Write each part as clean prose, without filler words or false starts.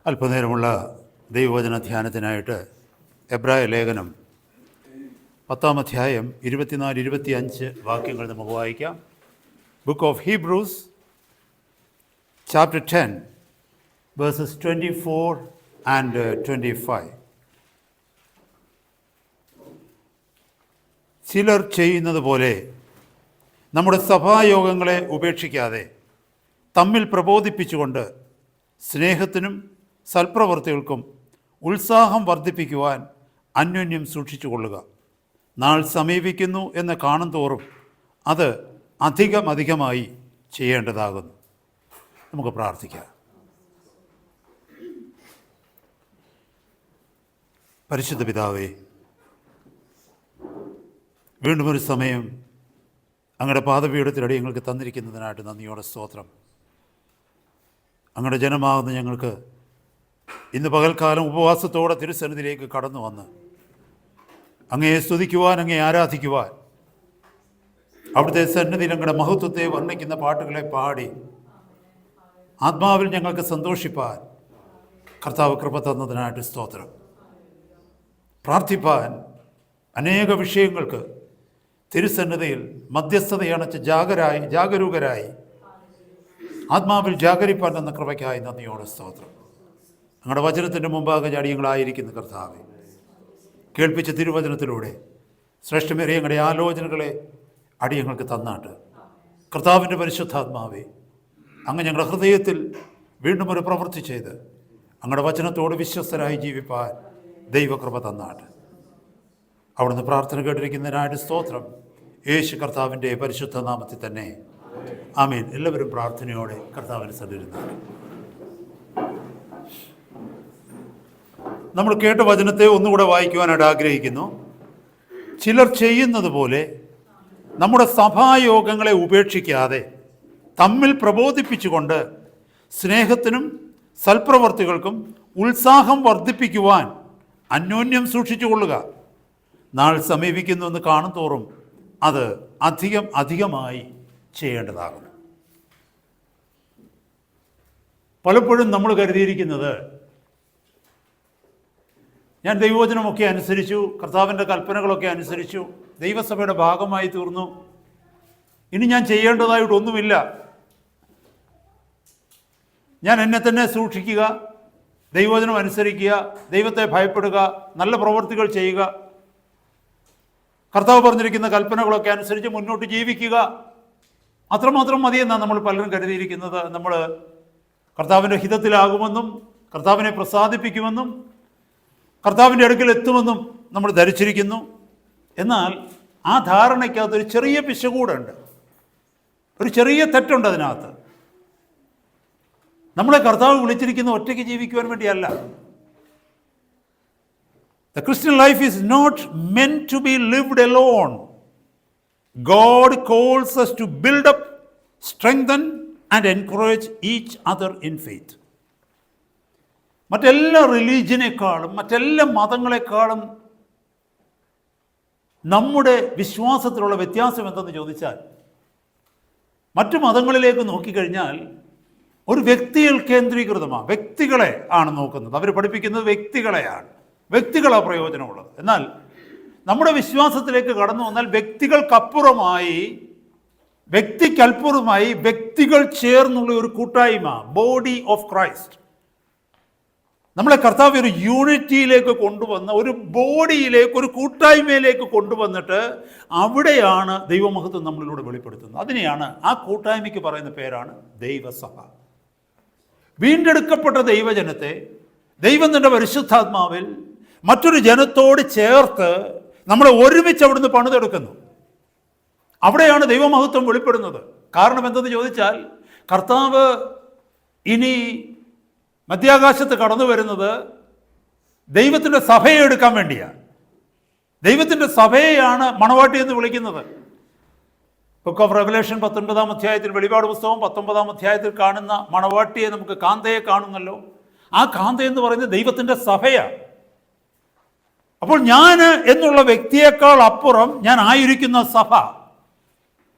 അല്പനേരമുള്ള ദൈവവചന ധ്യാനത്തിനായിട്ട് എബ്രായ ലേഖനം 10-ാം അധ്യായം 24-25 വാക്യങ്ങൾ നമുക്ക് വായിക്കാം. Book of Hebrews chapter 10 versus 24 and 25. ചിലർ ചെയ്യുന്നത് പോലെ നമ്മുടെ സഭായോഗങ്ങളെ ഉപേക്ഷിക്കാതെ തമ്മിൽ പ്രബോധിപ്പിച്ചുകൊണ്ട് സ്നേഹത്തിനും സൽപ്രവർത്തികൾക്കും ഉത്സാഹം വർദ്ധിപ്പിക്കുവാൻ അന്യോന്യം സൂക്ഷിച്ചുകൊള്ളുക. നാൾ സമീപിക്കുന്നു എന്ന് കാണും തോറും അത് അധികമായി ചെയ്യേണ്ടതാകുന്നു. നമുക്ക് പ്രാർത്ഥിക്കാം. പരിശുദ്ധ പിതാവേ, വീണ്ടും ഒരു സമയം അങ്ങയുടെ പാദപീഠത്തിലടി ഞങ്ങൾക്ക് തന്നിരിക്കുന്നതിനായിട്ട് നന്ദിയോടെ സ്തോത്രം. അങ്ങയുടെ ജനമാകുന്ന ഞങ്ങൾക്ക് ഇന്ന് പകൽക്കാലം ഉപവാസത്തോടെ തിരുസന്നിധിയിലേക്ക് കടന്നു വന്ന് അങ്ങയെ സ്തുതിക്കുവാൻ, അങ്ങയെ ആരാധിക്കുവാൻ, അവിടുത്തെ സന്നിധിയിൽ അങ്ങയുടെ മഹത്വത്തെ വർണ്ണിക്കുന്ന പാട്ടുകളെ പാടി ആത്മാവിൽ ഞങ്ങൾക്ക് സന്തോഷിപ്പാൻ കർത്താവ് കൃപ തന്നതിനായിട്ട് സ്തോത്രം. പ്രാർത്ഥിപ്പാൻ അനേക വിഷയങ്ങൾക്ക് തിരുസന്നിധിയിൽ മധ്യസ്ഥതയണച്ച് ജാഗരൂകരായി ആത്മാവിൽ ജാഗരിപ്പാൻ തന്ന കൃപയ്ക്കായി നന്ദിയോടെ സ്തോത്രം. ഞങ്ങളുടെ വചനത്തിൻ്റെ മുമ്പാകെ അടിയങ്ങളായിരിക്കുന്ന കർത്താവെ, കേൾപ്പിച്ച തിരുവചനത്തിലൂടെ ശ്രേഷ്ഠമേറിയ ഞങ്ങളുടെ ആലോചനകളെ അടിയങ്ങൾക്ക് തന്നാട്ട് കർത്താവിൻ്റെ പരിശുദ്ധാത്മാവെ, അങ്ങ് ഞങ്ങളുടെ ഹൃദയത്തിൽ വീണ്ടും ഒരു പ്രവൃത്തി ചെയ്ത് അങ്ങയുടെ വചനത്തോട് വിശ്വസ്തരായി ജീവിപ്പാൻ ദൈവകൃപ തന്നാട്ട്. അവിടുന്ന് പ്രാർത്ഥന കേട്ടിരിക്കുന്നതിനായിട്ട് സ്തോത്രം. യേശു കർത്താവിൻ്റെ പരിശുദ്ധ നാമത്തിൽ തന്നെ ആമേൻ. എല്ലാവരും പ്രാർത്ഥനയോടെ കർത്താവിനെ സന്നിധിയിൽ. നമ്മൾ കേട്ട വചനത്തെ ഒന്നുകൂടെ വായിക്കുവാനായിട്ട് ആഗ്രഹിക്കുന്നു. ചിലർ ചെയ്യുന്നത് പോലെ നമ്മുടെ സഭായോഗങ്ങളെ ഉപേക്ഷിക്കാതെ തമ്മിൽ പ്രബോധിപ്പിച്ചുകൊണ്ട് സ്നേഹത്തിനും സൽപ്രവർത്തികൾക്കും ഉത്സാഹം വർദ്ധിപ്പിക്കുവാൻ അന്യോന്യം സൂക്ഷിച്ചുകൊള്ളുക. നാൾ സമീപിക്കുന്നു എന്ന് കാണും തോറും അത് അധികമായി ചെയ്യേണ്ടതാകുന്നു. പലപ്പോഴും നമ്മൾ കരുതിയിരിക്കുന്നത്, ഞാൻ ദൈവവചനമൊക്കെ അനുസരിച്ചു, കർത്താവിൻ്റെ കൽപ്പനകളൊക്കെ അനുസരിച്ചു, ദൈവസഭയുടെ ഭാഗമായി തീർന്നു, ഇനി ഞാൻ ചെയ്യേണ്ടതായിട്ടൊന്നുമില്ല, ഞാൻ എന്നെ തന്നെ സൂക്ഷിക്കുക, ദൈവവചനം അനുസരിക്കുക, ദൈവത്തെ ഭയപ്പെടുക, നല്ല പ്രവൃത്തികൾ ചെയ്യുക, കർത്താവ് പറഞ്ഞിരിക്കുന്ന കൽപ്പനകളൊക്കെ അനുസരിച്ച് മുന്നോട്ട് ജീവിക്കുക, അത്രമാത്രം മതിയെന്നാണ് നമ്മൾ പലരും കരുതിയിരിക്കുന്നത്. നമ്മൾ കർത്താവിൻ്റെ ഹിതത്തിലാകുമെന്നും കർത്താവിനെ പ്രസാദിപ്പിക്കുമെന്നും കർത്താവിൻ്റെ അടുക്കൽ എത്തുമെന്നും നമ്മൾ ധരിച്ചിരിക്കുന്നു. എന്നാൽ ആ ധാരണയ്ക്കകത്തൊരു ചെറിയ പിശകൂടുണ്ട്, ഒരു ചെറിയ തെറ്റുണ്ട് അതിനകത്ത്. നമ്മളെ കർത്താവ് വിളിച്ചിരിക്കുന്ന ഒറ്റയ്ക്ക് ജീവിക്കുവാൻ വേണ്ടിയല്ല. The Christian life is not meant to be lived alone. God calls us to build up, strengthen and encourage each other in faith. മറ്റെല്ലാ റിലീജിയനേക്കാളും മറ്റെല്ലാ മതങ്ങളെക്കാളും നമ്മുടെ വിശ്വാസത്തിലുള്ള വ്യത്യാസം എന്തെന്ന് ചോദിച്ചാൽ, മറ്റു മതങ്ങളിലേക്ക് നോക്കിക്കഴിഞ്ഞാൽ ഒരു വ്യക്തികൾ കേന്ദ്രീകൃതമാണ്, വ്യക്തികളെ ആണ് നോക്കുന്നത്, അവർ പഠിപ്പിക്കുന്നത് വ്യക്തികളെയാണ്, വ്യക്തികളാണ് പ്രയോജനമുള്ളത്. എന്നാൽ നമ്മുടെ വിശ്വാസത്തിലേക്ക് കടന്നു വന്നാൽ വ്യക്തിക്കൽപ്പുറമായി വ്യക്തികൾ ചേർന്നുള്ള ഒരു കൂട്ടായ്മ, ബോഡി ഓഫ് ക്രൈസ്റ്റ്. നമ്മളെ കർത്താവ് ഒരു യൂണിറ്റിയിലേക്ക് കൊണ്ടുവന്ന, ഒരു ബോഡിയിലേക്ക്, ഒരു കൂട്ടായ്മയിലേക്ക് കൊണ്ടുവന്നിട്ട് അവിടെയാണ് ദൈവമഹത്വം നമ്മളിലൂടെ വെളിപ്പെടുത്തുന്നത്. അതിനെയാണ്, ആ കൂട്ടായ്മയ്ക്ക് പറയുന്ന പേരാണ് ദൈവസഭ. വീണ്ടെടുക്കപ്പെട്ട ദൈവജനത്തെ ദൈവം തൻ്റെ പരിശുദ്ധാത്മാവിൽ മറ്റൊരു ജനത്തോട് ചേർത്ത് നമ്മളെ ഒരുമിച്ച് അവിടുന്ന് പണിതെടുക്കുന്നു. അവിടെയാണ് ദൈവമഹത്വം വെളിപ്പെടുന്നത്. കാരണം എന്തെന്ന് ചോദിച്ചാൽ, കർത്താവ് ഇനി മധ്യാകാശത്ത് കടന്നു വരുന്നത് ദൈവത്തിൻ്റെ സഭയെ എടുക്കാൻ വേണ്ടിയാണ്. ദൈവത്തിൻ്റെ സഭയെയാണ് മണവാട്ടി എന്ന് വിളിക്കുന്നത്. ബുക്ക് ഓഫ് റെവലേഷൻ 19-ാം അധ്യായത്തിൽ, വെളിപാട് പുസ്തകം 19-ാം അധ്യായത്തിൽ കാണുന്ന മണവാട്ടിയെ നമുക്ക് കാന്തയെ കാണുന്നല്ലോ. ആ കാന്ത എന്ന് പറയുന്നത് ദൈവത്തിൻ്റെ സഭയാണ്. അപ്പോൾ ഞാൻ എന്നുള്ള വ്യക്തിയേക്കാൾ അപ്പുറം ഞാൻ ആയിരിക്കുന്ന സഭ,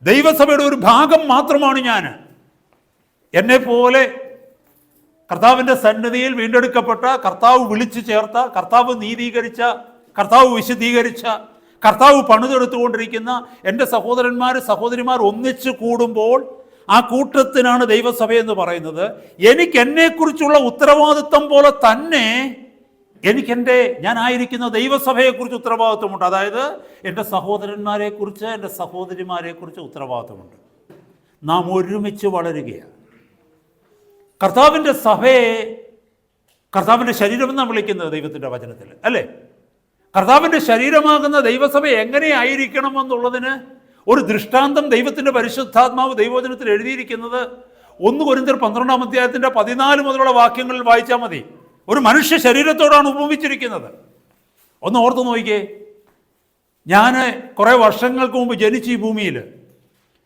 ദൈവസഭയുടെ ഒരു ഭാഗം മാത്രമാണ് ഞാൻ. എന്നെ പോലെ കർത്താവിൻ്റെ സന്നിധിയിൽ വീണ്ടെടുക്കപ്പെട്ട, കർത്താവ് വിളിച്ചു ചേർത്ത, കർത്താവ് നീതീകരിച്ച, കർത്താവ് വിശദീകരിച്ച, കർത്താവ് പണിതെടുത്തുകൊണ്ടിരിക്കുന്ന എൻ്റെ സഹോദരന്മാർ സഹോദരിമാർ ഒന്നിച്ചു കൂടുമ്പോൾ ആ കൂട്ടത്തിനാണ് ദൈവസഭയെന്ന് പറയുന്നത്. എനിക്ക് എന്നെക്കുറിച്ചുള്ള ഉത്തരവാദിത്വം പോലെ തന്നെ ഞാനായിരിക്കുന്ന ദൈവസഭയെക്കുറിച്ച് ഉത്തരവാദിത്വമുണ്ട്. അതായത് എൻ്റെ സഹോദരന്മാരെക്കുറിച്ച്, എൻ്റെ സഹോദരിമാരെക്കുറിച്ച് ഉത്തരവാദിത്വമുണ്ട്. നാം ഒരുമിച്ച് വളരുകയാണ്. കർത്താവിൻ്റെ സഭയെ കർത്താവിൻ്റെ ശരീരമെന്നാണ് വിളിക്കുന്നത് ദൈവത്തിൻ്റെ വചനത്തിൽ, അല്ലേ? കർത്താവിൻ്റെ ശരീരമാകുന്ന ദൈവസഭ എങ്ങനെയായിരിക്കണമെന്നുള്ളതിന് ഒരു ദൃഷ്ടാന്തം ദൈവത്തിൻ്റെ പരിശുദ്ധാത്മാവ് ദൈവവചനത്തിൽ എഴുതിയിരിക്കുന്നത് 1 കൊരിന്ത്യർ 12-ാം അധ്യായത്തിൻ്റെ 14 മുതലുള്ള വാക്യങ്ങളിൽ വായിച്ചാൽ മതി. ഒരു മനുഷ്യ ശരീരത്തോടാണ് ഉപമിച്ചിരിക്കുന്നത്. ഒന്ന് ഓർത്ത് നോക്കിക്കേ. ഞാൻ കുറേ വർഷങ്ങൾക്ക് മുമ്പ് ജനിച്ചു ഈ ഭൂമിയിൽ.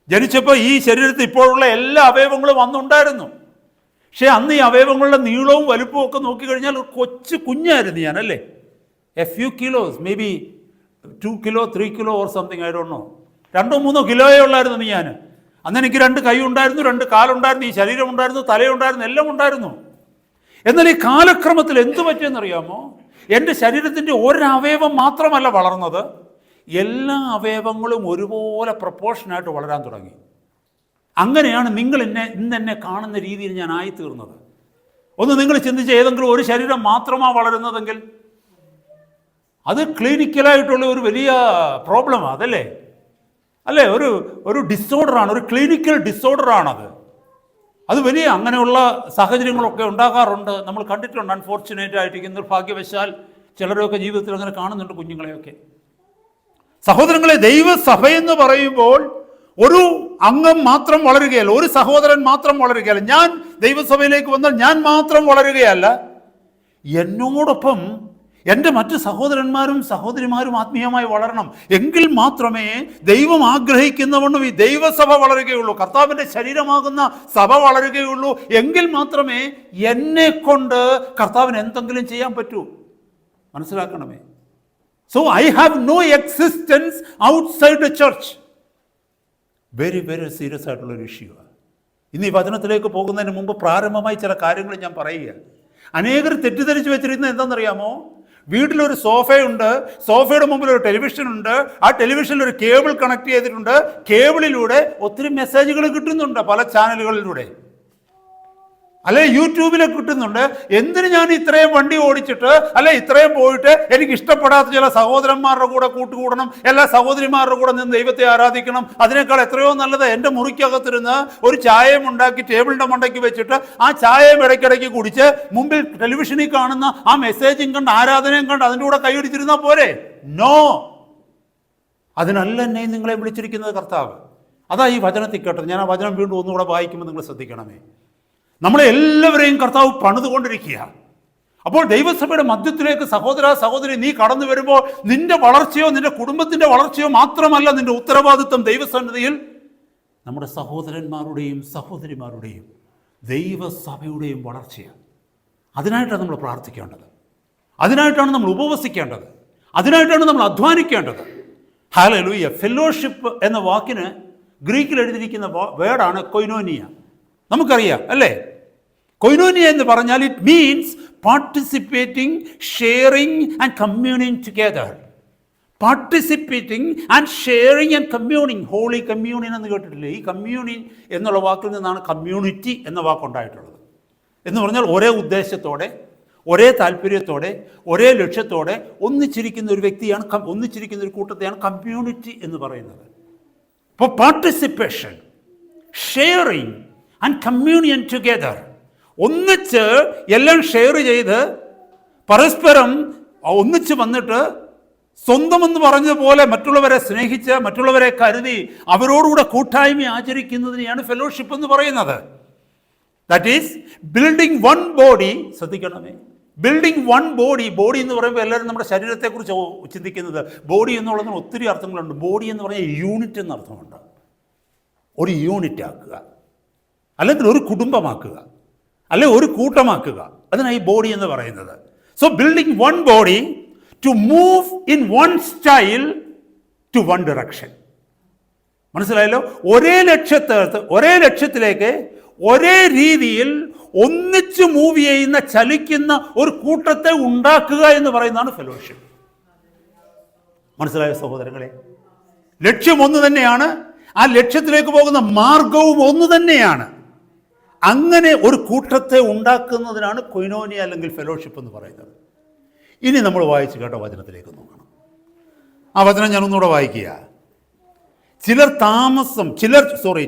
ജനിച്ചപ്പോൾ ഈ ശരീരത്തിൽ ഇപ്പോഴുള്ള എല്ലാ അവയവങ്ങളും അന്നുണ്ടായിരുന്നു. പക്ഷേ അന്ന് ഈ അവയവങ്ങളുടെ നീളവും വലുപ്പവും ഒക്കെ നോക്കിക്കഴിഞ്ഞാൽ കൊച്ചു കുഞ്ഞായിരുന്നു ഞാൻ, അല്ലേ? A few kilos, may be 2 kilo 3 kilo or something, I don't know. 2-3 കിലോയേ ഉള്ളായിരുന്നു ഞാൻ. അന്ന് എനിക്ക് 2 കൈ ഉണ്ടായിരുന്നു, 2 കാലുണ്ടായിരുന്നു, ഈ ശരീരം ഉണ്ടായിരുന്നു, തലയുണ്ടായിരുന്നു, എല്ലാം ഉണ്ടായിരുന്നു. എന്നാൽ ഈ കാലക്രമത്തിൽ എന്തു പറ്റിയെന്നറിയാമോ? എൻ്റെ ശരീരത്തിൻ്റെ ഒരവയവം മാത്രമല്ല വളർന്നത്, എല്ലാ അവയവങ്ങളും ഒരുപോലെ പ്രപ്പോർഷനായിട്ട് വളരാൻ തുടങ്ങി. അങ്ങനെയാണ് നിങ്ങൾ ഇന്നെന്നെ കാണുന്ന രീതിയിൽ ഞാൻ ആയിത്തീർന്നത്. ഒന്ന് നിങ്ങൾ ചിന്തിച്ച്, ഏതെങ്കിലും ഒരു ശരീരം മാത്രമാണ് വളരുന്നതെങ്കിൽ അത് ക്ലിനിക്കലായിട്ടുള്ള ഒരു വലിയ പ്രോബ്ലമാണ്, അതല്ലേ? അല്ലേ? ഒരു ഡിസോർഡറാണ്, ഒരു ക്ലിനിക്കൽ ഡിസോർഡറാണത്. അത് വലിയ അങ്ങനെയുള്ള സാഹചര്യങ്ങളൊക്കെ ഉണ്ടാകാറുണ്ട്, നമ്മൾ കണ്ടിട്ടുണ്ട്. അൺഫോർച്ചുനേറ്റ് ആയിട്ടിരിക്കുന്ന ഭാഗ്യവശാൽ ചിലരൊക്കെ ജീവിതത്തിൽ അങ്ങനെ കാണുന്നുണ്ട്, കുഞ്ഞുങ്ങളെയൊക്കെ. സഹോദരങ്ങളെ, ദൈവസഭയെന്ന് പറയുമ്പോൾ ഒരു അംഗം മാത്രം വളരുകയല്ല, ഒരു സഹോദരൻ മാത്രം വളരുകയല്ല. ഞാൻ ദൈവസഭയിലേക്ക് വന്നാൽ ഞാൻ മാത്രം വളരുകയല്ല, എന്നോടൊപ്പം എൻ്റെ മറ്റ് സഹോദരന്മാരും സഹോദരിമാരും ആത്മീയമായി വളരണം. എങ്കിൽ മാത്രമേ ദൈവം ആഗ്രഹിക്കുന്നവണ്ണം ഈ ദൈവസഭ വളരുകയുള്ളൂ, കർത്താവിൻ്റെ ശരീരമാകുന്ന സഭ വളരുകയുള്ളൂ. എങ്കിൽ മാത്രമേ എന്നെ കൊണ്ട് കർത്താവിന് എന്തെങ്കിലും ചെയ്യാൻ പറ്റൂ. മനസ്സിലാക്കണമേ. So I have no existence outside the church. Very very serious ആയിട്ടുള്ളൊരു ഇഷ്യൂ. ഇന്ന് ഈ വചനത്തിലേക്ക് പോകുന്നതിന് മുമ്പ് പ്രാരംഭമായി ചില കാര്യങ്ങൾ ഞാൻ പറയുക. അനേകർ തെറ്റിദ്ധരിച്ച് വെച്ചിരിക്കുന്നത് എന്താണെന്നറിയാമോ? വീട്ടിലൊരു സോഫയുണ്ട്, സോഫയുടെ മുമ്പിൽ ഒരു ടെലിവിഷനുണ്ട്, ആ ടെലിവിഷനിൽ ഒരു കേബിൾ കണക്ട് ചെയ്തിട്ടുണ്ട്, കേബിളിലൂടെ ഒത്തിരി മെസ്സേജുകൾ കിട്ടുന്നുണ്ട് പല ചാനലുകളിലൂടെ, അല്ലെ യൂട്യൂബിലൊക്കെ കിട്ടുന്നുണ്ട്. എന്തിന് ഞാൻ ഇത്രയും വണ്ടി ഓടിച്ചിട്ട്, അല്ലെ ഇത്രയും പോയിട്ട് എനിക്ക് ഇഷ്ടപ്പെടാത്ത ചില സഹോദരന്മാരുടെ കൂടെ കൂട്ടുകൂടണം, എല്ലാ സഹോദരിമാരുടെ കൂടെ നിന്ന് ദൈവത്തെ ആരാധിക്കണം? അതിനേക്കാൾ എത്രയോ നല്ലത് എൻ്റെ മുറിക്കകത്തിരുന്ന് ഒരു ചായയും ഉണ്ടാക്കി ടേബിളിൻ്റെ മണ്ടയ്ക്ക് വെച്ചിട്ട് ആ ചായയും ഇടയ്ക്കിടയ്ക്ക് കുടിച്ച് മുമ്പിൽ ടെലിവിഷനിൽ കാണുന്ന ആ മെസ്സേജും കണ്ട് ആരാധനയും കണ്ട് അതിൻ്റെ കൂടെ കൈയടിച്ചിരുന്നാൽ പോരെ? നോ, അതിനല്ല എന്നെ നിങ്ങളെ വിളിച്ചിരിക്കുന്നത് കർത്താവ്. അതാ ഈ വചനത്തിൽ കേട്ടത്. ഞാൻ ആ വചനം വീണ്ടും ഒന്നുകൂടെ വായിക്കുമ്പോൾ നിങ്ങൾ ശ്രദ്ധിക്കണമേ. നമ്മളെ എല്ലാവരെയും കർത്താവ് പണിതുകൊണ്ടിരിക്കുക. അപ്പോൾ ദൈവസഭയുടെ മധ്യത്തിലേക്ക് സഹോദര സഹോദരി നീ കടന്നു വരുമ്പോൾ നിന്റെ വളർച്ചയോ നിന്റെ കുടുംബത്തിൻ്റെ വളർച്ചയോ മാത്രമല്ല നിന്റെ ഉത്തരവാദിത്വം ദൈവസന്നിധിയിൽ നമ്മുടെ സഹോദരന്മാരുടെയും സഹോദരിമാരുടെയും ദൈവസഭയുടെയും വളർച്ചയാണ്. അതിനായിട്ടാണ് നമ്മൾ പ്രാർത്ഥിക്കേണ്ടത്, അതിനായിട്ടാണ് നമ്മൾ ഉപവസിക്കേണ്ടത്, അതിനായിട്ടാണ് നമ്മൾ അധ്വാനിക്കേണ്ടത്. ഹല്ലേലൂയ. ഫെലോഷിപ്പ് എന്ന വാക്കിന് ഗ്രീക്കിൽ എഴുതിയിരിക്കുന്ന വേർഡാണ് കൊയ്നോനിയ. നമുക്കറിയാം, അല്ലേ? കൊയ്നോനിയ എന്ന് പറഞ്ഞാൽ it means participating, sharing and communing together. Participating and sharing and communing. Holy communion എന്ന് കേട്ടിട്ടില്ലേ? ഈ കമ്മ്യൂണിയൻ എന്നുള്ള വാക്കിൽ നിന്നാണ് കമ്മ്യൂണിറ്റി എന്ന വാക്കുണ്ടായിട്ടുള്ളത്. എന്ന് പറഞ്ഞാൽ ഒരേ ഉദ്ദേശത്തോടെ, ഒരേ താല്പര്യത്തോടെ, ഒരേ ലക്ഷ്യത്തോടെ ഒന്നിച്ചിരിക്കുന്ന ഒരു വ്യക്തിയാണ്, ഒന്നിച്ചിരിക്കുന്ന ഒരു കൂട്ടത്തെയാണ് കമ്മ്യൂണിറ്റി എന്ന് പറയുന്നത്. അപ്പോൾ participation, sharing and communion together, ഒന്നിച്ച് എല്ലാം ഷെയർ ചെയ്ത് പരസ്പരം ഒന്നിച്ച് വന്നിട്ട് സ്വന്തമെന്ന് പറഞ്ഞതുപോലെ മറ്റുള്ളവരെ സ്നേഹിച്ച്, മറ്റുള്ളവരെ കരുതി അവരോടുകൂടെ കൂട്ടായ്മ ആചരിക്കുന്നതിനെയാണ് ഫെലോഷിപ്പ് എന്ന് പറയുന്നത്. That is building one body. ശ്രദ്ധിക്കണമേ, ബിൽഡിംഗ് വൺ ബോഡി. ബോഡി എന്ന് പറയുമ്പോൾ എല്ലാവരും നമ്മുടെ ശരീരത്തെക്കുറിച്ച് ചിന്തിക്കുന്നത്. ബോഡി എന്നുള്ളതിന് ഒത്തിരി അർത്ഥങ്ങളുണ്ട്. ബോഡി എന്ന് പറഞ്ഞാൽ യൂണിറ്റ് എന്ന അർത്ഥമുണ്ട്. ഒരു യൂണിറ്റ് ആക്കുക, അല്ലെങ്കിൽ ഒരു കുടുംബമാക്കുക, അല്ലെങ്കിൽ ഒരു കൂട്ടമാക്കുക, അതിനാണ് ഈ ബോഡി എന്ന് പറയുന്നത്. So building one body to move in one style to one direction. മനസ്സിലായല്ലോ? ഒരേ ലക്ഷ്യത്തിലേക്ക് ഒരേ രീതിയിൽ ഒന്നിച്ച് മൂവ് ചെയ്യുന്ന, ചലിക്കുന്ന ഒരു കൂട്ടത്തെ ഉണ്ടാക്കുക എന്ന് പറയുന്നതാണ് ഫെലോഷിപ്പ്. മനസ്സിലായ സഹോദരങ്ങളെ? ലക്ഷ്യം ഒന്ന് തന്നെയാണ്, ആ ലക്ഷ്യത്തിലേക്ക് പോകുന്ന മാർഗവും ഒന്ന് തന്നെയാണ്. അങ്ങനെ ഒരു കൂട്ടത്തെ ഉണ്ടാക്കുന്നതിനാണ് കൊയിനോനിയ അല്ലെങ്കിൽ ഫെലോഷിപ്പ് എന്ന് പറയുന്നത്. ഇനി നമ്മൾ വായിച്ചു കേട്ട വചനത്തിലേക്ക് നോക്കണം. ആ വചനം ഞാനൊന്നുകൂടെ വായിക്കുക.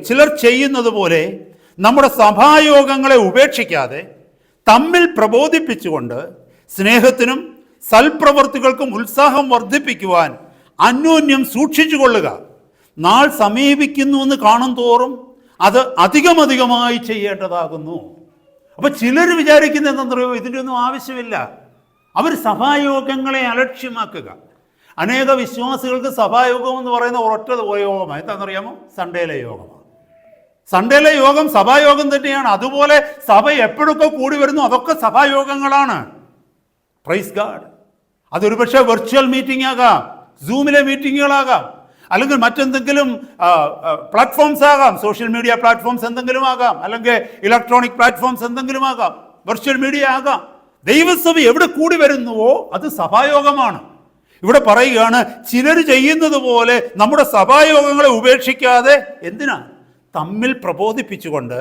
ചിലർ ചെയ്യുന്നത് പോലെ നമ്മുടെ സഭായോഗങ്ങളെ ഉപേക്ഷിക്കാതെ തമ്മിൽ പ്രബോധിപ്പിച്ചുകൊണ്ട് സ്നേഹത്തിനും സൽപ്രവർത്തികൾക്കും ഉത്സാഹം വർദ്ധിപ്പിക്കുവാൻ അന്യോന്യം സൂക്ഷിച്ചുകൊള്ളുക. നാൾ സമീപിക്കുന്നുവെന്ന് കാണും തോറും അത് അധികമധികമായി ചെയ്യേണ്ടതാകുന്നു. അപ്പൊ ചിലർ വിചാരിക്കുന്നത് എന്താണെന്നറിയോ? ഇതിൻ്റെ ഒന്നും ആവശ്യമില്ല. അവർ സഭായോഗങ്ങളെ അലക്ഷ്യമാക്കുക. അനേക വിശ്വാസികൾക്ക് സഭായോഗം എന്ന് പറയുന്ന ഒരൊറ്റ യോഗമാണ്. എന്താണെന്നറിയാമോ? സൺഡേയിലെ യോഗമാണ്. സൺഡേയിലെ യോഗം സഭായോഗം തന്നെയാണ്. അതുപോലെ സഭ എപ്പോഴൊക്കെ കൂടി വരുന്നു അതൊക്കെ സഭായോഗങ്ങളാണ്. Praise God. അതൊരു പക്ഷേ വെർച്വൽ മീറ്റിംഗ് ആകാം, സൂമിലെ മീറ്റിങ്ങുകളാകാം, അല്ലെങ്കിൽ മറ്റെന്തെങ്കിലും പ്ലാറ്റ്ഫോംസ് ആകാം, സോഷ്യൽ മീഡിയ പ്ലാറ്റ്ഫോംസ് എന്തെങ്കിലും ആകാം, അല്ലെങ്കിൽ ഇലക്ട്രോണിക് പ്ലാറ്റ്ഫോംസ് എന്തെങ്കിലും ആകാം, വെർച്വൽ മീഡിയ ആകാം. ദൈവസഭ എവിടെ കൂടി വരുന്നുവോ അത് സഭായോഗമാണ്. ഇവിടെ പറയുകയാണ്, ചിലർ ചെയ്യുന്നത് പോലെ നമ്മുടെ സഭായോഗങ്ങളെ ഉപേക്ഷിക്കാതെ എന്തിനാ? തമ്മിൽ പ്രബോധിപ്പിച്ചുകൊണ്ട്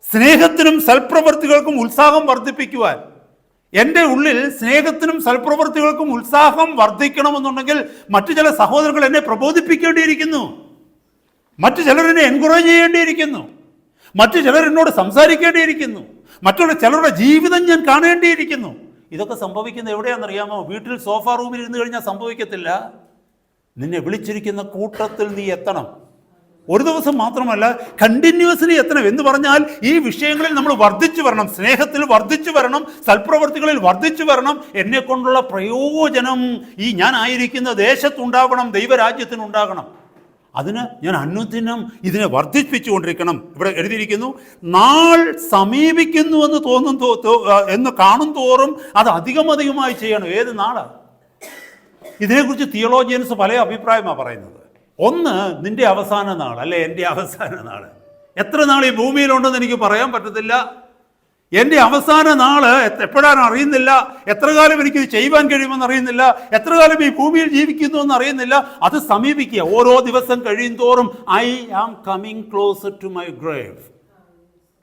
സ്നേഹത്തിനും സൽപ്രവൃത്തികൾക്കും ഉത്സാഹം വർദ്ധിപ്പിക്കുവാൻ. എൻ്റെ ഉള്ളിൽ സ്നേഹത്തിനും സൽപ്രവൃത്തികൾക്കും ഉത്സാഹം വർദ്ധിക്കണമെന്നുണ്ടെങ്കിൽ മറ്റു ചില സഹോദരങ്ങൾ എന്നെ പ്രബോധിപ്പിക്കേണ്ടിയിരിക്കുന്നു, മറ്റു ചിലർ എന്നെ എൻകറേജ് ചെയ്യേണ്ടിയിരിക്കുന്നു, മറ്റു ചിലർ എന്നോട് സംസാരിക്കേണ്ടിയിരിക്കുന്നു, മറ്റുള്ള ചിലരുടെ ജീവിതം ഞാൻ കാണേണ്ടിയിരിക്കുന്നു. ഇതൊക്കെ സംഭവിക്കുന്നത് എവിടെയാണെന്നറിയാമോ? വീട്ടിൽ സോഫ റൂമിൽ ഇരുന്ന് കഴിഞ്ഞാൽ സംഭവിക്കത്തില്ല. നിന്നെ വിളിച്ചിരിക്കുന്ന കൂട്ടത്തിൽ നീ എത്തണം. ഒരു ദിവസം മാത്രമല്ല, കണ്ടിന്യൂസ്ലി എത്തണം. എന്ന് പറഞ്ഞാൽ ഈ വിഷയങ്ങളിൽ നമ്മൾ വർദ്ധിച്ചു വരണം, സ്നേഹത്തിൽ വർദ്ധിച്ചു വരണം, സൽപ്രവർത്തികളിൽ വർദ്ധിച്ചു വരണം. എന്നെ കൊണ്ടുള്ള പ്രയോജനം ഈ ഞാൻ ആയിരിക്കുന്ന ദേശത്തുണ്ടാകണം, ദൈവരാജ്യത്തിനുണ്ടാകണം. അതിന് ഞാൻ അനുദിനം ഇതിനെ വർദ്ധിപ്പിച്ചുകൊണ്ടിരിക്കണം. ഇവിടെ എഴുതിയിരിക്കുന്നു, നാൾ സമീപിക്കുന്നു എന്ന് കാണും തോറും അത് അധികമധികമായി ചെയ്യണം. ഏത് നാളാണ്? ഇതിനെക്കുറിച്ച് തിയോളജിയൻസ് പല അഭിപ്രായമാണ് പറയുന്നത്. ഒന്ന്, നിന്റെ അവസാന നാൾ, അല്ലെ എൻ്റെ അവസാന നാൾ. എത്ര നാൾ ഈ ഭൂമിയിലുണ്ടെന്ന് എനിക്ക് പറയാൻ പറ്റത്തില്ല. എൻ്റെ അവസാന നാൾ എപ്പോഴാണ് അറിയുന്നില്ല. എത്ര കാലം എനിക്കിത് ചെയ്യുവാൻ കഴിയുമെന്ന് അറിയുന്നില്ല. എത്ര കാലം ഈ ഭൂമിയിൽ ജീവിക്കുന്നു എന്ന് അറിയുന്നില്ല. അത് സമീപിക്കുക. ഓരോ ദിവസം കഴിയും തോറും I am coming closer to my grave.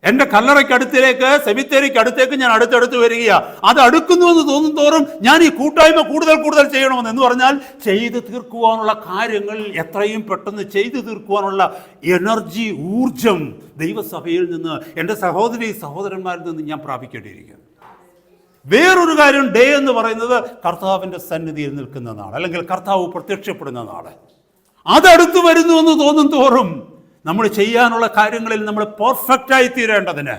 എൻ്റെ കല്ലറയ്ക്കടുത്തേക്ക്, സെമിത്തേരിക്കടുത്തേക്ക് ഞാൻ അടുത്തടുത്ത് വരികയാണ്. അത് അടുക്കുന്നു എന്ന് തോന്നും തോറും ഞാൻ ഈ കൂട്ടായ്മ കൂടുതൽ ചെയ്യണമെന്ന്. എന്ന് പറഞ്ഞാൽ ചെയ്തു തീർക്കുവാനുള്ള കാര്യങ്ങൾ എത്രയും പെട്ടെന്ന് ചെയ്തു തീർക്കുവാനുള്ള എനർജി, ഊർജം ദൈവസഭയിൽ നിന്ന്, എൻ്റെ സഹോദരന്മാരിൽ നിന്ന് ഞാൻ പ്രാപിക്കേണ്ടിയിരിക്കുന്നു. വേറൊരു കാര്യം, ഡേ എന്ന് പറയുന്നത് കർത്താവിൻ്റെ സന്നിധിയിൽ നിൽക്കുന്ന നാൾ, അല്ലെങ്കിൽ കർത്താവ് പ്രത്യക്ഷപ്പെടുന്ന നാൾ. അതടുത്ത് വരുന്നു എന്ന് തോന്നും തോറും നമ്മൾ ചെയ്യാനുള്ള കാര്യങ്ങളിൽ നമ്മൾ പെർഫെക്റ്റായി തീരേണ്ടതിന്,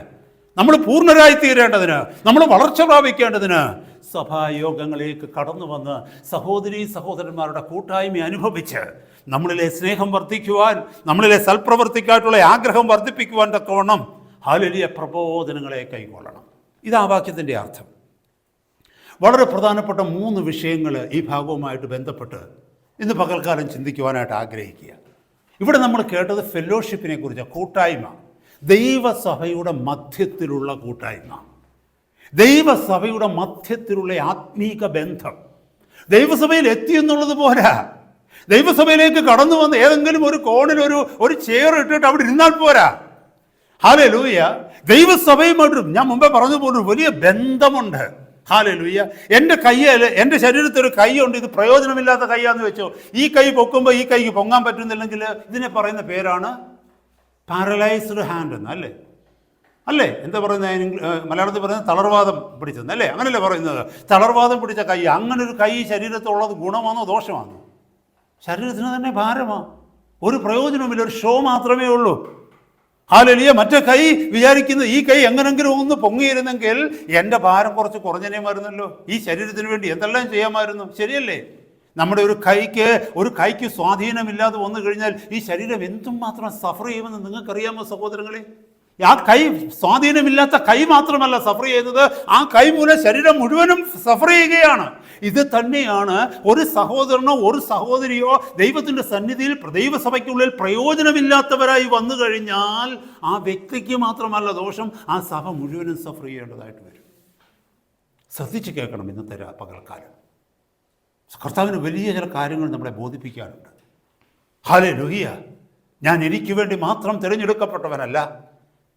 നമ്മൾ പൂർണ്ണരായി തീരേണ്ടതിന്, നമ്മൾ വളർച്ച പ്രാപിക്കേണ്ടതിന് സഭായോഗങ്ങളിലേക്ക് കടന്നു വന്ന് സഹോദരന്മാരുടെ കൂട്ടായ്മ അനുഭവിച്ച് നമ്മളിലെ സ്നേഹം വർദ്ധിക്കുവാൻ, നമ്മളിലെ സൽപ്രവർത്തിക്കായിട്ടുള്ള ആഗ്രഹം വർദ്ധിപ്പിക്കുവാൻ തക്കവണ്ണം ഹല്ലേലൂയ പ്രബോധനങ്ങളെ കൈക്കൊള്ളണം. ഇതാ വാക്യത്തിൻ്റെ അർത്ഥം. വളരെ പ്രധാനപ്പെട്ട 3 വിഷയങ്ങൾ ഈ ഭാഗവുമായിട്ട് ബന്ധപ്പെട്ട് ഇന്ന് പകൽക്കാലം ചിന്തിക്കുവാനായിട്ട് ആഗ്രഹിക്കുക. ഇവിടെ നമ്മൾ കേട്ടത് ഫെലോഷിപ്പിനെ കുറിച്ച്, കൂട്ടായ്മ, ദൈവസഭയുടെ മധ്യത്തിലുള്ള കൂട്ടായ്മ, ദൈവസഭയുടെ മധ്യത്തിലുള്ള ആത്മീക ബന്ധം. ദൈവസഭയിൽ എത്തിയെന്നുള്ളത് പോരാ. ദൈവസഭയിലേക്ക് കടന്നു വന്ന് ഏതെങ്കിലും ഒരു കോണിൽ ഒരു ചെയർ ഇട്ടിട്ട് അവിടെ ഇരുന്നാൽ പോരാ. ഹല്ലേലൂയ. ദൈവസഭയുമായിട്ട് ഞാൻ മുമ്പേ പറഞ്ഞു പോകുന്ന വലിയ ബന്ധമുണ്ട്. ഹല്ലേലൂയ. എൻ്റെ കയ്യിൽ, എൻ്റെ ശരീരത്തിൽ ഒരു കൈയുണ്ട്, ഇത് പ്രയോജനമില്ലാത്ത കൈയാന്ന് വെച്ചോ. ഈ കൈ പൊക്കുമ്പോൾ ഈ കൈക്ക് പൊങ്ങാൻ പറ്റുന്നില്ലെങ്കിൽ ഇതിനെ പറയുന്ന പേരാണ് പാരലൈസ്ഡ് ഹാൻഡ് എന്ന്. അല്ലേ? എന്താ പറയുന്നത്? മലയാളത്തിൽ പറയുന്നത് തളർവാദം പിടിച്ചെന്ന്, അല്ലേ? അങ്ങനല്ലേ പറയുന്നത്? തളർവാദം പിടിച്ച കൈ. അങ്ങനെ ഒരു കൈ ശരീരത്തുള്ളത് ഗുണമാണോ ദോഷമാണോ? ശരീരത്തിന് തന്നെ ഭാരമാണ്, ഒരു പ്രയോജനവുമില്ല, ഒരു ഷോ മാത്രമേ ഉള്ളൂ. ഹല്ലേലൂയ. മറ്റേ കൈ വിചാരിക്കുന്നത് ഈ കൈ എങ്ങനെങ്കിലും ഒന്ന് പൊങ്ങിയിരുന്നെങ്കിൽ എൻ്റെ ഭാരം കുറച്ച് കുറഞ്ഞനേമായിരുന്നല്ലോ, ഈ ശരീരത്തിന് വേണ്ടി എന്തെല്ലാം ചെയ്യാമായിരുന്നു. ശരിയല്ലേ? നമ്മുടെ ഒരു കൈക്ക് സ്വാധീനമില്ലാതെ വന്നു കഴിഞ്ഞാൽ ഈ ശരീരം എന്തുമാത്രം സഫർ ചെയ്യുമെന്ന് നിങ്ങൾക്കറിയാമോ സഹോദരങ്ങളെ? ആ കൈ, സ്വാധീനമില്ലാത്ത കൈ മാത്രമല്ല സഫർ ചെയ്യുന്നത്, ആ കൈ മൂലം ശരീരം മുഴുവനും സഫർ ചെയ്യുകയാണ്. ഇത് തന്നെയാണ് ഒരു സഹോദരനോ ഒരു സഹോദരിയോ ദൈവത്തിൻ്റെ സന്നിധിയിൽ ദൈവസഭയ്ക്കുള്ളിൽ പ്രയോജനമില്ലാത്തവരായി വന്നു കഴിഞ്ഞാൽ ആ വ്യക്തിക്ക് മാത്രമല്ല ദോഷം, ആ സഭ മുഴുവനും സഫർ ചെയ്യേണ്ടതായിട്ട് വരും. ശ്രദ്ധിച്ച് കേൾക്കണം. ഇന്നത്തെ പകൽക്കാലം കർത്താവിന് വലിയ ചില കാര്യങ്ങൾ നമ്മളെ ബോധിപ്പിക്കാറുണ്ട്. ഹല്ലേലൂയ. ഞാൻ എനിക്ക് വേണ്ടി മാത്രം തിരഞ്ഞെടുക്കപ്പെട്ടവനല്ല,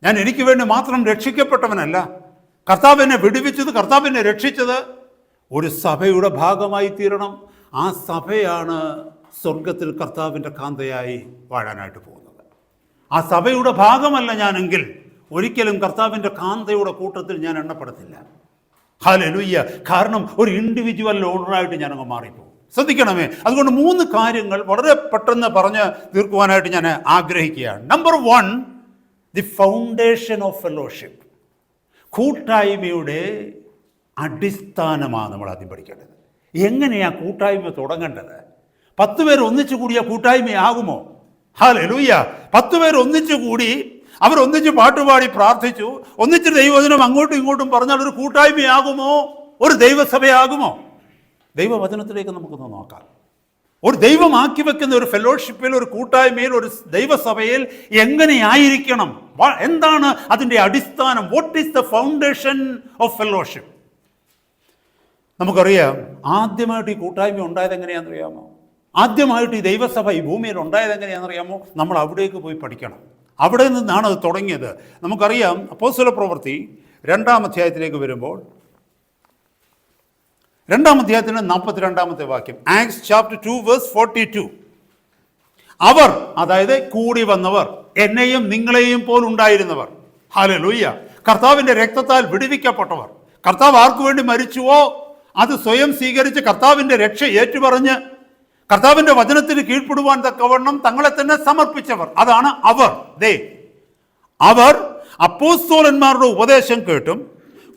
ഞാൻ എനിക്ക് വേണ്ടി മാത്രം രക്ഷിക്കപ്പെട്ടവനല്ല. കർത്താവ് എന്നെ വിടുവിച്ചത്, കർത്താവ് എന്നെ രക്ഷിച്ചത് ഒരു സഭയുടെ ഭാഗമായി തീരണം. ആ സഭയാണ് സ്വർഗത്തിൽ കർത്താവിൻ്റെ കാന്തയായി വാഴാനായിട്ട് പോകുന്നത്. ആ സഭയുടെ ഭാഗമല്ല ഞാനെങ്കിൽ ഒരിക്കലും കർത്താവിൻ്റെ കാന്തയുടെ കൂട്ടത്തിൽ ഞാൻ എണ്ണപ്പെടത്തില്ല. ഹല്ലേലൂയ. കാരണം ഒരു ഇൻഡിവിജ്വൽ ഓണറായിട്ട് ഞാനങ്ങ് മാറിപ്പോകും. ശ്രദ്ധിക്കണമേ. അതുകൊണ്ട് 3 കാര്യങ്ങൾ വളരെ പെട്ടെന്ന് പറഞ്ഞ് തീർക്കുവാനായിട്ട് ഞാൻ ആഗ്രഹിക്കുകയാണ്. Number 1, the foundation of fellowship. കൂട്ടായ്മയുടെ അടിസ്ഥാനമാണ് നമ്മൾ ആദ്യം പഠിക്കേണ്ടത്. എങ്ങനെയാണ് കൂട്ടായ്മ തുടങ്ങേണ്ടത്? 10 പേർ ഒന്നിച്ചു കൂടിയ കൂട്ടായ്മയാകുമോ? ഹല്ലേലൂയ. 10 പേർ ഒന്നിച്ചു കൂടി, അവർ ഒന്നിച്ച് പാട്ടുപാടി പ്രാർത്ഥിച്ചു, ഒന്നിച്ച് ദൈവവചനം അങ്ങോട്ടും ഇങ്ങോട്ടും പറഞ്ഞാൽ ഒരു കൂട്ടായ്മയാകുമോ? ഒരു ദൈവസഭയാകുമോ? ദൈവവചനത്തിലേക്ക് നമുക്കൊന്ന് നോക്കാം. ഒരു ദൈവമാക്കി വെക്കുന്ന ഒരു ഫെലോഷിപ്പിൽ, ഒരു കൂട്ടായ്മയിൽ, ഒരു ദൈവസഭയിൽ എങ്ങനെയായിരിക്കണം? എന്താണ് അതിൻ്റെ അടിസ്ഥാനം? What is the foundation of fellowship? നമുക്കറിയാം, ആദ്യമായിട്ട് ഈ കൂട്ടായ്മ ഉണ്ടായത് എങ്ങനെയാണെന്നറിയാമോ? ആദ്യമായിട്ട് ഈ ദൈവസഭ ഈ ഭൂമിയിൽ ഉണ്ടായത് എങ്ങനെയാണെന്നറിയാമോ? നമ്മൾ അവിടേക്ക് പോയി പഠിക്കണം. അവിടെ നിന്നാണ് അത് തുടങ്ങിയത്. നമുക്കറിയാം, അപ്പോസ്തലപ്രവൃത്തി 2-ാം അധ്യായത്തിലേക്ക് വരുമ്പോൾ 2-ാം അധ്യായത്തിന് 42-ാമത്തെ വാക്യം, ആക്ട്സ് ചാപ്റ്റർ 2 വേഴ്സ് 42. അവർ, അതായത് കൂടി വന്നവർ, എന്നെയും നിങ്ങളെയും പോലുണ്ടായിരുന്നവർ, ഹല്ലേലൂയ, കർത്താവിൻ്റെ രക്തത്താൽ വിടുവിക്കപ്പെട്ടവർ, കർത്താവ് ആർക്കു വേണ്ടി മരിച്ചുവോ അത് സ്വയം സ്വീകരിച്ച് കർത്താവിൻ്റെ രക്ഷ ഏറ്റുപറഞ്ഞ് കർത്താവിൻ്റെ വചനത്തിന് കീഴ്പ്പെടുവാൻ തക്കവണ്ണം തങ്ങളെ തന്നെ സമർപ്പിച്ചവർ, അതാണ് അവർ. അവർ അപ്പോസ്തലന്മാരുടെ ഉപദേശം കേട്ടും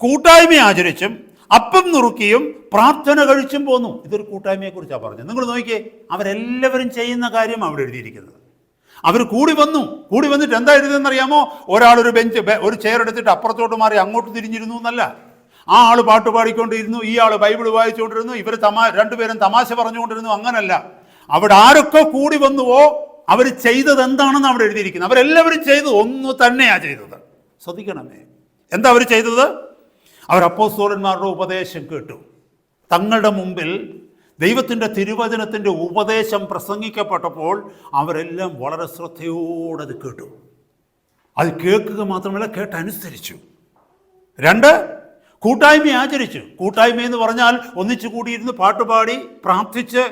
കൂട്ടായ്മ ആചരിച്ചും അപ്പം നുറുക്കിയും പ്രാർത്ഥന കഴിച്ചും പോന്നു. ഇതൊരു കൂട്ടായ്മയെക്കുറിച്ചാണ് പറഞ്ഞത്. നിങ്ങൾ നോക്കിയേ, അവരെല്ലാവരും ചെയ്യുന്ന കാര്യം അവിടെ എഴുതിയിരിക്കുന്നത്. അവർ കൂടി വന്നിട്ട് എന്താ എഴുതിയെന്നറിയാമോ? ഒരാളൊരു ഒരു ചെയർ എടുത്തിട്ട് അപ്പുറത്തോട്ട് മാറി അങ്ങോട്ട് തിരിഞ്ഞിരുന്നു എന്നല്ല. ആ ആൾ പാട്ട് പാടിക്കൊണ്ടിരുന്നു, ഈ ആൾ ബൈബിൾ വായിച്ചുകൊണ്ടിരുന്നു, ഇവർ രണ്ടുപേരും തമാശ പറഞ്ഞുകൊണ്ടിരുന്നു. അങ്ങനല്ല. അവിടെ ആരൊക്കെ കൂടി വന്നുവോ അവർ ചെയ്തത് എന്താണെന്ന് അവിടെ എഴുതിയിരിക്കുന്നത്. അവരെല്ലാവരും ചെയ്തത് ഒന്ന് തന്നെയാണ് ചെയ്തത്. ശ്രദ്ധിക്കണമേ. എന്താ അവർ ചെയ്തത്? അവർ അപ്പോസ്തലന്മാരുടെ ഉപദേശം കേട്ടു. തങ്ങളുടെ മുമ്പിൽ ദൈവത്തിൻ്റെ തിരുവചനത്തിൻ്റെ ഉപദേശം പ്രസംഗിക്കപ്പെട്ടപ്പോൾ അവരെല്ലാം വളരെ ശ്രദ്ധയോടെ അത് കേട്ടു. അത് കേൾക്കുക മാത്രമല്ല, കേട്ടനുസരിച്ചു. 2, കൂട്ടായ്മ ആചരിച്ചു. കൂട്ടായ്മ എന്ന് പറഞ്ഞാൽ ഒന്നിച്ചു കൂടിയിരുന്ന് പാട്ടുപാടി പ്രാർത്ഥിച്ച്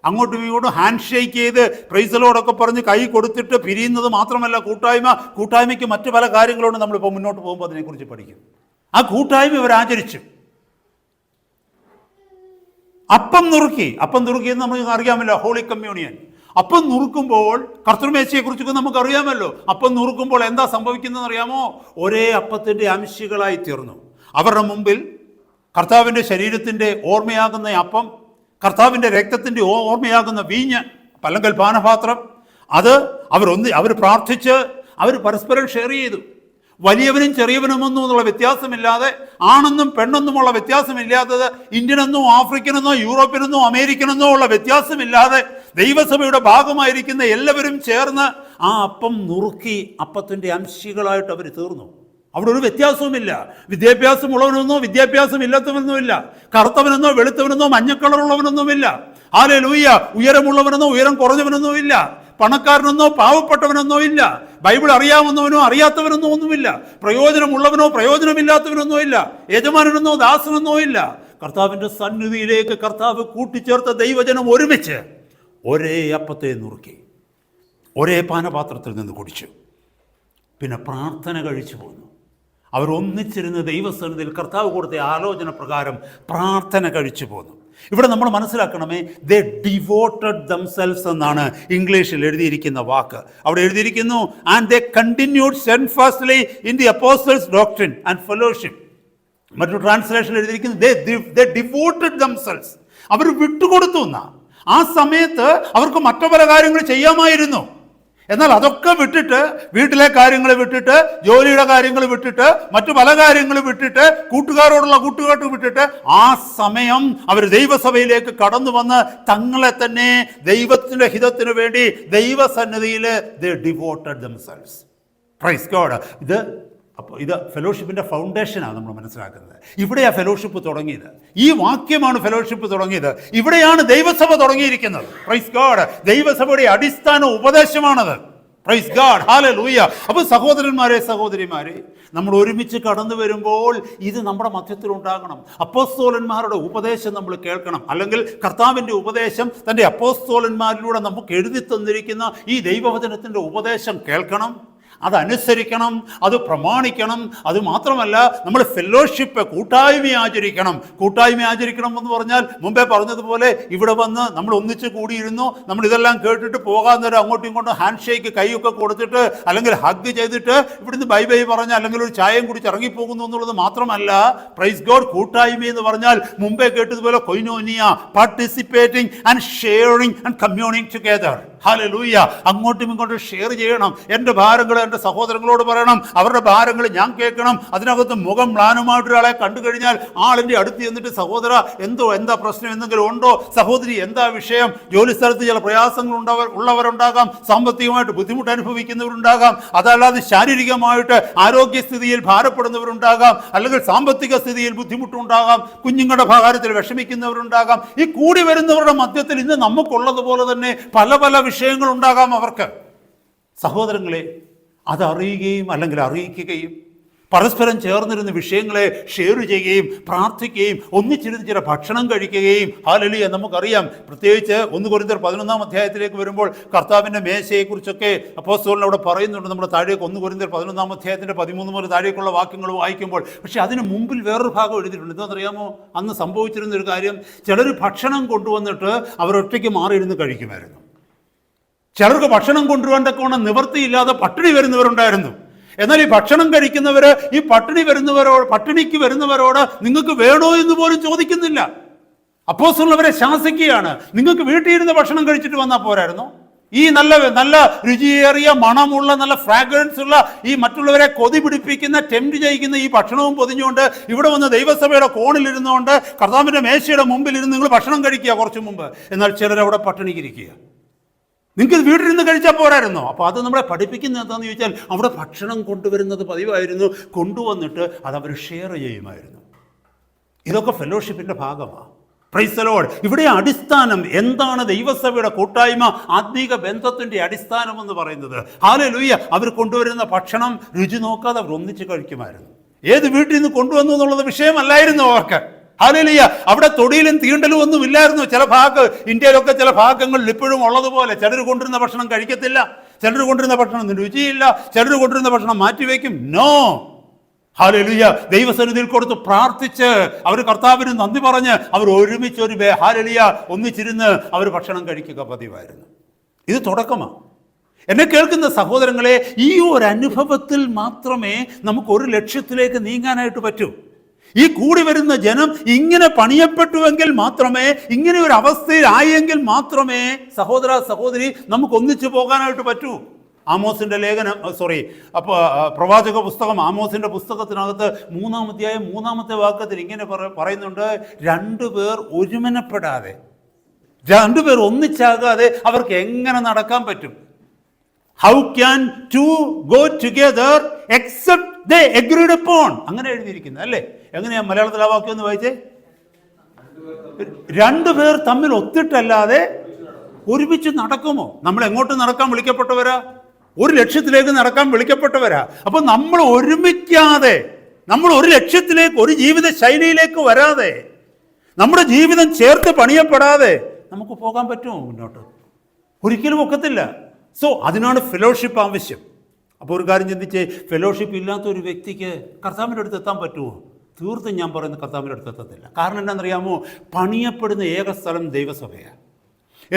അങ്ങോട്ടും ഇങ്ങോട്ടും ഹാൻഡ് ഷേക്ക് ചെയ്ത് പ്രൈസലോടൊക്കെ പറഞ്ഞ് കൈ കൊടുത്തിട്ട് പിരിയുന്നത് മാത്രമല്ല കൂട്ടായ്മ. കൂട്ടായ്മയ്ക്ക് മറ്റു പല കാര്യങ്ങളുണ്ട്. നമ്മളിപ്പോൾ മുന്നോട്ട് പോകുമ്പോൾ അതിനെക്കുറിച്ച് പഠിക്കും. ആ കൂട്ടായ്മ ഇവർ ആചരിച്ചു. അപ്പം നുറുക്കി എന്ന് നമുക്ക് അറിയാമല്ലോ, ഹോളി കമ്മ്യൂണിയൻ. അപ്പം നുറുക്കുമ്പോൾ കർത്തൃമേശയെക്കുറിച്ചൊക്കെ നമുക്കറിയാമല്ലോ. അപ്പം നുറുക്കുമ്പോൾ എന്താ സംഭവിക്കുന്നതെന്ന് അറിയാമോ? ഒരേ അപ്പത്തിൻ്റെ അംശികളായി തീർന്നു. അവരുടെ മുമ്പിൽ കർത്താവിൻ്റെ ശരീരത്തിൻ്റെ ഓർമ്മയാകുന്ന അപ്പം, കർത്താവിൻ്റെ രക്തത്തിൻ്റെ ഓർമ്മയാകുന്ന വീഞ്ഞ് അല്ലെങ്കിൽ പാനപാത്രം, അത് അവർ പ്രാർത്ഥിച്ച് അവർ പരസ്പരം ഷെയർ ചെയ്തു. വലിയവനും ചെറിയവനുമൊന്നും എന്നുള്ള വ്യത്യാസമില്ലാതെ, ആണെന്നും പെണ്ണെന്നുമുള്ള വ്യത്യാസമില്ലാത്തത്, ഇന്ത്യനെന്നോ ആഫ്രിക്കനെന്നോ യൂറോപ്യനെന്നോ അമേരിക്കനെന്നോ ഉള്ള വ്യത്യാസമില്ലാതെ ദൈവസഭയുടെ ഭാഗമായിരിക്കുന്ന എല്ലാവരും ചേർന്ന് ആ അപ്പം നുറുക്കി അപ്പത്തിൻ്റെ അംശികളായിട്ട് അവർ തീർന്നു. അവിടെ ഒരു വ്യത്യാസവുമില്ല. വിദ്യാഭ്യാസമുള്ളവനൊന്നോ വിദ്യാഭ്യാസം ഇല്ലാത്തവനൊന്നുമില്ല, കറുത്തവനെന്നോ വെളുത്തവനെന്നോ മഞ്ഞക്കളറുള്ളവനൊന്നുമില്ല, ഹല്ലേലൂയ, ഉയരമുള്ളവനെന്നോ ഉയരം കുറഞ്ഞവനെന്നോ ഇല്ല, പണക്കാരനെന്നോ പാവപ്പെട്ടവനെന്നോ ഇല്ല, ബൈബിൾ അറിയാവുന്നവനോ അറിയാത്തവനെന്നോ ഒന്നുമില്ല, പ്രയോജനമുള്ളവനോ പ്രയോജനമില്ലാത്തവനൊന്നോ ഇല്ല, യജമാനെന്നോ ദാസനെന്നോ ഇല്ല. കർത്താവിൻ്റെ സന്നിധിയിലേക്ക് കർത്താവ് കൂട്ടിച്ചേർത്ത ദൈവജനം ഒരുമിച്ച് ഒരേ അപ്പത്തെ നുറുക്കി ഒരേ പാനപാത്രത്തിൽ നിന്ന് കുടിച്ചു. പിന്നെ പ്രാർത്ഥന കഴിച്ചു പോന്നു. അവർ ഒന്നിച്ചിരുന്ന് ദൈവസന്നിധിയിൽ കർത്താവ് കൊടുത്ത ആലോചന പ്രകാരം പ്രാർത്ഥന കഴിച്ചു പോന്നു. ഇവിടെ നമ്മൾ മനസ്സിലാക്കണമേ, ദേ ഡിവോട്ടഡ് ദംസെൽസ് എന്നാണ് ഇംഗ്ലീഷിൽ എഴുതിയിരിക്കുന്ന വാക്ക്. അവിടെ എഴുതിയിരിക്കുന്നു, and they continued steadfastly in the apostles doctrine and fellowship. മറ്റൊരു ട്രാൻസ്ലേഷനിൽ എഴുതിയിരിക്കുന്നു, ദേ ഡിവോട്ടഡ് ദംസെൽസ്. അവർ വിട്ടുകൊടുത്തു എന്നാ. ആ സമയത്ത് അവർക്ക് മറ്റു പല കാര്യങ്ങൾ ചെയ്യാമായിരുന്നു. എന്നാൽ അതൊക്കെ വിട്ടിട്ട്, വീട്ടിലെ കാര്യങ്ങൾ വിട്ടിട്ട്, ജോലിയുടെ കാര്യങ്ങൾ വിട്ടിട്ട്, മറ്റു പല കാര്യങ്ങൾ വിട്ടിട്ട്, കൂട്ടുകാരോടുള്ള കൂട്ടുകെട്ട് വിട്ടിട്ട് ആ സമയം അവർ ദൈവസഭയിലേക്ക് കടന്നു വന്ന് തങ്ങളെ തന്നെ ദൈവത്തിൻ്റെ ഹിതത്തിന് വേണ്ടി ദൈവസന്നിധിയിൽ they devoted themselves. Praise God. ഇത് ഫെലോഷിപ്പിൻ്റെ ഫൗണ്ടേഷനാണ് നമ്മൾ മനസ്സിലാക്കുന്നത്. ഇവിടെയാണ് ഫെലോഷിപ്പ് തുടങ്ങിയത്. ഈ വാക്യമാണ് ഫെലോഷിപ്പ് തുടങ്ങിയത്. ഇവിടെയാണ് ദൈവസഭ തുടങ്ങിയിരിക്കുന്നത്. Praise God. ദൈവസഭയുടെ അടിസ്ഥാന ഉപദേശമാണത്. Praise God. ഹല്ലേലൂയ. അപ്പോൾ സഹോദരന്മാരെ, സഹോദരിമാരെ, നമ്മൾ ഒരുമിച്ച് കടന്നു വരുമ്പോൾ ഇത് നമ്മുടെ മധ്യത്തിൽ ഉണ്ടാകണം. അപ്പോസ്തലന്മാരുടെ ഉപദേശം നമ്മൾ കേൾക്കണം. അല്ലെങ്കിൽ കർത്താവിൻ്റെ ഉപദേശം തൻ്റെ അപ്പോസ്തലന്മാരിലൂടെ നമുക്ക് എഴുതി തന്നിരിക്കുന്ന ഈ ദൈവവചനത്തിൻ്റെ ഉപദേശം കേൾക്കണം, അതനുസരിക്കണം, അത് പ്രമാണിക്കണം. അതുമാത്രമല്ല, നമ്മൾ ഫെലോഷിപ്പ്, കൂട്ടായ്മ ആചരിക്കണം. കൂട്ടായ്മ ആചരിക്കണം എന്ന് പറഞ്ഞാൽ മുമ്പേ പറഞ്ഞതുപോലെ ഇവിടെ വന്ന് നമ്മൾ ഒന്നിച്ച് കൂടിയിരുന്നു, നമ്മൾ ഇതെല്ലാം കേട്ടിട്ട് പോകാൻ നേരം അങ്ങോട്ടും ഇങ്ങോട്ടും ഹാൻഡ് ഷേക്ക്, കൈയൊക്കെ കൊടുത്തിട്ട് അല്ലെങ്കിൽ ഹഗ് ചെയ്തിട്ട് ഇവിടുന്ന് ബൈ ബൈ പറഞ്ഞ് അല്ലെങ്കിൽ ഒരു ചായയും കുടിച്ച് ഇറങ്ങിപ്പോകുന്നു എന്നുള്ളത് മാത്രമല്ല. Praise God. കൂട്ടായ്മ എന്ന് പറഞ്ഞാൽ മുമ്പേ കേട്ടതുപോലെ കൊയിനോനിയ, participating and sharing and communing together. Hallelujah. അങ്ങോട്ടും ഇങ്ങോട്ടും ഷെയർ ചെയ്യണം. എൻ്റെ ഭാരങ്ങൾ എൻ്റെ സഹോദരങ്ങളോട് പറയണം, അവരുടെ ഭാരങ്ങൾ ഞാൻ കേൾക്കണം. അതിനകത്ത് മുഖം മ്ലാനമായിട്ട് ഒരാളെ കണ്ടു കഴിഞ്ഞാൽ ആളിൻ്റെ അടുത്ത് ചെന്നിട്ട്, സഹോദര എന്താ പ്രശ്നം, എന്തെങ്കിലും ഉണ്ടോ, സഹോദരി എന്താ വിഷയം, ജോലി സ്ഥലത്ത് ചില പ്രയാസങ്ങൾ ഉള്ളവരുണ്ടാകാം, സാമ്പത്തികമായിട്ട് ബുദ്ധിമുട്ട് അനുഭവിക്കുന്നവരുണ്ടാകാം, അതല്ലാതെ ശാരീരികമായിട്ട് ആരോഗ്യസ്ഥിതിയിൽ ഭാരപ്പെടുന്നവരുണ്ടാകാം, അല്ലെങ്കിൽ സാമ്പത്തിക സ്ഥിതിയിൽ ബുദ്ധിമുട്ടുണ്ടാകാം, കുഞ്ഞുങ്ങളുടെ കാര്യത്തിൽ വിഷമിക്കുന്നവരുണ്ടാകാം. ഈ കൂടി വരുന്നവരുടെ മധ്യത്തിൽ ഇന്ന് നമുക്കുള്ളതുപോലെ തന്നെ പല പല വിഷയങ്ങളുണ്ടാകാം അവർക്ക്. സഹോദരങ്ങളെ, അതറിയുകയും അല്ലെങ്കിൽ അറിയിക്കുകയും പരസ്പരം ചേർന്നിരുന്ന വിഷയങ്ങളെ ഷെയർ ചെയ്യുകയും പ്രാർത്ഥിക്കുകയും ഒന്നിച്ചിരുന്ന് ചില ഭക്ഷണം കഴിക്കുകയും. ഹല്ലേലൂയ. നമുക്കറിയാം, പ്രത്യേകിച്ച് 1 കൊരിന്ത്യർ 11 അധ്യായത്തിലേക്ക് വരുമ്പോൾ കർത്താവിൻ്റെ മേശയെക്കുറിച്ചൊക്കെ അപ്പോസ്തലൻ അവിടെ പറയുന്നുണ്ട്. നമ്മുടെ താഴേക്ക് 1 കൊരിന്ത്യർ 11 അധ്യായത്തിൻ്റെ 13 മുതൽ താഴേക്കുള്ള വാക്യങ്ങൾ വായിക്കുമ്പോൾ, പക്ഷേ അതിന് മുമ്പിൽ വേറൊരു ഭാഗം എഴുതിയിട്ടുണ്ട്. എന്താണെന്നറിയാമോ? അന്ന് സംഭവിച്ചിരുന്നൊരു കാര്യം, ചിലർ ഭക്ഷണം കൊണ്ടുവന്നിട്ട് അവരൊറ്റയ്ക്ക് മാറിയിരുന്ന് കഴിക്കുമായിരുന്നു. ചിലർക്ക് ഭക്ഷണം കൊണ്ടുവരാൻ തക്കവണ്ണം നിവൃത്തിയില്ലാതെ പട്ടിണി വരുന്നവരുണ്ടായിരുന്നു. എന്നാൽ ഈ ഭക്ഷണം കഴിക്കുന്നവര് ഈ പട്ടിണിക്ക് വരുന്നവരോട് നിങ്ങൾക്ക് വേണോ എന്ന് പോലും ചോദിക്കുന്നില്ല. അപ്പോസ്തലന്മാരെ ശാസിക്കുകയാണ്, നിങ്ങൾക്ക് വീട്ടിൽ ഇരുന്ന് ഭക്ഷണം കഴിച്ചിട്ട് വന്നാൽ പോരായിരുന്നു? ഈ നല്ല രുചിയേറിയ മണമുള്ള നല്ല ഫ്രാഗ്രൻസ് ഉള്ള ഈ മറ്റുള്ളവരെ കൊതി പിടിപ്പിക്കുന്ന ടെംപ്റ്റ് ചെയ്യിക്കുന്ന ഈ ഭക്ഷണവും പൊതിഞ്ഞുകൊണ്ട് ഇവിടെ വന്ന് ദൈവസഭയുടെ കോണിലിരുന്നുകൊണ്ട് കർത്താവിൻ്റെ മേശയുടെ മുമ്പിൽ ഇരുന്ന് നിങ്ങൾ ഭക്ഷണം കഴിക്കുക കുറച്ചു മുമ്പ്. എന്നാൽ ചിലരവിടെ പട്ടിണിക്കിരിക്കുക. നിങ്ങൾക്ക് വീട്ടിലിരുന്ന് കഴിച്ചാൽ പോരായിരുന്നോ? അപ്പോൾ അത് നമ്മളെ പഠിപ്പിക്കുന്നത് എന്താണെന്ന് ചോദിച്ചാൽ, അവിടെ ഭക്ഷണം കൊണ്ടുവരുന്നത് പതിവായിരുന്നു. കൊണ്ടുവന്നിട്ട് അതവർ ഷെയർ ചെയ്യുമായിരുന്നു. ഇതൊക്കെ ഫെലോഷിപ്പിൻ്റെ ഭാഗമാണ്. Praise the Lord. ഇവിടെ അടിസ്ഥാനം എന്താണ്? ദൈവസഭയുടെ കൂട്ടായ്മ, ആത്മീക ബന്ധത്തിൻ്റെ അടിസ്ഥാനം എന്ന് പറയുന്നത്. ഹല്ലേലൂയ. അവർ കൊണ്ടുവരുന്ന ഭക്ഷണം രുചി നോക്കാതെ അവർ ഒന്നിച്ച് കഴിക്കുമായിരുന്നു. ഏത് വീട്ടിൽ നിന്ന് കൊണ്ടുവന്നു എന്നുള്ളത് വിഷയമല്ലായിരുന്നു അവർക്ക്. ഹല്ലേലൂയ. അവിടെ തൊടിയിലും തീണ്ടലും ഒന്നും ഇല്ലായിരുന്നു. ഇന്ത്യയിലൊക്കെ ചില ഭാഗങ്ങളിൽ ഇപ്പോഴും ഉള്ളതുപോലെ ചിലർ കൊണ്ടുവരുന്ന ഭക്ഷണം കഴിക്കത്തില്ല, ചിലർ കൊണ്ടുവരുന്ന ഭക്ഷണം രുചിയില്ല, ചിലർ കൊണ്ടുവരുന്ന ഭക്ഷണം മാറ്റിവെക്കും. നോ. ഹല്ലേലൂയ. ദൈവസന്നിധിയിൽ കൊടുത്ത് പ്രാർത്ഥിച്ച് അവർ കർത്താവിന് നന്ദി പറഞ്ഞ് അവർ ഒരുമിച്ച് ഹല്ലേലൂയ ഒന്നിച്ചിരുന്ന് അവർ ഭക്ഷണം കഴിക്കുക പതിവായിരുന്നു. ഇത് തുടക്കമാണ്. എന്നെ കേൾക്കുന്ന സഹോദരങ്ങളെ, ഈ ഒരു അനുഭവത്തിൽ മാത്രമേ നമുക്ക് ഒരു ലക്ഷ്യത്തിലേക്ക് നീങ്ങാനായിട്ട് പറ്റൂ. ഈ കൂടി വരുന്ന ജനം ഇങ്ങനെ പണിയപ്പെട്ടുവെങ്കിൽ മാത്രമേ, ഇങ്ങനെ ഒരു അവസ്ഥയിലായെങ്കിൽ മാത്രമേ സഹോദര സഹോദരി നമുക്ക് ഒന്നിച്ചു പോകാനായിട്ട് പറ്റൂ. ആമോസിൻ്റെ പ്രവാചക പുസ്തകം, ആമോസിൻ്റെ പുസ്തകത്തിനകത്ത് 3-ാം അധ്യായം 3-ാമത്തെ വാക്യത്തിൽ ഇങ്ങനെ പറയുന്നുണ്ട്, 2 പേർ ഒരുമനപ്പെടാതെ, 2 പേർ ഒന്നിച്ചാകാതെ അവർക്ക് എങ്ങനെ നടക്കാൻ പറ്റും? How can 2 go together except they agreed upon? അങ്ങനെ എഴുതിയിരിക്കുന്നത് അല്ലേ? എങ്ങനെയാ മലയാളത്തിൽ ആ വാക്യം ഒന്ന് വായിച്ചേ? 2 പേർ തമ്മിൽ ഒത്തിട്ടല്ലാതെ ഒരുമിച്ച് നടക്കുമോ? നമ്മൾ എങ്ങോട്ട് നടക്കാൻ വിളിക്കപ്പെട്ടവരാ? ഒരു ലക്ഷ്യത്തിലേക്ക് നടക്കാൻ വിളിക്കപ്പെട്ടവരാ. അപ്പോൾ നമ്മൾ ഒരുമിക്കാതെ, നമ്മൾ ഒരു ലക്ഷ്യത്തിലേക്ക്, ഒരു ജീവിത ശൈലിയിലേക്ക് വരാതെ, നമ്മുടെ ജീവിതം ചേർത്ത് പണിയപ്പെടാതെ നമുക്ക് പോകാൻ പറ്റുമോ മുന്നോട്ട്? ഒരിക്കലും ഒക്കത്തില്ല. സോ അതിനാണ് ഫെലോഷിപ്പ് ആവശ്യം. അപ്പോൾ ഒരു കാര്യം ചിന്തിച്ചേ, ഫെലോഷിപ്പ് ഇല്ലാത്ത ഒരു വ്യക്തിക്ക് കർത്താവിൻ്റെ അടുത്ത് എത്താൻ പറ്റുമോ? തീർത്തും ഞാൻ പറയുന്നത് കർത്താവിൻ്റെ അടുത്ത് എത്തത്തില്ല. കാരണം എന്താണെന്നറിയാമോ? പണിയപ്പെടുന്ന ഏക സ്ഥലം ദൈവസഭയാണ്.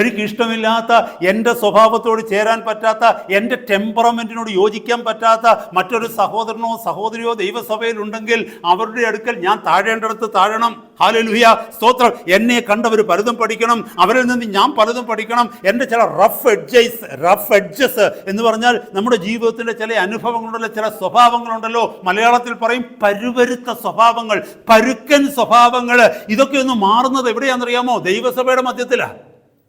എനിക്ക് ഇഷ്ടമില്ലാത്ത, എൻ്റെ സ്വഭാവത്തോട് ചേരാൻ പറ്റാത്ത, എൻ്റെ ടെമ്പറമെൻറ്റിനോട് യോജിക്കാൻ പറ്റാത്ത മറ്റൊരു സഹോദരനോ സഹോദരിയോ ദൈവസഭയിലുണ്ടെങ്കിൽ അവരുടെ അടുക്കൽ ഞാൻ താഴേണ്ടടുത്ത് താഴണം. ഹല്ലേലൂയ, സ്തോത്രം. എന്നെ കണ്ടവർ പലതും പഠിക്കണം, അവരിൽ നിന്ന് ഞാൻ പലതും പഠിക്കണം. എൻ്റെ ചില റഫ് എഡ്ജസ് എന്ന് പറഞ്ഞാൽ നമ്മുടെ ജീവിതത്തിൻ്റെ ചില അനുഭവങ്ങളുണ്ടല്ലോ, ചില സ്വഭാവങ്ങളുണ്ടല്ലോ. മലയാളത്തിൽ പറയും പരുവരുത്ത സ്വഭാവങ്ങൾ, പരുക്കൻ സ്വഭാവങ്ങൾ. ഇതൊക്കെ ഒന്ന് മാറുന്നത് എവിടെയാണെന്നറിയാമോ? ദൈവസഭയുടെ മധ്യത്തിലാണ്.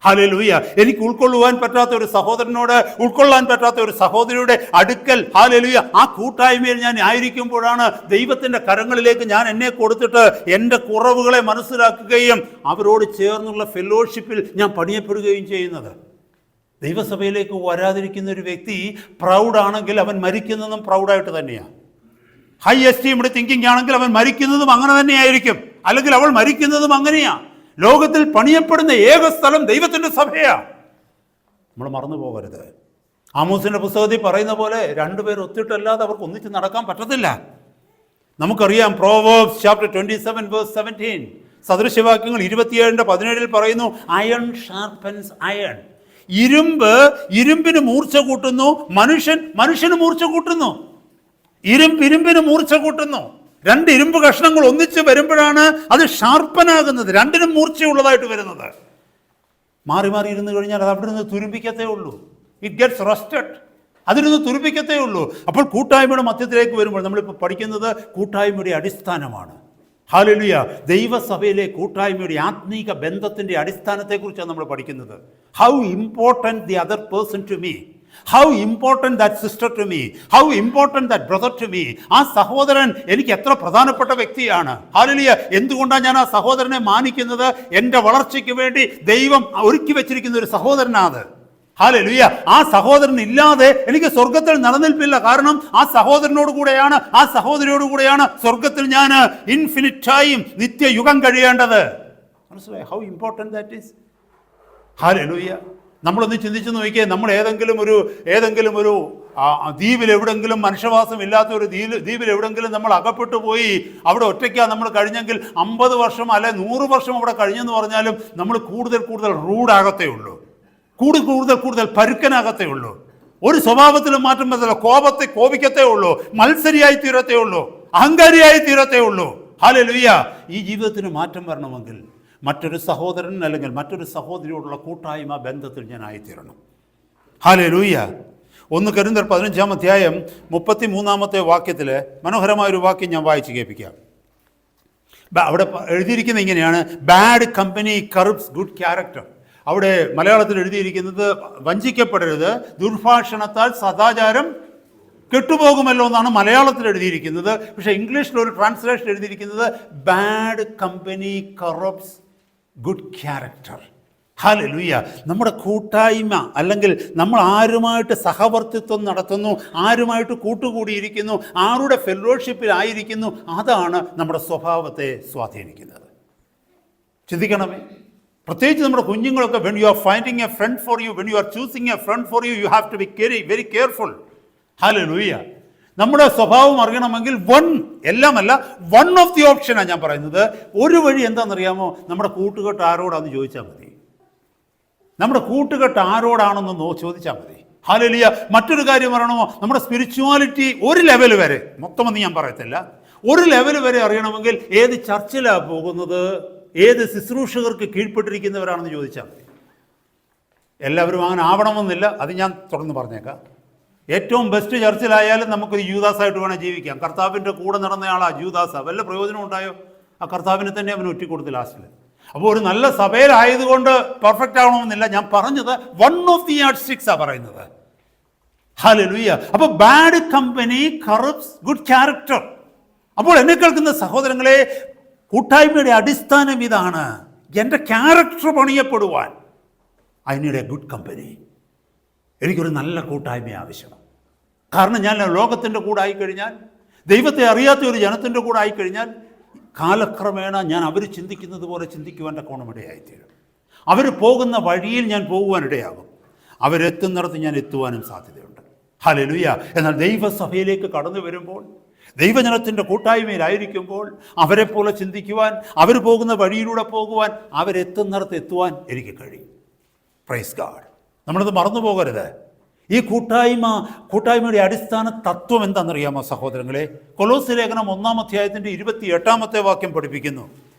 ഹല്ലേലൂയ. എനിക്ക് ഉൾക്കൊള്ളുവാൻ പറ്റാത്ത ഒരു സഹോദരനോട്, ഉൾക്കൊള്ളാൻ പറ്റാത്ത ഒരു സഹോദരിയുടെ അടുക്കൽ, ഹല്ലേലൂയ, ആ കൂട്ടായ്മയിൽ ഞാൻ ആയിരിക്കുമ്പോഴാണ് ദൈവത്തിൻ്റെ കരങ്ങളിലേക്ക് ഞാൻ എന്നെ കൊടുത്തിട്ട് എൻ്റെ കുറവുകളെ മനസ്സിലാക്കുകയും അവരോട് ചേർന്നുള്ള ഫെലോഷിപ്പിൽ ഞാൻ പണിയപ്പെടുകയും ചെയ്യുന്നത്. ദൈവസഭയിലേക്ക് വരാതിരിക്കുന്ന ഒരു വ്യക്തി പ്രൗഡാണെങ്കിൽ അവൻ മരിക്കുന്നതും പ്രൗഡായിട്ട് തന്നെയാണ്. ഹൈ എസ്റ്റീംഡ് തിങ്കിങ് ആണെങ്കിൽ അവൻ മരിക്കുന്നതും അങ്ങനെ തന്നെയായിരിക്കും, അല്ലെങ്കിൽ അവൾ മരിക്കുന്നതും അങ്ങനെയാണ്. ലോകത്തിൽ പണിയപ്പെടുന്ന ഏക സ്ഥലം ദൈവത്തിൻ്റെ സഭയാണ്. നമ്മൾ മറന്നു പോകരുത്. ആമോസിൻ്റെ പുസ്തകത്തിൽ പറയുന്ന പോലെ രണ്ടുപേർ ഒത്തിട്ടല്ലാതെ അവർക്ക് ഒന്നിച്ച് നടക്കാൻ പറ്റത്തില്ല. നമുക്കറിയാം, പ്രോവേർബ്സ് ചാപ്റ്റർ 27 വേഴ്സ് 17, സദൃശവാക്യങ്ങൾ 27:17 പറയുന്നു, അയൺ ഷാർപ്പൻസ് അയൺ. ഇരുമ്പിന് മൂർച്ച കൂട്ടുന്നു, മനുഷ്യന് മൂർച്ച കൂട്ടുന്നു. ഇരുമ്പിന് മൂർച്ച കൂട്ടുന്നു. രണ്ട് ഇരുമ്പ് കഷ്ണങ്ങൾ ഒന്നിച്ച് വരുമ്പോഴാണ് അത് ഷാർപ്പനാകുന്നത്, രണ്ടിനും മൂർച്ചയുള്ളതായിട്ട് വരുന്നത്. മാറി മാറി ഇരുന്ന് കഴിഞ്ഞാൽ അത് അവിടെ നിന്ന് തുരുമ്പിക്കത്തേ ഉള്ളൂ. It gets rusted. അതിനൊന്ന് തുരുമ്പിക്കത്തേ ഉള്ളൂ. അപ്പോൾ കൂട്ടായ്മയുടെ മധ്യത്തിലേക്ക് വരുമ്പോൾ നമ്മളിപ്പോൾ പഠിക്കുന്നത് കൂട്ടായ്മയുടെ അടിസ്ഥാനമാണ്. ഹല്ലേലൂയ. ദൈവസഭയിലെ കൂട്ടായ്മയുടെ ആത്മീക ബന്ധത്തിൻ്റെ അടിസ്ഥാനത്തെക്കുറിച്ചാണ് നമ്മൾ പഠിക്കുന്നത്. How important the other person to me, how important that sister to me, how important that brother to me. ആ സഹോദരൻ എനിക്ക് എത്ര പ്രധാനപ്പെട്ട വ്യക്തിയാണ്. ഹല്ലേലൂയ. എന്തുകൊണ്ടാണ് ഞാൻ ആ സഹോദരനെ മാനിക്കുന്നത്? എൻ്റെ വളർച്ചയ്ക്ക് വേണ്ടി ദൈവം ഒരുക്കി വെച്ചിരിക്കുന്ന ഒരു സഹോദരനാണ്. ഹല്ലേലൂയ. ആ സഹോദരൻ ഇല്ലാതെ എനിക്ക് സ്വർഗത്തിൽ നിലനിൽപ്പില്ല. കാരണം ആ സഹോദരനോട് കൂടെയാണ്, ആ സഹോദരിയോട് കൂടെയാണ് സ്വർഗത്തിൽ ഞാൻ ഇൻഫിനിറ്റ് ടൈം, നിത്യയുഗം കഴിയേണ്ടത്. മനസ്സിലായി? How important that is. Hallelujah. നമ്മളൊന്ന് ചിന്തിച്ച് നോക്കിയേ, നമ്മൾ ഏതെങ്കിലും ഒരു ദ്വീപിൽ എവിടെങ്കിലും, മനുഷ്യവാസം ഇല്ലാത്ത ഒരു ദ്വീപിൽ എവിടെങ്കിലും നമ്മൾ അകപ്പെട്ടു പോയി അവിടെ ഒറ്റയ്ക്കാണ് നമ്മൾ കഴിഞ്ഞെങ്കിൽ 50 വർഷം അല്ലെ 100 വർഷം അവിടെ കഴിഞ്ഞെന്ന് പറഞ്ഞാലും നമ്മൾ കൂടുതൽ റൂഡാകത്തേ ഉള്ളൂ, കൂടുതൽ പരുക്കനാകത്തേ ഉള്ളൂ. ഒരു സ്വഭാവത്തിലും മാറ്റം പറ്റില്ല. കോപിക്കത്തേ ഉള്ളൂ, മത്സരിയായി തീരത്തേ ഉള്ളൂ, അഹങ്കാരിയായി തീരത്തേ ഉള്ളൂ. ഹല്ലേലൂയ. ഈ ജീവിതത്തിന് മാറ്റം വരണമെങ്കിൽ മറ്റൊരു സഹോദരൻ അല്ലെങ്കിൽ മറ്റൊരു സഹോദരിയോടുള്ള കൂട്ടായ്മ ബന്ധത്തിൽ ഞാൻ ആയിത്തീരണം. ഹല്ലേലൂയ. 1 കൊരിന്ത്യർ 15-ാം അധ്യായം 33-ാമത്തെ വാക്യത്തിൽ മനോഹരമായൊരു വാക്യം ഞാൻ വായിച്ച് കേൾപ്പിക്കാം. അവിടെ എഴുതിയിരിക്കുന്നത് ഇങ്ങനെയാണ്, bad company corrupts good character. അവിടെ മലയാളത്തിൽ എഴുതിയിരിക്കുന്നത് വഞ്ചിക്കപ്പെടരുത്, ദുർഭാഷണത്താൽ സദാചാരം കെട്ടുപോകുമല്ലോ എന്നാണ് മലയാളത്തിൽ എഴുതിയിരിക്കുന്നത്. പക്ഷേ ഇംഗ്ലീഷിലൊരു ട്രാൻസ്ലേഷൻ എഴുതിയിരിക്കുന്നത് bad company corrupts good character. Hallelujah. നമ്മുടെ കൂട്ടായ്മ അല്ലെങ്കിൽ നമ്മൾ ആരുമായിട്ട് സഹവർത്തിത്വം നടത്തുന്നു, ആരുമായിട്ട് കൂട്ടുകൂടിയിരിക്കുന്നു, ആരുടെ ഫെലോഷിപ്പിലായിരിക്കുന്നു, അതാണ് നമ്മുടെ സ്വഭാവത്തെ സ്വാധീനിക്കുന്നത്. ചിന്തിക്കണമേ. പ്രത്യേകിച്ച് നമ്മുടെ കുഞ്ഞുങ്ങളൊക്കെ, when you are finding a friend for you, when you are choosing a friend for you, you have to be very careful. Hallelujah. നമ്മുടെ സ്വഭാവം അറിയണമെങ്കിൽ എല്ലാമല്ല, വൺ ഓഫ് ദി ഓപ്ഷനാണ് ഞാൻ പറയുന്നത്. ഒരു വഴി എന്താണെന്നറിയാമോ? നമ്മുടെ കൂട്ടുകെട്ട് ആരോടാണെന്ന് ചോദിച്ചാൽ മതി. നമ്മുടെ കൂട്ടുകെട്ട് ആരോടാണെന്ന് ചോദിച്ചാൽ മതി. ഹല്ലേലൂയ. മറ്റൊരു കാര്യം പറയണമോ? നമ്മുടെ സ്പിരിച്വാലിറ്റി ഒരു ലെവൽ വരെ, മൊത്തമെന്ന് ഞാൻ പറയത്തില്ല, ഒരു ലെവൽ വരെ അറിയണമെങ്കിൽ ഏത് ചർച്ചിലാണ് പോകുന്നത്, ഏത് ശുശ്രൂഷകർക്ക് കീഴ്പ്പെട്ടിരിക്കുന്നവരാണെന്ന് ചോദിച്ചാൽ മതി. എല്ലാവരും അങ്ങനെ ആവണമെന്നില്ല, അത് ഞാൻ തുടർന്ന് പറഞ്ഞേക്കാം. ഏറ്റവും ബെസ്റ്റ് ചർച്ചിലായാലും നമുക്കൊരു യൂദാസായിട്ട് വേണം ജീവിക്കാം. കർത്താവിൻ്റെ കൂടെ നടന്നയാളാ യൂദാസ, വല്ല പ്രയോജനം ഉണ്ടായോ? ആ കർത്താവിനെ തന്നെ അവന് ഒറ്റിക്കൊടുത്ത് ലാസ്റ്റിൽ. അപ്പോൾ ഒരു നല്ല സഭയിലായതുകൊണ്ട് പെർഫെക്റ്റ് ആവണമെന്നില്ല. ഞാൻ പറഞ്ഞത് വൺ ഓഫ് ദി യാർഡ് സ്റ്റിക്സാണ് പറയുന്നത്. ഹല്ലേലൂയ. അപ്പോൾ bad company corrupts good character. അപ്പോൾ എന്നെ കേൾക്കുന്ന സഹോദരങ്ങളെ, കൂട്ടായ്മയുടെ അടിസ്ഥാനം ഇതാണ്. എൻ്റെ ക്യാരക്ടർ പണിയപ്പെടുവാൻ I need a good company. എനിക്കൊരു നല്ല കൂട്ടായ്മ ആവശ്യമാണ്. കാരണം ഞാൻ ലോകത്തിൻ്റെ കൂടെ ആയിക്കഴിഞ്ഞാൽ, ദൈവത്തെ അറിയാത്ത ഒരു ജനത്തിൻ്റെ കൂടെ ആയിക്കഴിഞ്ഞാൽ, കാലക്രമേണ ഞാൻ അവർ ചിന്തിക്കുന്നത് പോലെ ചിന്തിക്കുവാൻ്റെ കോണമിടയായിത്തീരും. അവർ പോകുന്ന വഴിയിൽ ഞാൻ പോകുവാനിടയാകും. അവരെത്തുന്നിടത്ത് ഞാൻ എത്തുവാനും സാധ്യതയുണ്ട്. ഹല്ലേലൂയ. എന്നാൽ ദൈവസഭയിലേക്ക് കടന്നു വരുമ്പോൾ, ദൈവജനത്തിൻ്റെ കൂട്ടായ്മയിലായിരിക്കുമ്പോൾ അവരെപ്പോലെ ചിന്തിക്കുവാൻ, അവർ പോകുന്ന വഴിയിലൂടെ പോകുവാൻ, അവരെത്തുന്നിടത്ത് എത്തുവാൻ എനിക്ക് കഴിയും. Praise God. നമ്മളത് മറന്നു പോകരുത്. ഈ കൂട്ടായ്മയുടെ അടിസ്ഥാന തത്വം എന്താണെന്നറിയാമോ സഹോദരങ്ങളെ? കൊലോസ്യ ലേഖനം 1-ാം അധ്യായത്തിൻ്റെ 28-ാമത്തെ വാക്യം പഠിപ്പിക്കുന്നു,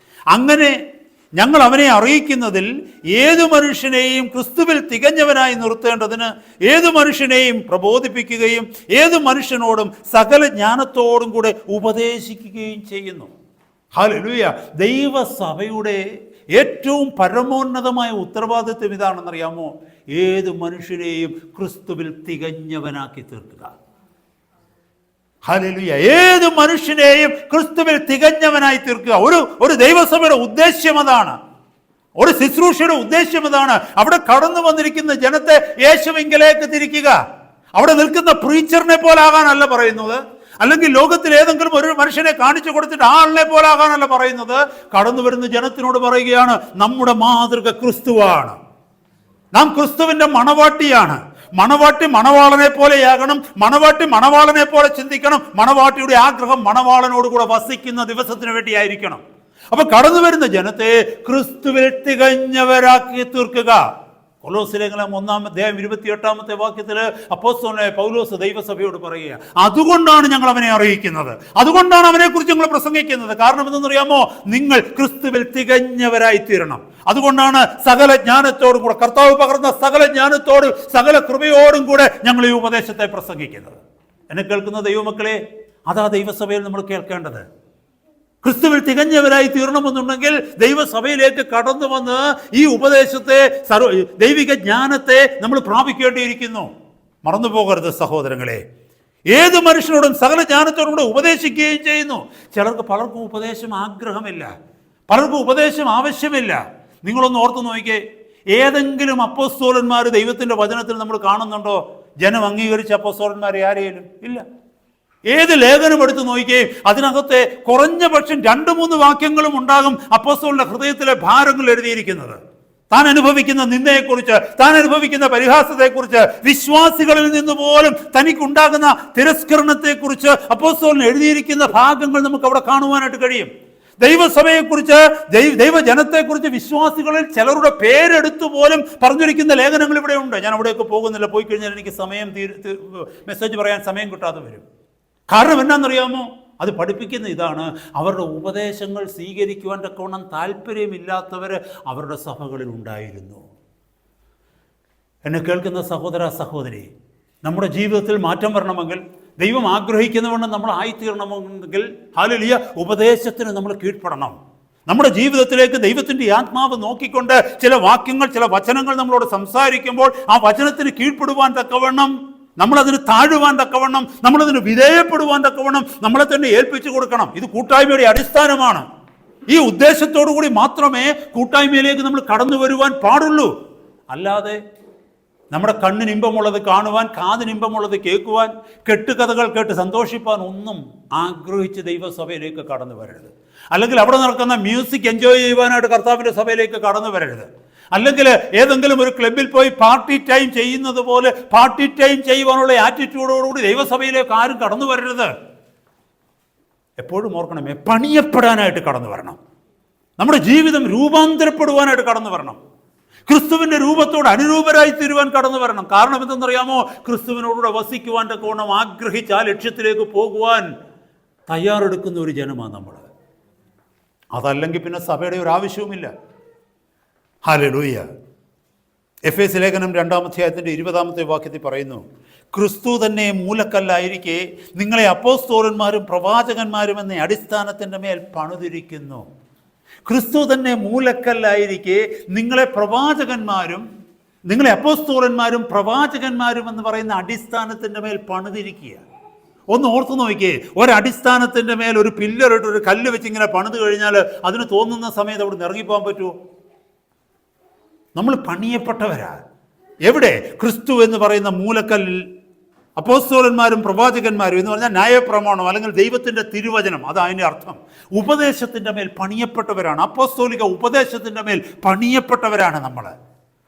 അങ്ങനെ ഞങ്ങൾ അവനെ അറിയിക്കുന്നതിൽ ഏതു മനുഷ്യനെയും ക്രിസ്തുവിൽ തികഞ്ഞവനായി നിർത്തേണ്ടതിന് ഏതു മനുഷ്യനെയും പ്രബോധിപ്പിക്കുകയും ഏതു മനുഷ്യനോടും സകല ജ്ഞാനത്തോടും കൂടെ ഉപദേശിക്കുകയും ചെയ്യുന്നു. ഹല്ലേലൂയ. ദൈവസഭയുടെ ഏറ്റവും പരമോന്നതമായ ഉത്തരവാദിത്വം ഇതാണെന്നറിയാമോ? ഏത് മനുഷ്യനെയും ക്രിസ്തുവിൽ തികഞ്ഞവനാക്കി തീർക്കുക. ഹല്ലേലൂയ. ഏത് മനുഷ്യനെയും ക്രിസ്തുവിൽ തികഞ്ഞവനായി തീർക്കുക. ഒരു ദൈവസഭയുടെ ഉദ്ദേശ്യം അതാണ്. ഒരു ശുശ്രൂഷയുടെ ഉദ്ദേശ്യം അതാണ്. അവിടെ കടന്നു വന്നിരിക്കുന്ന ജനത്തെ യേശുവിങ്കലേക്ക് തിരിക്കുക. അവിടെ നിൽക്കുന്ന പ്രീച്ചറിനെ പോലാകാനല്ല പറയുന്നത്, അല്ലെങ്കിൽ ലോകത്തിൽ ഏതെങ്കിലും ഒരു മനുഷ്യനെ കാണിച്ചു കൊടുത്തിട്ട് ആളിനെ പോലാകാനല്ല പറയുന്നത്. കടന്നു വരുന്ന ജനത്തിനോട് പറയുകയാണ്, നമ്മുടെ മാതൃക ക്രിസ്തുവാണ്. നാം ക്രിസ്തുവിന്റെ മണവാട്ടിയാണ്. മണവാട്ടി മണവാളനെ പോലെയാകണം. മണവാട്ടി മണവാളനെ പോലെ ചിന്തിക്കണം. മണവാട്ടിയുടെ ആഗ്രഹം മണവാളനോട് കൂടെ വസിക്കുന്ന ദിവസത്തിന് വേണ്ടിയായിരിക്കണം. അപ്പൊ കടന്നു വരുന്ന ജനത്തെ ക്രിസ്തുവിൽ തികഞ്ഞവരാക്കി തീർക്കുക. കൊലോസ്യ ലേഖനം 1-ാം അധ്യായം 28-ാമത്തെ വാക്യത്തിൽ അപ്പോസ്തലനായ പൗലോസ് ദൈവസഭയോട് പറയുക, അതുകൊണ്ടാണ് ഞങ്ങൾ അവനെ അറിയിക്കുന്നത്, അതുകൊണ്ടാണ് അവനെക്കുറിച്ച് ഞങ്ങൾ പ്രസംഗിക്കുന്നത്. കാരണം എന്തെന്നറിയാമോ? നിങ്ങൾ ക്രിസ്തുവിൽ തികഞ്ഞവരായി തീരണം. അതുകൊണ്ടാണ് സകല ജ്ഞാനത്തോടും കൂടെ, കർത്താവ് പകർന്ന സകല ജ്ഞാനത്തോടും സകല കൃപയോടും കൂടെ ഞങ്ങൾ ഈ ഉപദേശത്തെ പ്രസംഗിക്കുന്നത്. എന്നെ കേൾക്കുന്ന ദൈവമക്കളെ, അതാ ദൈവസഭയിൽ നമ്മൾ കേൾക്കേണ്ടത്. ക്രിസ്തുവിൽ തികഞ്ഞവരായി തീരണമെന്നുണ്ടെങ്കിൽ ദൈവസഭയിലേക്ക് കടന്നു വന്ന് ഈ ഉപദേശത്തെ, ദൈവിക ജ്ഞാനത്തെ നമ്മൾ പ്രാപിക്കേണ്ടിയിരിക്കുന്നു. മറന്നു പോകരുത് സഹോദരങ്ങളെ. ഏത് മനുഷ്യനോടും സകല ജ്ഞാനത്തോടും കൂടെ ഉപദേശിക്കുകയും ചെയ്യുന്നു. പലർക്കും ഉപദേശം ആഗ്രഹമില്ല, പലർക്കും ഉപദേശം ആവശ്യമില്ല. നിങ്ങളൊന്ന് ഓർത്ത് നോക്കിക്കേ, ഏതെങ്കിലും അപ്പോസ്തലന്മാർ ദൈവത്തിൻ്റെ വചനത്തിൽ നമ്മൾ കാണുന്നുണ്ടോ ജനം അംഗീകരിച്ച അപ്പോസ്തലന്മാരെ ആരെയും? ഇല്ല. ഏത് ലേഖനം എടുത്ത് നോക്കുകയും അതിനകത്തെ കുറഞ്ഞ പക്ഷം 2-3 വാക്യങ്ങളും ഉണ്ടാകും അപ്പോസ്തലന്റെ ഹൃദയത്തിലെ ഭാരങ്ങൾ എഴുതിയിരിക്കുന്നത്. താൻ അനുഭവിക്കുന്ന നിന്ദയെക്കുറിച്ച്, താൻ അനുഭവിക്കുന്ന പരിഹാസത്തെക്കുറിച്ച്, വിശ്വാസികളിൽ നിന്ന് പോലും തനിക്കുണ്ടാകുന്ന തിരസ്കരണത്തെക്കുറിച്ച് അപ്പോസ്തലൻ എഴുതിയിരിക്കുന്ന ഭാഗങ്ങൾ നമുക്ക് അവിടെ കാണുവാനായിട്ട് കഴിയും. ദൈവസഭയെക്കുറിച്ച്, ദൈവജനത്തെക്കുറിച്ച് വിശ്വാസികളിൽ ചിലരുടെ പേരെടുത്തു പോലും പറഞ്ഞിരിക്കുന്ന ലേഖനങ്ങൾ ഇവിടെ ഉണ്ട്. ഞാൻ അവിടെയൊക്കെ പോകുന്നില്ല. പോയി കഴിഞ്ഞാൽ എനിക്ക് മെസ്സേജ് പറയാൻ സമയം കിട്ടാതെ വരും. കാരണം എന്നാണെന്നറിയാമോ? അത് പഠിപ്പിക്കുന്ന ഇതാണ്, അവരുടെ ഉപദേശങ്ങൾ സ്വീകരിക്കുവാൻ തക്കവണ്ണം താല്പര്യമില്ലാത്തവർ അവരുടെ സഭകളിൽ ഉണ്ടായിരുന്നു. എന്നെ കേൾക്കുന്ന സഹോദര സഹോദരി, നമ്മുടെ ജീവിതത്തിൽ മാറ്റം വരണമെങ്കിൽ, ദൈവം ആഗ്രഹിക്കുന്നവണ്ണം നമ്മൾ ആയിത്തീരണമെങ്കിൽ, ഹല്ലേലൂയ, ഉപദേശത്തിന് നമ്മൾ കീഴ്പ്പെടണം. നമ്മുടെ ജീവിതത്തിലേക്ക് ദൈവത്തിൻ്റെ ആത്മാവ് നോക്കിക്കൊണ്ട് ചില വാക്യങ്ങൾ, ചില വചനങ്ങൾ നമ്മളോട് സംസാരിക്കുമ്പോൾ ആ വചനത്തിന് കീഴ്പ്പെടുവാൻ തക്കവണ്ണം, നമ്മളതിന് താഴുവാൻ തക്കവണ്ണം, നമ്മളതിന് വിധേയപ്പെടുവാൻ തക്കവണ്ണം നമ്മളെ തന്നെ ഏൽപ്പിച്ചു കൊടുക്കണം. ഇത് കൂട്ടായ്മയുടെ അടിസ്ഥാനമാണ്. ഈ ഉദ്ദേശത്തോടു കൂടി മാത്രമേ കൂട്ടായ്മയിലേക്ക് നമ്മൾ കടന്നു വരുവാൻ പാടുള്ളൂ. അല്ലാതെ നമ്മുടെ കണ്ണിന് ഇമ്പമുള്ളത് കാണുവാൻ, കാതിന് ഇമ്പമുള്ളത് കേൾക്കുവാൻ, കെട്ടുകഥകൾ കേട്ട് സന്തോഷിപ്പാൻ ഒന്നും ആഗ്രഹിച്ച് ദൈവസഭയിലേക്ക് കടന്നു വരരുത്. അല്ലെങ്കിൽ അവിടെ നടക്കുന്ന മ്യൂസിക് എൻജോയ് ചെയ്യുവാനായിട്ട് കർത്താവിൻ്റെ സഭയിലേക്ക് കടന്നു വരരുത്. അല്ലെങ്കിൽ ഏതെങ്കിലും ഒരു ക്ലബിൽ പോയി പാർട്ടി ടൈം ചെയ്യുന്നത് പോലെ പാർട്ടി ടൈം ചെയ്യുവാനുള്ള ആറ്റിറ്റ്യൂഡോടുകൂടി ദൈവസഭയിലേക്ക് ആരും കടന്നു വരരുത്. എപ്പോഴും ഓർക്കണമേ, പണിയപ്പെടാനായിട്ട് കടന്നു വരണം. നമ്മുടെ ജീവിതം രൂപാന്തരപ്പെടുവാനായിട്ട് കടന്നു വരണം. ക്രിസ്തുവിൻ്റെ രൂപത്തോട് അനുരൂപരായി തീരുവാൻ കടന്നു വരണം. കാരണം എന്തെന്നറിയാമോ? ക്രിസ്തുവിനോടുകൂടെ വസിക്കുവാൻ തക്കവണ്ണം ആഗ്രഹിച്ച് ആ ലക്ഷ്യത്തിലേക്ക് പോകുവാൻ തയ്യാറെടുക്കുന്ന ഒരു ജനമാണ് നമ്മൾ. അതല്ലെങ്കിൽ പിന്നെ സഭയുടെ ഒരു ആവശ്യവുമില്ല. ഹല്ലേലൂയ. എഫേസ്യ ലേഖനം 2-ാം അധ്യായത്തിൻ്റെ 20-ാമത്തെ വാക്യത്തിൽ പറയുന്നു, ക്രിസ്തു തന്നെ മൂലക്കല്ലായിരിക്കെ നിങ്ങളെ അപ്പോസ്തലന്മാരും പ്രവാചകന്മാരും എന്ന അടിസ്ഥാനത്തിൻ്റെ മേൽ പണിതിരിക്കുന്നു. ക്രിസ്തു തന്നെ മൂലക്കല്ലായിരിക്കെ നിങ്ങളെ അപ്പോസ്തലന്മാരും പ്രവാചകന്മാരും എന്ന് പറയുന്ന അടിസ്ഥാനത്തിൻ്റെ മേൽ പണിതിരിക്കുക. ഒന്ന് ഓർത്തു നോക്കിയേ, ഒരടിസ്ഥാനത്തിൻ്റെ മേൽ ഒരു പില്ലറിട്ട് ഒരു കല്ല് വെച്ച് ഇങ്ങനെ പണിത് കഴിഞ്ഞാൽ അതിന് തോന്നുന്ന സമയത്ത് അവിടെ നിന്ന് ഇറങ്ങിപ്പോകാൻ പറ്റുമോ? നമ്മൾ പണിയപ്പെട്ടവരാ. എവിടെ? ക്രിസ്തു എന്ന് പറയുന്ന മൂലക്കല്ലിൽ. അപ്പോസ്തലന്മാരും പ്രവാചകന്മാരും എന്ന് പറഞ്ഞാൽ ന്യായപ്രമാണം അല്ലെങ്കിൽ ദൈവത്തിൻ്റെ തിരുവചനം, അതാണ് അതിൻ്റെ അർത്ഥം. ഉപദേശത്തിൻ്റെ മേൽ പണിയപ്പെട്ടവരാണ്. അപ്പോസ്തോലിക ഉപദേശത്തിൻ്റെ മേൽ പണിയപ്പെട്ടവരാണ് നമ്മൾ.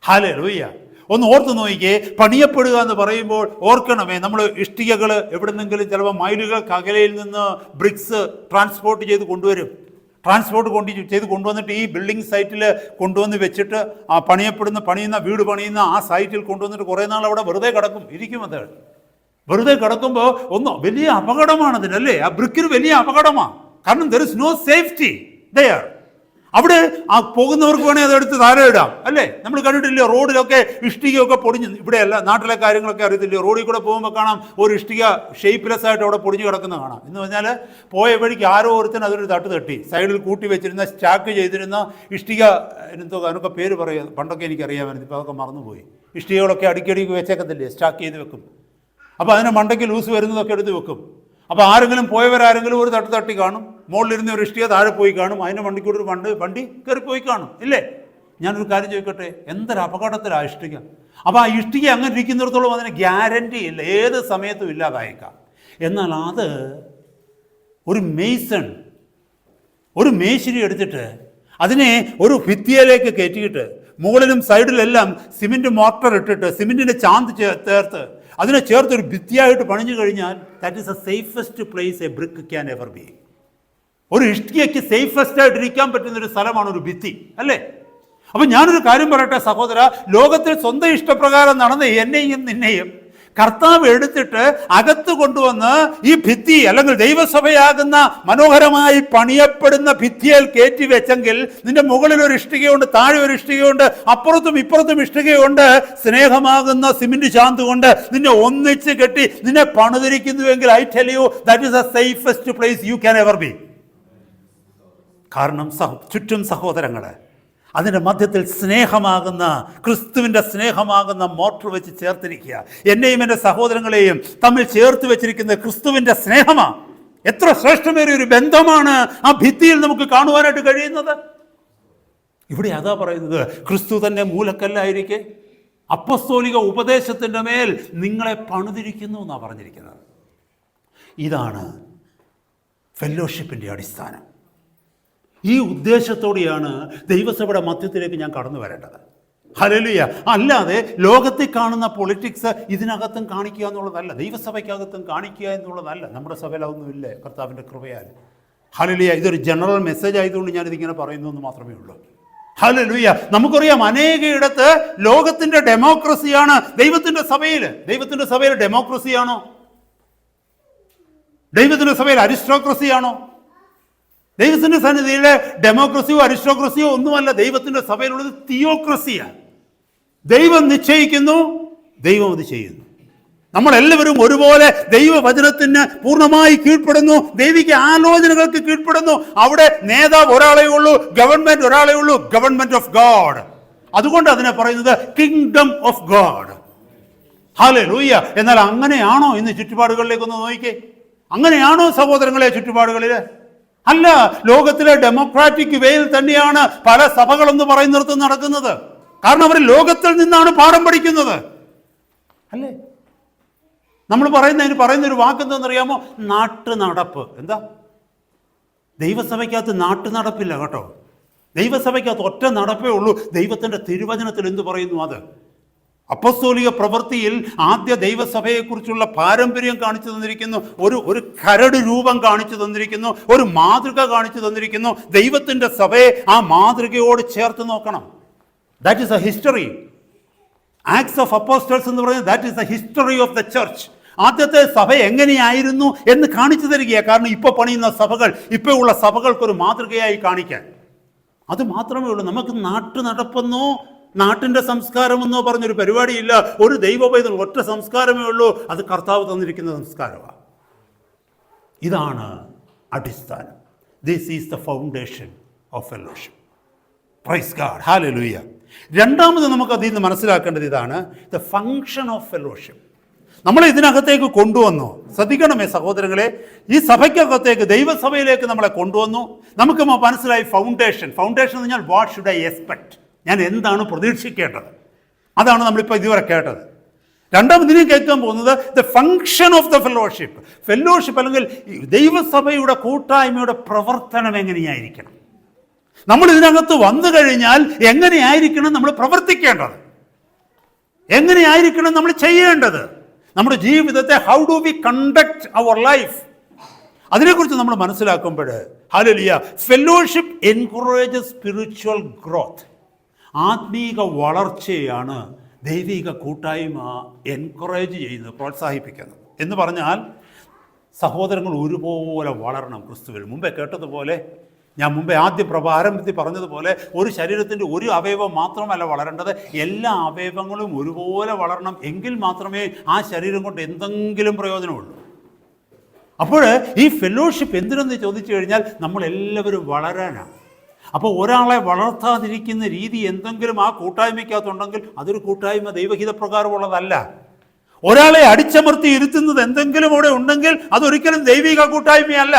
ഹല്ലേലൂയ. ഒന്ന് ഓർത്ത് നോക്കിയേ, പണിയപ്പെടുക എന്ന് പറയുമ്പോൾ ഓർക്കണമേ, നമ്മൾ ഇഷ്ടികകൾ എവിടെന്നെങ്കിലും ചിലപ്പോൾ മൈലുകൾക്ക് അകലയിൽ നിന്ന് ബ്രിക്സ് ട്രാൻസ്പോർട്ട് ചെയ്ത് കൊണ്ടുവരും. ട്രാൻസ്പോർട്ട് ചെയ്ത് കൊണ്ടുവന്നിട്ട് ഈ ബിൽഡിംഗ് സൈറ്റിൽ കൊണ്ടുവന്ന് വെച്ചിട്ട് ആ പണിയുന്ന വീട് പണിയുന്ന ആ സൈറ്റിൽ കൊണ്ടുവന്നിട്ട് കുറേ നാൾ അവിടെ വെറുതെ ഇരിക്കും. അത് വെറുതെ കിടക്കുമ്പോൾ വലിയ അപകടമാണതിനല്ലേ, ആ ബ്രിക്കിന് വലിയ അപകടമാണ്. കാരണം there is no safety there. അവിടെ ആ പോകുന്നവർക്ക് വേണേൽ അതെടുത്ത് താഴെ ഇടാം, അല്ലേ? നമ്മൾ കണ്ടിട്ടില്ലേ റോഡിലൊക്കെ ഇഷ്ടികയൊക്കെ പൊടിഞ്ഞ്, ഇവിടെയല്ല നാട്ടിലെ കാര്യങ്ങളൊക്കെ അറിയത്തില്ലേ, റോഡിൽ കൂടെ പോകുമ്പോൾ കാണാം ഒരു ഇഷ്ടിക ഷേപ്പ്ലെസ് ആയിട്ട് അവിടെ പൊടിഞ്ഞ് കിടക്കുന്ന കാണാം. എന്ന് പറഞ്ഞാൽ പോയ വഴിക്ക് ആരോ ഒരുത്തൻ അതൊരു തട്ട് തട്ടി സൈഡിൽ കൂട്ടി വെച്ചിരുന്ന സ്റ്റാക്ക് ചെയ്തിരുന്ന ഇഷ്ടിക, അതിനൊക്കെ പേര് പറയുക, പണ്ടൊക്കെ എനിക്കറിയാമായിരുന്നു, ഇപ്പോൾ അതൊക്കെ മറന്നുപോയി. ഇഷ്ടികകളൊക്കെ അടിക്കടിക്ക് വെച്ചേക്കത്തില്ലേ, സ്റ്റാക്ക് ചെയ്ത് വെക്കും. അപ്പോൾ അതിന് മണ്ടയ്ക്ക് ലൂസ് വരുന്നതൊക്കെ എടുത്ത് വെക്കും. അപ്പോൾ ആരെങ്കിലും പോയവരാരെങ്കിലും ഒരു തട്ടി കാണും, മുകളിലിരുന്ന ഒരു ഇഷ്ടിക താഴെ പോയി കാണും, അതിന് വണ്ടിക്കൂടെ ഒരു വണ്ടി കയറിപ്പോയി കാണും, ഇല്ലേ? ഞാനൊരു കാര്യം ചോദിക്കട്ടെ, എന്തൊരു അപകടത്തിലാണ് ഇഷ്ടിക. അപ്പോൾ ആ ഇഷ്ടിക അങ്ങനെ ഇരിക്കുന്നിടത്തോളം അതിന് ഗ്യാരണ്ടി ഇല്ല, ഏത് സമയത്തും ഇല്ലാതായേക്കാം. എന്നാൽ അത് ഒരു മേശിരി എടുത്തിട്ട് അതിനെ ഒരു ഭിത്തിയിലേക്ക് കയറ്റിയിട്ട് മുകളിലും സൈഡിലെല്ലാം സിമെൻറ്റ് മോർട്ടർ ഇട്ടിട്ട് സിമെൻറ്റിൻ്റെ ചാന്ത് ചേർത്ത് അതിനെ ചേർത്തൊരു ഭിത്തിയായിട്ട് പണിഞ്ഞു കഴിഞ്ഞാൽ that is A safest place A brick can ever B. ഒരു ഇഷ്ടികയ്ക്ക് സേഫസ്റ്റ് ആയിട്ട് ഇരിക്കാൻ പറ്റുന്നൊരു സ്ഥലമാണ് ഒരു ഭിത്തി, അല്ലേ? അപ്പം ഞാനൊരു കാര്യം പറയട്ടെ സഹോദര, ലോകത്തിൽ സ്വന്തം ഇഷ്ടപ്രകാരം നടന്ന എന്നെയും നിന്നെയും കർത്താവ് എടുത്തിട്ട് അകത്ത് കൊണ്ടുവന്ന് ഈ ഭിത്തി അല്ലെങ്കിൽ ദൈവസഭയാകുന്ന മനോഹരമായി പണിയപ്പെടുന്ന ഭിത്തിയിൽ കയറ്റി വെച്ചെങ്കിൽ നിന്റെ മുകളിൽ ഒരു ഇഷ്ടികയുണ്ട്, താഴെ ഒരു ഇഷ്ടികയുണ്ട്, അപ്പുറത്തും ഇപ്പുറത്തും ഇഷ്ടികയുണ്ട്, സ്നേഹമാകുന്ന സിമെന്റ് ചാന്ത് കൊണ്ട് നിന്നെ ഒന്നിച്ച് കെട്ടി നിന്നെ പണിതിരിക്കുന്നുവെങ്കിൽ I tell you that is the safest place you can ever be. കാരണം ചുറ്റും സഹോദരങ്ങളെ, അതിൻ്റെ മധ്യത്തിൽ സ്നേഹമാകുന്ന ക്രിസ്തുവിൻ്റെ സ്നേഹമാകുന്ന മോട്ടർ വെച്ച് ചേർത്തിരിക്കുക. എന്നെയും എൻ്റെ സഹോദരങ്ങളെയും തമ്മിൽ ചേർത്ത് വെച്ചിരിക്കുന്ന ക്രിസ്തുവിൻ്റെ സ്നേഹമാണ്. എത്ര ശ്രേഷ്ഠമേറിയ ഒരു ബന്ധമാണ് ആ ഭിത്തിയിൽ നമുക്ക് കാണുവാനായിട്ട് കഴിയുന്നത്. ഇവിടെ അതാ പറയുന്നത്, ക്രിസ്തു തന്നെ മൂലക്കല്ലായിരിക്കെ അപ്പസ്തോലിക ഉപദേശത്തിൻ്റെ മേൽ നിങ്ങളെ പണിതിരിക്കുന്നു എന്നാണ് പറഞ്ഞിരിക്കുന്നത്. ഇതാണ് ഫെല്ലോഷിപ്പിൻ്റെ അടിസ്ഥാനം. ഈ ഉദ്ദേശത്തോടെയാണ് ദൈവസഭയുടെ മധ്യത്തിലേക്ക് ഞാൻ കടന്നു വരേണ്ടത്. ഹല്ലേലൂയ. അല്ലാതെ ലോകത്തിൽ കാണുന്ന പൊളിറ്റിക്സ് ഇതിനകത്തും കാണിക്കുക എന്നുള്ളതല്ല, ദൈവസഭയ്ക്കകത്തും കാണിക്കുക എന്നുള്ളതല്ല. നമ്മുടെ സഭയിൽ അതൊന്നുമില്ല, കർത്താവിൻ്റെ കൃപയാൽ. ഹല്ലേലൂയ. ഇതൊരു ജനറൽ മെസ്സേജ് ആയതുകൊണ്ട് ഞാനിതിങ്ങനെ പറയുന്നു എന്ന് മാത്രമേ ഉള്ളൂ. ഹല്ലേലൂയ. നമുക്കറിയാം അനേകയിടത്ത് ലോകത്തിൻ്റെ ഡെമോക്രസിയാണ് ദൈവത്തിൻ്റെ സഭയിൽ. ദൈവത്തിൻ്റെ സഭയിൽ ഡെമോക്രസിയാണോ? ദൈവത്തിൻ്റെ സഭയിൽ അരിസ്റ്റോക്രസിയാണോ? ദൈവത്തിൻ്റെ സന്നിധിയിലെ ഡെമോക്രസിയോ അരിസ്റ്റോക്രസിയോ ഒന്നുമല്ല. ദൈവത്തിൻ്റെ സഭയിലുള്ളത് തിയോക്രസിയാണ്. ദൈവം നിശ്ചയിക്കുന്നു, ദൈവം അത് ചെയ്യുന്നു. നമ്മളെല്ലാവരും ഒരുപോലെ ദൈവവചനത്തിന് പൂർണ്ണമായി കീഴ്പ്പെടുന്നു, ദൈവിക ആലോചനകൾക്ക് കീഴ്പ്പെടുന്നു. അവിടെ നേതാവ് ഒരാളേ ഉള്ളൂ, ഗവൺമെന്റ് ഒരാളേ ഉള്ളൂ, ഗവൺമെന്റ് ഓഫ് ഗോഡ്. അതുകൊണ്ട് അതിനെ പറയുന്നത് കിങ്ഡം ഓഫ് ഗോഡ്. ഹല്ലേലൂയ. എന്നാൽ അങ്ങനെയാണോ ഇന്ന് ചുറ്റുപാടുകളിലേക്കൊന്ന് നോക്കിക്കേ? അങ്ങനെയാണോ സഹോദരങ്ങളെ ചുറ്റുപാടുകളിൽ? അല്ല. ലോകത്തിലെ ഡെമോക്രാറ്റിക് വേയിൽ തന്നെയാണ് പല സഭകളെന്ന് പറയുന്നിടത്ത് നടക്കുന്നത്. കാരണം അവർ ലോകത്തിൽ നിന്നാണ് പാഠം പഠിക്കുന്നത്, അല്ലേ? നമ്മൾ പറയുന്നൊരു വാക്കെന്താണെന്നറിയാമോ? നാട്ടുനടപ്പ്. എന്താ? ദൈവസഭയ്ക്കകത്ത് നാട്ടുനടപ്പില്ല കേട്ടോ. ദൈവസഭയ്ക്കകത്ത് ഒറ്റ നടപ്പേ ഉള്ളൂ. ദൈവത്തിൻ്റെ തിരുവചനത്തിൽ എന്ത് പറയുന്നു അത്? അപ്പസ്തോലിക പ്രവൃത്തിയിൽ ആദ്യ ദൈവസഭയെക്കുറിച്ചുള്ള പാരമ്പര്യം കാണിച്ചു തന്നിരിക്കുന്നു, ഒരു കരട് രൂപം കാണിച്ചു തന്നിരിക്കുന്നു, ഒരു മാതൃക കാണിച്ചു തന്നിരിക്കുന്നു. ദൈവത്തിൻ്റെ സഭയെ ആ മാതൃകയോട് ചേർത്ത് നോക്കണം. That is A history. Acts of apostles എന്ന് പറയുന്നത് that is A history of the church. ആദ്യത്തെ സഭ എങ്ങനെയായിരുന്നു എന്ന് കാണിച്ചു തരികയാണ്. കാരണം ഇപ്പോൾ പണിയുന്ന സഭകൾ, ഇപ്പോൾ ഉള്ള സഭകൾക്കൊരു മാതൃകയായി കാണിക്കാൻ. അത് മാത്രമേ ഉള്ളൂ. നമുക്ക് നാട്ടു നടപ്പെന്നോ നാട്ടിൻ്റെ സംസ്കാരമെന്നോ പറഞ്ഞൊരു പരിപാടിയില്ല. ഒരു ദൈവപൈതൽ ഒറ്റ സംസ്കാരമേ ഉള്ളൂ, അത് കർത്താവ് തന്നിരിക്കുന്ന സംസ്കാരമാണ്. ഇതാണ് അടിസ്ഥാനം. This is the foundation of fellowship. Praise God. Hallelujah. രണ്ടാമത് നമുക്ക് അതിൽ നിന്ന് മനസ്സിലാക്കേണ്ടത് ഇതാണ്, ദ ഫങ്ഷൻ ഓഫ് ഫെലോഷിപ്പ്. നമ്മൾ ഇതിനകത്തേക്ക് കൊണ്ടുവന്നു. ശ്രദ്ധിക്കണമേ സഹോദരങ്ങളെ, ഈ സഭയ്ക്കകത്തേക്ക് ദൈവസഭയിലേക്ക് നമ്മളെ കൊണ്ടുവന്നു. നമുക്ക് മനസ്സിലായി ഫൗണ്ടേഷൻ. ഫൗണ്ടേഷൻ എന്ന് പറഞ്ഞാൽ വാട്ട് ഷുഡ് ഐ എക്സ്പെക്ട്, ഞാൻ എന്താണ് പ്രതീക്ഷിക്കേണ്ടത്, അതാണ് നമ്മളിപ്പോൾ ഇതുവരെ കേട്ടത്. രണ്ടാമത് ഇതിനെ കേൾക്കാൻ പോകുന്നത് the function of the fellowship. Fellowship അല്ലെങ്കിൽ ദൈവസഭയുടെ കൂട്ടായ്മയുടെ പ്രവർത്തനം എങ്ങനെയായിരിക്കണം? നമ്മൾ ഇതിനകത്ത് വന്നു കഴിഞ്ഞാൽ എങ്ങനെയായിരിക്കണം നമ്മൾ പ്രവർത്തിക്കേണ്ടത്, എങ്ങനെയായിരിക്കണം നമ്മൾ ചെയ്യേണ്ടത്, നമ്മുടെ ജീവിതത്തെ how do we conduct our life, അതിനെക്കുറിച്ച് നമ്മൾ മനസ്സിലാക്കുമ്പോൾ hallelujah, fellowship encourages spiritual growth. ആത്മീക വളർച്ചയാണ് ദൈവിക കൂട്ടായ്മ എൻകറേജ് ചെയ്യുന്നത്, പ്രോത്സാഹിപ്പിക്കുന്നത്. എന്ന് പറഞ്ഞാൽ സഹോദരങ്ങൾ ഒരുപോലെ വളരണം ക്രിസ്തുവിൽ. മുമ്പേ കേട്ടതുപോലെ, ഞാൻ മുമ്പേ ആരംഭത്തിൽ പറഞ്ഞതുപോലെ, ഒരു ശരീരത്തിൻ്റെ ഒരു അവയവം മാത്രമല്ല വളരേണ്ടത്, എല്ലാ അവയവങ്ങളും ഒരുപോലെ വളരണം. എങ്കിൽ മാത്രമേ ആ ശരീരം കൊണ്ട് എന്തെങ്കിലും പ്രയോജനമുള്ളൂ. അപ്പോൾ ഈ ഫെലോഷിപ്പ് എന്തിനെന്ന് ചോദിച്ചു കഴിഞ്ഞാൽ നമ്മളെല്ലാവരും വളരാനാണ്. അപ്പോൾ ഒരാളെ വളർത്താതിരിക്കുന്ന രീതി എന്തെങ്കിലും ആ കൂട്ടായ്മയ്ക്കകത്തുണ്ടെങ്കിൽ അതൊരു കൂട്ടായ്മ ദൈവഹിതപ്രകാരമുള്ളതല്ല. ഒരാളെ അടിച്ചമർത്തി ഇരുത്തുന്നത് എന്തെങ്കിലും അവിടെ ഉണ്ടെങ്കിൽ അതൊരിക്കലും ദൈവിക കൂട്ടായ്മയല്ല.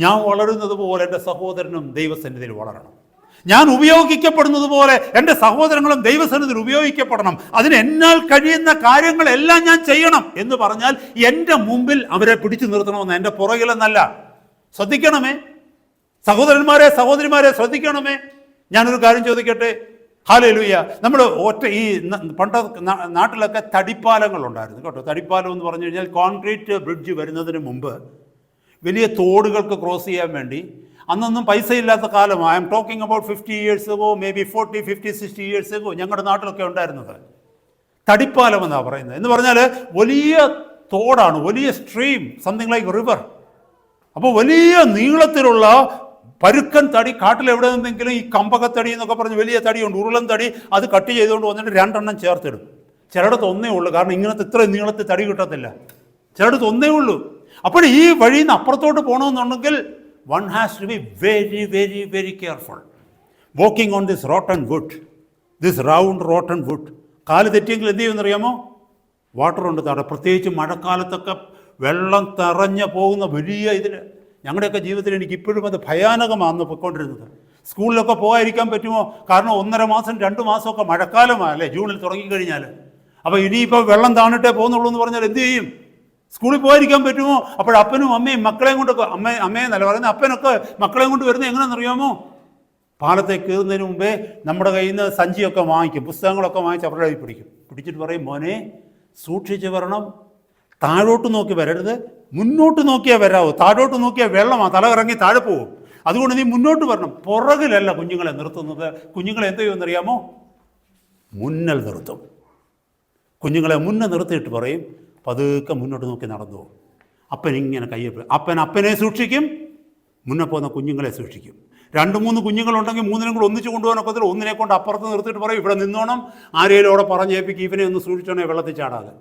ഞാൻ വളരുന്നത് പോലെ എൻ്റെ സഹോദരനും ദൈവസന്നിധിയിൽ വളരണം. ഞാൻ ഉപയോഗിക്കപ്പെടുന്നത് പോലെ എൻ്റെ സഹോദരങ്ങളും ദൈവസന്നിധിയിൽ ഉപയോഗിക്കപ്പെടണം. അതിന് എന്നാൽ കഴിയുന്ന കാര്യങ്ങളെല്ലാം ഞാൻ ചെയ്യണം എന്ന് പറഞ്ഞാൽ എൻ്റെ മുമ്പിൽ അവരെ പിടിച്ചു നിർത്തണമെന്ന്, എൻ്റെ പുറകിലെന്നല്ല. ശ്രദ്ധിക്കണമേ സഹോദരന്മാരെ, സഹോദരിമാരെ, ശ്രദ്ധിക്കണമേ. ഞാനൊരു കാര്യം ചോദിക്കട്ടെ. ഹല്ലേലൂയ. നമ്മൾ ഈ പണ്ട് നാട്ടിലൊക്കെ തടിപ്പാലങ്ങളുണ്ടായിരുന്നു കേട്ടോ. തടിപ്പാലം എന്ന് പറഞ്ഞു കഴിഞ്ഞാൽ കോൺക്രീറ്റ് ബ്രിഡ്ജ് വരുന്നതിന് മുമ്പ് വലിയ തോടുകൾക്ക് ക്രോസ് ചെയ്യാൻ വേണ്ടി, അന്നൊന്നും പൈസ ഇല്ലാത്ത കാലമാണ്. I am talking about 50 years ago, may be 40, 50, 60 years ago ഞങ്ങളുടെ നാട്ടിലൊക്കെ ഉണ്ടായിരുന്നത് തടിപ്പാലം എന്നാണ് പറയുന്നത്. എന്ന് പറഞ്ഞാൽ വലിയ തോടാണ്, വലിയ സ്ട്രീം, സംതിങ് ലൈക്ക് റിവർ. അപ്പോൾ വലിയ നീളത്തിലുള്ള പരുക്കൻ തടി, കാട്ടിലെവിടെ നിന്നെങ്കിലും ഈ കമ്പകത്തടി എന്നൊക്കെ പറഞ്ഞ് വലിയ തടിയുണ്ട്, ഉരുളൻ തടി, അത് കട്ട് ചെയ്തുകൊണ്ട് വന്നിട്ട് 2 എണ്ണം ചേർത്തിടും. ചിലയിടത്ത് ഒന്നേ ഉള്ളൂ, കാരണം ഇങ്ങനത്തെ ഇത്ര നീളത്തിൽ തടി കിട്ടത്തില്ല. ചിലയിടത്ത് ഒന്നേ ഉള്ളൂ. അപ്പോൾ ഈ വഴിയിൽ നിന്ന് അപ്പുറത്തോട്ട് പോകണമെന്നുണ്ടെങ്കിൽ one has to be very, very, very careful walking on this rotten wood, this round rotten wood. കാല് തെറ്റിയെങ്കിൽ എന്ത് ചെയ്യുമെന്നറിയാമോ? വാട്ടർ ഉണ്ട് താഴെ. പ്രത്യേകിച്ച് മഴക്കാലത്തൊക്കെ വെള്ളം നിറഞ്ഞു പോകുന്ന വലിയ ഇതിൽ ഞങ്ങളുടെയൊക്കെ ജീവിതത്തിൽ എനിക്ക് ഇപ്പോഴും അത് ഭയാനകമാണെന്ന് പോയിക്കൊണ്ടിരുന്നത്. സ്കൂളിലൊക്കെ പോകാതിരിക്കാൻ പറ്റുമോ? കാരണം 1.5 മാസം 2 മാസമൊക്കെ മഴക്കാലമല്ലേ, ജൂണിൽ തുടങ്ങിക്കഴിഞ്ഞാൽ. അപ്പോൾ ഇനിയിപ്പോൾ വെള്ളം താണിട്ടേ പോകുന്നുള്ളൂ എന്ന് പറഞ്ഞാൽ എന്ത് ചെയ്യും? സ്കൂളിൽ പോകാതിരിക്കാൻ പറ്റുമോ? അപ്പോൾ അപ്പനും അമ്മയും മക്കളെയും കൊണ്ടൊക്കെ, അമ്മയെന്നല്ല പറയുന്നത്, അപ്പനൊക്കെ മക്കളെയും കൊണ്ട് വരുന്നത് എങ്ങനെയാണെന്നറിയാമോ? പാലത്തേക്ക് കയറുന്നതിന് മുമ്പേ നമ്മുടെ കയ്യിൽ നിന്ന് സഞ്ചിയൊക്കെ വാങ്ങിക്കും, പുസ്തകങ്ങളൊക്കെ വാങ്ങിച്ച് അവരുടെ കയ്യിൽ പിടിച്ചിട്ട് പറയും, മോനെ സൂക്ഷിച്ച് വരണം, താഴോട്ട് നോക്കി വരരുത്, മുന്നോട്ട് നോക്കിയാൽ വരാവൂ. താഴോട്ട് നോക്കിയാൽ വെള്ളമാണ്, തല ഇറങ്ങി താഴെ പോകും. അതുകൊണ്ട് നീ മുന്നോട്ട് വരണം. പുറകിലല്ല കുഞ്ഞുങ്ങളെ നിർത്തുന്നത്. കുഞ്ഞുങ്ങളെ എന്ത് ചെയ്യുമെന്നറിയാമോ? മുന്നിൽ നിർത്തും. കുഞ്ഞുങ്ങളെ മുന്നേ നിർത്തിയിട്ട് പറയും, പതുക്കെ മുന്നോട്ട് നോക്കി നടന്നു. അപ്പൻ ഇങ്ങനെ കയ്യിൽ, അപ്പനെ സൂക്ഷിക്കും, മുന്നേ പോകുന്ന കുഞ്ഞുങ്ങളെ സൂക്ഷിക്കും. 2-3 കുഞ്ഞുങ്ങളുണ്ടെങ്കിൽ 3നും കൂടെ ഒന്നിച്ച് കൊണ്ടുപോകാനൊക്കെ ഒന്നിനെ കൊണ്ട് അപ്പുറത്ത് നിർത്തിയിട്ട് പറയും, ഇവിടെ നിന്നോണം, ആരെങ്കിലും അവിടെ പറഞ്ഞേപ്പിക്കും, ഇവനെ ഒന്ന് സൂക്ഷിച്ചോണേ വെള്ളത്തിൽ ചാടാതെ.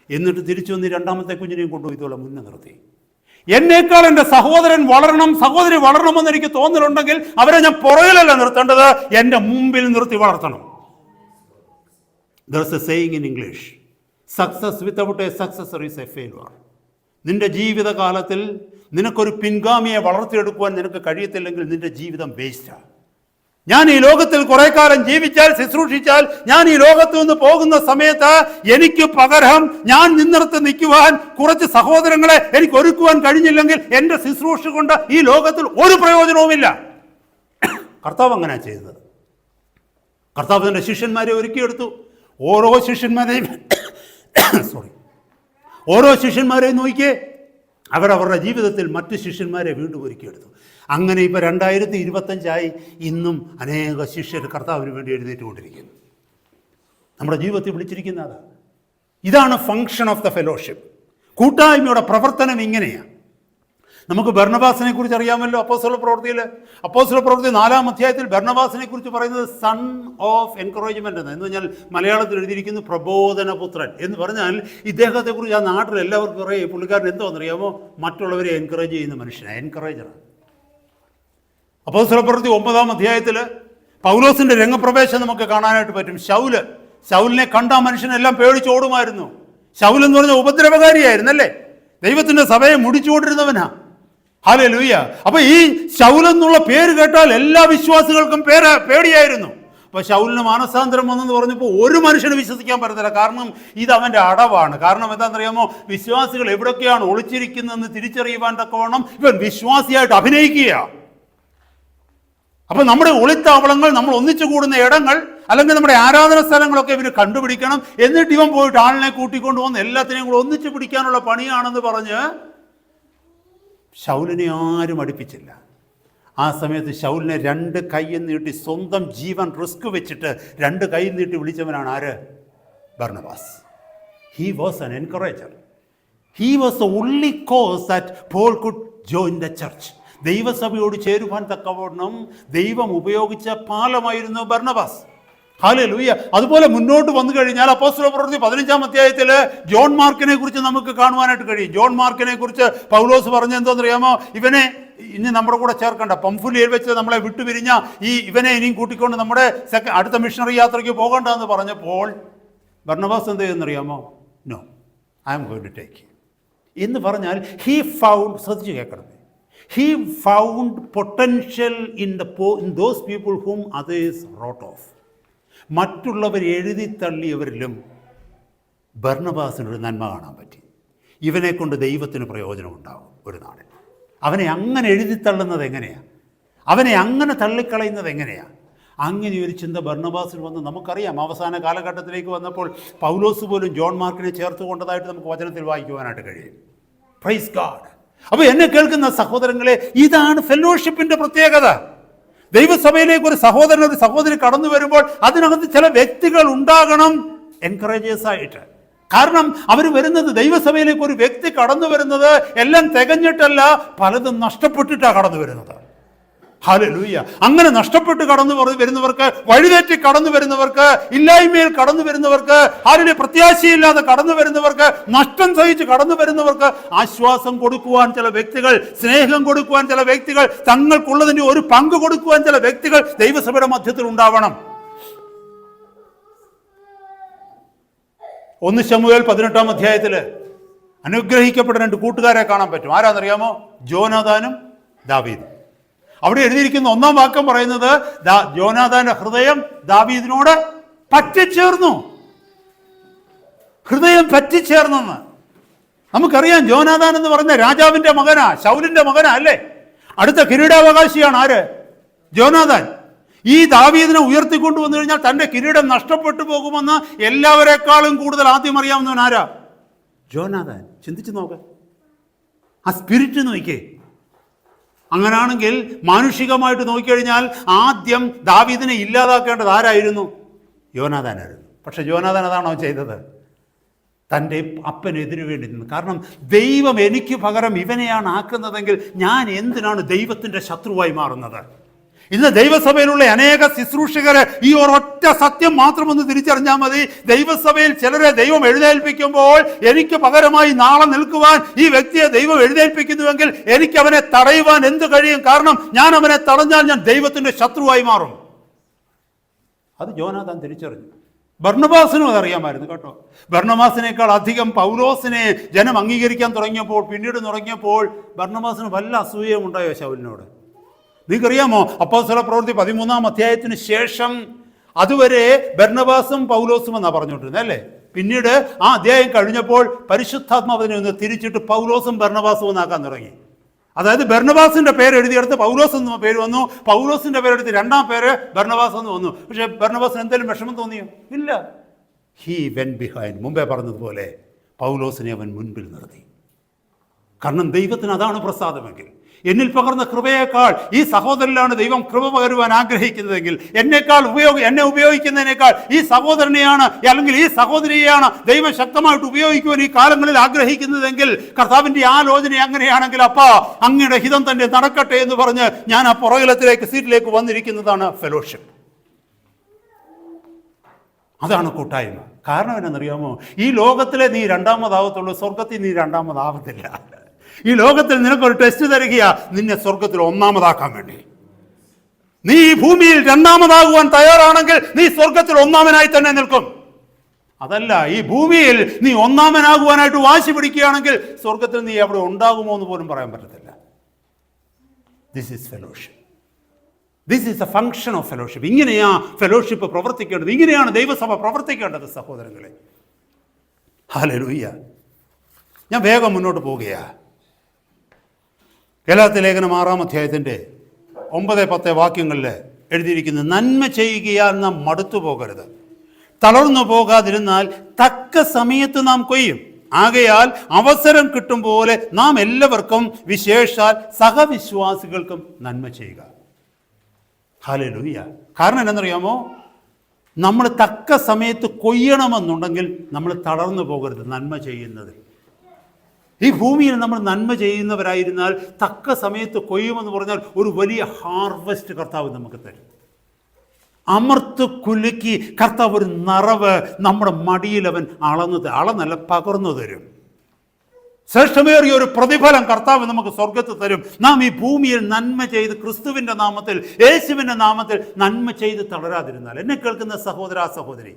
എന്നിട്ട് തിരിച്ചു വന്ന് 2ാമത്തെ കുഞ്ഞിനെയും കൊണ്ടുപോയി ഇതുപോലെ മുന്നേ നിർത്തി. എന്നേക്കാൾ എൻ്റെ സഹോദരൻ വളരണം, സഹോദരി വളരണമെന്ന് എനിക്ക് തോന്നലുണ്ടെങ്കിൽ അവരെ ഞാൻ പുറകിലല്ല നിർത്തേണ്ടത്, എൻ്റെ മുമ്പിൽ നിർത്തി വളർത്തണം. There is a saying in English, success without a successor is a failure. നിൻ്റെ ജീവിതകാലത്തിൽ നിനക്കൊരു പിൻഗാമിയെ വളർത്തിയെടുക്കുവാൻ നിനക്ക് കഴിയത്തില്ലെങ്കിൽ നിൻ്റെ ജീവിതം വേസ്റ്റാണ്. ഞാൻ ഈ ലോകത്തിൽ കുറേ കാലം ജീവിച്ചാൽ, ശുശ്രൂഷിച്ചാൽ, ഞാൻ ഈ ലോകത്ത് നിന്ന് പോകുന്ന സമയത്ത് എനിക്ക് പകരം ഞാൻ നിന്നിടത്ത് നിൽക്കുവാൻ കുറച്ച് സഹോദരങ്ങളെ എനിക്ക് ഒരുക്കുവാൻ കഴിഞ്ഞില്ലെങ്കിൽ എൻ്റെ ശുശ്രൂഷ കൊണ്ട് ഈ ലോകത്തിൽ ഒരു പ്രയോജനവുമില്ല. കർത്താവ് അങ്ങനെ ചെയ്തത്. കർത്താവ് തൻ്റെ ശിഷ്യന്മാരെ ഒരുക്കിയെടുത്തു. ഓരോ ശിഷ്യന്മാരെയും നോക്കിയേ, അവരവരുടെ ജീവിതത്തിൽ മറ്റ് ശിഷ്യന്മാരെ വീണ്ടും ഒരുക്കിയെടുത്തു. അങ്ങനെ ഇപ്പോൾ 2025 ഇന്നും അനേക ശിഷ്യർ കർത്താവിന് വേണ്ടി എഴുന്നേറ്റുകൊണ്ടിരിക്കുന്നു. നമ്മുടെ ജീവിതത്തിൽ വിളിച്ചിരിക്കുന്ന അതാണ്. ഇതാണ് ഫങ്ഷൻ ഓഫ് ദ ഫെലോഷിപ്പ്. കൂട്ടായ്മയുടെ പ്രവർത്തനം ഇങ്ങനെയാണ്. നമുക്ക് ബർണബാസിനെ കുറിച്ച് അറിയാമല്ലോ. അപ്പോസ്തല പ്രവൃത്തി 4-ാം അധ്യായത്തിൽ ബർണബാസിനെ കുറിച്ച് പറയുന്നത് സൺ ഓഫ് എൻകറേജ്മെൻ്റ് എന്ന് പറഞ്ഞാൽ മലയാളത്തിൽ എഴുതിയിരിക്കുന്നു പ്രബോധനപുത്രൻ എന്ന് പറഞ്ഞാൽ ഇദ്ദേഹത്തെക്കുറിച്ച് ആ നാട്ടിൽ എല്ലാവർക്കും അറിയാം. പുള്ളിക്കാരൻ എന്തോന്നറിയാമോ? മറ്റുള്ളവരെ എൻകറേജ് ചെയ്യുന്ന മനുഷ്യനാണ്, എൻകറേജറാണ്. അപ്പോസ്തല പ്രവൃത്തി 9-ാം അധ്യായത്തിൽ പൗലോസിൻ്റെ രംഗപ്രവേശം നമുക്ക് കാണാനായിട്ട് പറ്റും. ശൗലിനെ കണ്ട മനുഷ്യനെല്ലാം പേടിച്ചോടുമായിരുന്നു. ശൗൽ എന്ന് പറഞ്ഞ ഉപദ്രവകാരിയായിരുന്നല്ലേ, ദൈവത്തിൻ്റെ സഭയെ മുടിച്ചുകൊണ്ടിരുന്നവനാ. ഹല്ലേലൂയ. അപ്പോൾ ഈ ശൗൽ എന്നുള്ള പേര് കേട്ടാൽ എല്ലാ വിശ്വാസികൾക്കും പേടിയായിരുന്നു. അപ്പോൾ ശൗലിന് മാനസാന്തരം വന്നെന്ന് പറഞ്ഞപ്പോൾ ഒരു മനുഷ്യന് വിശ്വസിക്കാൻ പറ്റത്തില്ല. കാരണം ഇത് അവൻ്റെ അടവാണ്. കാരണം എന്താണെന്നറിയാമോ? വിശ്വാസികൾ എവിടെയൊക്കെയാണ് ഒളിച്ചിരിക്കുന്നതെന്ന് തിരിച്ചറിയുവാൻ തക്കവണ്ണം ഇവൻ വിശ്വാസിയായിട്ട് അഭിനയിക്കുക. അപ്പോൾ നമ്മുടെ ഒളിത്താവളങ്ങൾ, നമ്മൾ ഒന്നിച്ചു കൂടുന്ന ഇടങ്ങൾ, അല്ലെങ്കിൽ നമ്മുടെ ആരാധന സ്ഥലങ്ങളൊക്കെ ഇവർ കണ്ടുപിടിക്കണം. എന്നിട്ട് ഇവൻ പോയിട്ട് ആളിനെ കൂട്ടിക്കൊണ്ടു വന്ന് എല്ലാത്തിനെയും കൂടെ ഒന്നിച്ചു പിടിക്കാനുള്ള പണിയാണെന്ന് പറഞ്ഞ് ശൗലിനെ ആരും അടുപ്പിച്ചില്ല. ആ സമയത്ത് ശൗലിനെ 2 കൈയും നീട്ടി, സ്വന്തം ജീവൻ റിസ്ക് വെച്ചിട്ട് 2 കൈ നീട്ടി വിളിച്ചവനാണ് ആര്? Barnabas. He was an encourager. He was the only cause that Paul could join the church. ദൈവസഭയോട് ചേരുവാൻ തക്കവണ്ണം ദൈവം ഉപയോഗിച്ച പാലമായിരുന്നു ബർണബാസ്. ഹല്ലേലൂയ. അതുപോലെ മുന്നോട്ട് വന്നു കഴിഞ്ഞാൽ അപ്പോസ്തലപ്രവൃത്തി 15-ാം അധ്യായത്തിൽ ജോൺ മാർക്കിനെ കുറിച്ച് നമുക്ക് കാണുവാനായിട്ട് കഴിയും. ജോൺ മാർക്കിനെ കുറിച്ച് പൗലോസ് പറഞ്ഞ എന്തോന്നറിയാമോ? ഇവനെ ഇനി നമ്മുടെ കൂടെ ചേർക്കണ്ട, പംഫുലിയയിൽ വെച്ച് നമ്മളെ വിട്ടുപിരിഞ്ഞ ഇവനെ ഇനിയും കൂട്ടിക്കൊണ്ട് നമ്മുടെ അടുത്ത മിഷണറി യാത്രയ്ക്ക് പോകണ്ടെന്ന് പറഞ്ഞപ്പോൾ ബർണബാസ് എന്ത് ചെയ്യുന്നറിയാമോ? No, I am going to take എന്ന് പറഞ്ഞാൽ ഹീ ഫൗണ്ട്, ശ്രദ്ധിച്ച് കേൾക്കണം, he found potential in those people whom others wrote off. മറ്റുള്ളവർ എഴുതി തള്ളിയവരിലും ബർണബാസിനൊരു നന്മ കാണാൻ പറ്റി. ഇവനെ കൊണ്ട് ദൈവത്തിന് പ്രയോജനം ഉണ്ടാകും ഒരു നാളിൽ. അവനെ അങ്ങനെ എഴുതി തള്ളുന്നത് എങ്ങനെയാണ്? അവനെ അങ്ങനെ തള്ളിക്കളയുന്നത് എങ്ങനെയാണ്? അങ്ങനെ ഒരു ചിന്ത ബർണബാസിൽ വന്ന് നമുക്കറിയാം. അവസാന കാലഘട്ടത്തിലേക്ക് വന്നപ്പോൾ പൗലോസ് പോലും ജോൺ മാർക്കിനെ ചേർത്ത് കൊണ്ടതായിട്ട് നമുക്ക് വചനത്തിൽ വായിക്കുവാനായിട്ട് കഴിയും. Praise God. അപ്പോൾ എന്നെ കേൾക്കുന്ന സഹോദരങ്ങളെ, ഇതാണ് ഫെലോഷിപ്പിൻ്റെ പ്രത്യേകത. ദൈവസഭയിലേക്ക് ഒരു സഹോദരൻ, ഒരു സഹോദരി കടന്നു വരുമ്പോൾ അതിനകത്ത് ചില വ്യക്തികൾ ഉണ്ടാകണം എൻകറേജേഴ്സായിട്ട്. കാരണം അവർ വരുന്നത്, ദൈവസഭയിലേക്ക് ഒരു വ്യക്തി കടന്നു വരുന്നത് എല്ലാം തികഞ്ഞിട്ടല്ല, പലതും നഷ്ടപ്പെട്ടിട്ടാണ് കടന്നു വരുന്നത്. ഹല്ലേലൂയ. അങ്ങനെ നഷ്ടപ്പെട്ട് കടന്നു വരുന്നവർക്ക്, വഴിതെറ്റി കടന്നു വരുന്നവർക്ക്, ഇല്ലായ്മയിൽ കടന്നു വരുന്നവർക്ക്, ആരുടെ പ്രത്യാശയില്ലാതെ കടന്നു വരുന്നവർക്ക്, നഷ്ടം സഹിച്ച് കടന്നു വരുന്നവർക്ക് ആശ്വാസം കൊടുക്കുവാൻ ചില വ്യക്തികൾ, സ്നേഹം കൊടുക്കുവാൻ ചില വ്യക്തികൾ, തങ്ങൾക്കുള്ളതിൻ്റെ ഒരു പങ്ക് കൊടുക്കുവാൻ ചില വ്യക്തികൾ ദൈവസഭയുടെ മധ്യത്തിൽ ഉണ്ടാവണം. 1 ശമൂവേൽ 18-ാം അധ്യായത്തിൽ അനുഗ്രഹിക്കപ്പെട്ട 2 കൂട്ടുകാരെ കാണാൻ പറ്റും. ആരാന്നറിയാമോ? ജോനാഥാനും ദാവീദും. അവിടെ എഴുതിയിരിക്കുന്ന 1-ാം വാക്യം പറയുന്നത് ജോനാഥാന്റെ ഹൃദയം ദാവീദിനോട് പറ്റിച്ചേർന്നു. ഹൃദയം പറ്റിച്ചേർന്നെന്ന് നമുക്കറിയാം. ജോനാഥാൻ എന്ന് പറഞ്ഞ രാജാവിന്റെ മകനാ, ശൗലിന്റെ മകനാ അല്ലേ? അടുത്ത കിരീടാവകാശിയാണ് ആര്? ജോനാഥാൻ. ഈ ദാവീദിനെ ഉയർത്തിക്കൊണ്ടു വന്നു കഴിഞ്ഞാൽ തൻ്റെ കിരീടം നഷ്ടപ്പെട്ടു പോകുമെന്ന് എല്ലാവരെക്കാളും കൂടുതൽ ആദ്യം അറിയാവുന്നവൻ ആരാ? ജോനാഥാൻ. ചിന്തിച്ചു നോക്ക്, ആ സ്പിരിറ്റ് നോക്കിക്കേ. അങ്ങനാണെങ്കിൽ മാനുഷികമായിട്ട് നോക്കിക്കഴിഞ്ഞാൽ ആദ്യം ദാവീദിനെ ഇല്ലാതാക്കേണ്ടത് ആരായിരുന്നു? യോനാഥാനായിരുന്നു. പക്ഷെ യോനാഥാൻ അതാണോ ചെയ്തത്? തൻ്റെ അപ്പനെതിരു വേണ്ടി നിന്നു. കാരണം ദൈവം എനിക്ക് പകരം ഇവനെയാണ് ആക്കുന്നതെങ്കിൽ ഞാൻ എന്തിനാണ് ദൈവത്തിൻ്റെ ശത്രുവായി മാറുന്നത്? ഇന്ന് ദൈവസഭയിലുള്ള അനേക ശുശ്രൂഷകരെ ഈ ഒരൊറ്റ സത്യം മാത്രമൊന്ന് തിരിച്ചറിഞ്ഞാൽ മതി. ദൈവസഭയിൽ ചിലരെ ദൈവം എഴുന്നേൽപ്പിക്കുമ്പോൾ എനിക്ക് പകരമായി നാളെ നിൽക്കുവാൻ ഈ വ്യക്തിയെ ദൈവം എഴുന്നേൽപ്പിക്കുന്നുവെങ്കിൽ എനിക്ക് അവനെ തടയുവാൻ എന്ത് കഴിയും? കാരണം ഞാൻ അവനെ തടഞ്ഞാൽ ഞാൻ ദൈവത്തിൻ്റെ ശത്രുവായി മാറും. അത് ജോനാഥാൻ തിരിച്ചറിഞ്ഞു. ബർണബാസിനും അതറിയാമായിരുന്നു കേട്ടോ. ബർണബാസിനേക്കാൾ അധികം പൗലോസിനെ ജനം അംഗീകരിക്കാൻ തുടങ്ങിയപ്പോൾ, പിന്നീട് തുടങ്ങിയപ്പോൾ ബർണബാസിന് വല്ല അസൂയയും ഉണ്ടായോ ശൗലിനോട്? നിങ്ങൾക്കറിയാമോ, അപ്പോസ്തലപ്രവൃത്തി 13-ാം അധ്യായത്തിന് ശേഷം അതുവരെ ബർണബാസും പൗലോസും എന്നാണ് പറഞ്ഞുകൊണ്ടിരുന്നത് അല്ലേ? പിന്നീട് ആ അധ്യായം കഴിഞ്ഞപ്പോൾ പരിശുദ്ധാത്മാവിനെ ഒന്ന് തിരിച്ചിട്ട് പൗലോസും ബർണബാസും എന്നാക്കാൻ തുടങ്ങി. അതായത് ബർണബാസിന്റെ പേര് എഴുതിയെടുത്ത് പൗലോസ് എന്ന പേര് വന്നു, പൗലോസിന്റെ പേരെടുത്ത് 2-ാം പേര് ബർണബാസ് എന്ന് വന്നു. പക്ഷേ ബർണബാസിന് എന്തെങ്കിലും വിഷമം തോന്നിയോ? ഇല്ല. He when behind. മുമ്പേ പറഞ്ഞതുപോലെ പൗലോസിനെ അവൻ മുൻപിൽ നിർത്തി. കാരണം ദൈവത്തിന് അതാണ് പ്രസാദമെങ്കിൽ, എന്നിൽ പകർന്ന കൃപയേക്കാൾ ഈ സഹോദരനിലാണ് ദൈവം കൃപ പകരുവാൻ ആഗ്രഹിക്കുന്നതെങ്കിൽ, എന്നെ ഉപയോഗിക്കുന്നതിനേക്കാൾ ഈ സഹോദരനെയാണ് അല്ലെങ്കിൽ ഈ സഹോദരിയെയാണ് ദൈവം ശക്തമായിട്ട് ഉപയോഗിക്കുവാൻ ഈ കാലങ്ങളിൽ ആഗ്രഹിക്കുന്നതെങ്കിൽ, കർത്താവിൻ്റെ ആലോചന അങ്ങനെയാണെങ്കിൽ അപ്പാ അങ്ങയുടെ ഹിതം തന്നെ നടക്കട്ടെ എന്ന് പറഞ്ഞ് ഞാൻ ആ പുറകിലത്തിലേക്ക് സീറ്റിലേക്ക് വന്നിരിക്കുന്നതാണ് ഫെലോഷിപ്പ്. അതാണ് കൂട്ടായ്മ. കാരണം എന്നറിയാമോ, ഈ ലോകത്തിലെ നീ രണ്ടാമതാവത്തുള്ളൂ, സ്വർഗത്തിൽ നീ രണ്ടാമതാവത്തില്ല. ഈ ലോകത്തിൽ നിനക്കൊരു ടെസ്റ്റ് തരികയാ, നിന്നെ സ്വർഗത്തിൽ ഒന്നാമതാക്കാൻ വേണ്ടി. നീ ഈ ഭൂമിയിൽ രണ്ടാമതാകുവാൻ തയ്യാറാണെങ്കിൽ നീ സ്വർഗത്തിൽ ഒന്നാമനായി തന്നെ നിൽക്കും. അതല്ല, ഈ ഭൂമിയിൽ നീ ഒന്നാമനാകുവാനായിട്ട് വാശി പിടിക്കുകയാണെങ്കിൽ സ്വർഗത്തിൽ നീ അവിടെ ഉണ്ടാകുമോ എന്ന് പോലും പറയാൻ പറ്റത്തില്ല. This is fellowship. This is A function of fellowship. ഇങ്ങനെയാ ഫെലോഷിപ്പ് പ്രവർത്തിക്കേണ്ടത്, ഇങ്ങനെയാണ് ദൈവസഭ പ്രവർത്തിക്കേണ്ടത് സഹോദരങ്ങളെ. ഹല്ലേലൂയ. ഞാൻ വേഗം മുന്നോട്ട് പോവുകയാ. ഗലാത്യ ലേഖനം 6-ാം അധ്യായത്തിൻ്റെ 9-10 വാക്യങ്ങളിൽ എഴുതിയിരിക്കുന്നത്, നന്മ ചെയ്യുകയാൽ നാം മടുത്തു പോകരുത്, തളർന്നു പോകാതിരുന്നാൽ തക്ക സമയത്ത് നാം കൊയ്യും. ആകയാൽ അവസരം കിട്ടും പോലെ നാം എല്ലാവർക്കും, വിശേഷാൽ സഹവിശ്വാസികൾക്കും നന്മ ചെയ്യുക. ഹല്ലേലൂയ. കാരണം എന്നറിയാമോ, നമ്മൾ തക്ക സമയത്ത് കൊയ്യണമെന്നുണ്ടെങ്കിൽ നമ്മൾ തളർന്നു പോകരുത് നന്മ ചെയ്യുന്നതിൽ. ഈ ഭൂമിയിൽ നമ്മൾ നന്മ ചെയ്യുന്നവരായിരുന്നാൽ തക്ക സമയത്ത് കൊയ്യുമെന്ന് പറഞ്ഞാൽ ഒരു വലിയ ഹാർവെസ്റ്റ് കർത്താവ് നമുക്ക് തരും. അമർത്ത് കുലുക്കി കർത്താവ് ഒരു നിറവ് നമ്മുടെ മടിയിൽ അവൻ അളന്നല്ല പകർന്നു തരും. ശ്രേഷ്ഠമേറിയ ഒരു പ്രതിഫലം കർത്താവ് നമുക്ക് സ്വർഗത്തിൽ തരും. നാം ഈ ഭൂമിയിൽ നന്മ ചെയ്ത് ക്രിസ്തുവിൻ്റെ നാമത്തിൽ, യേശുവിൻ്റെ നാമത്തിൽ നന്മ ചെയ്ത് തളരാതിരുന്നാൽ, എന്നെ കേൾക്കുന്ന സഹോദര സഹോദരി,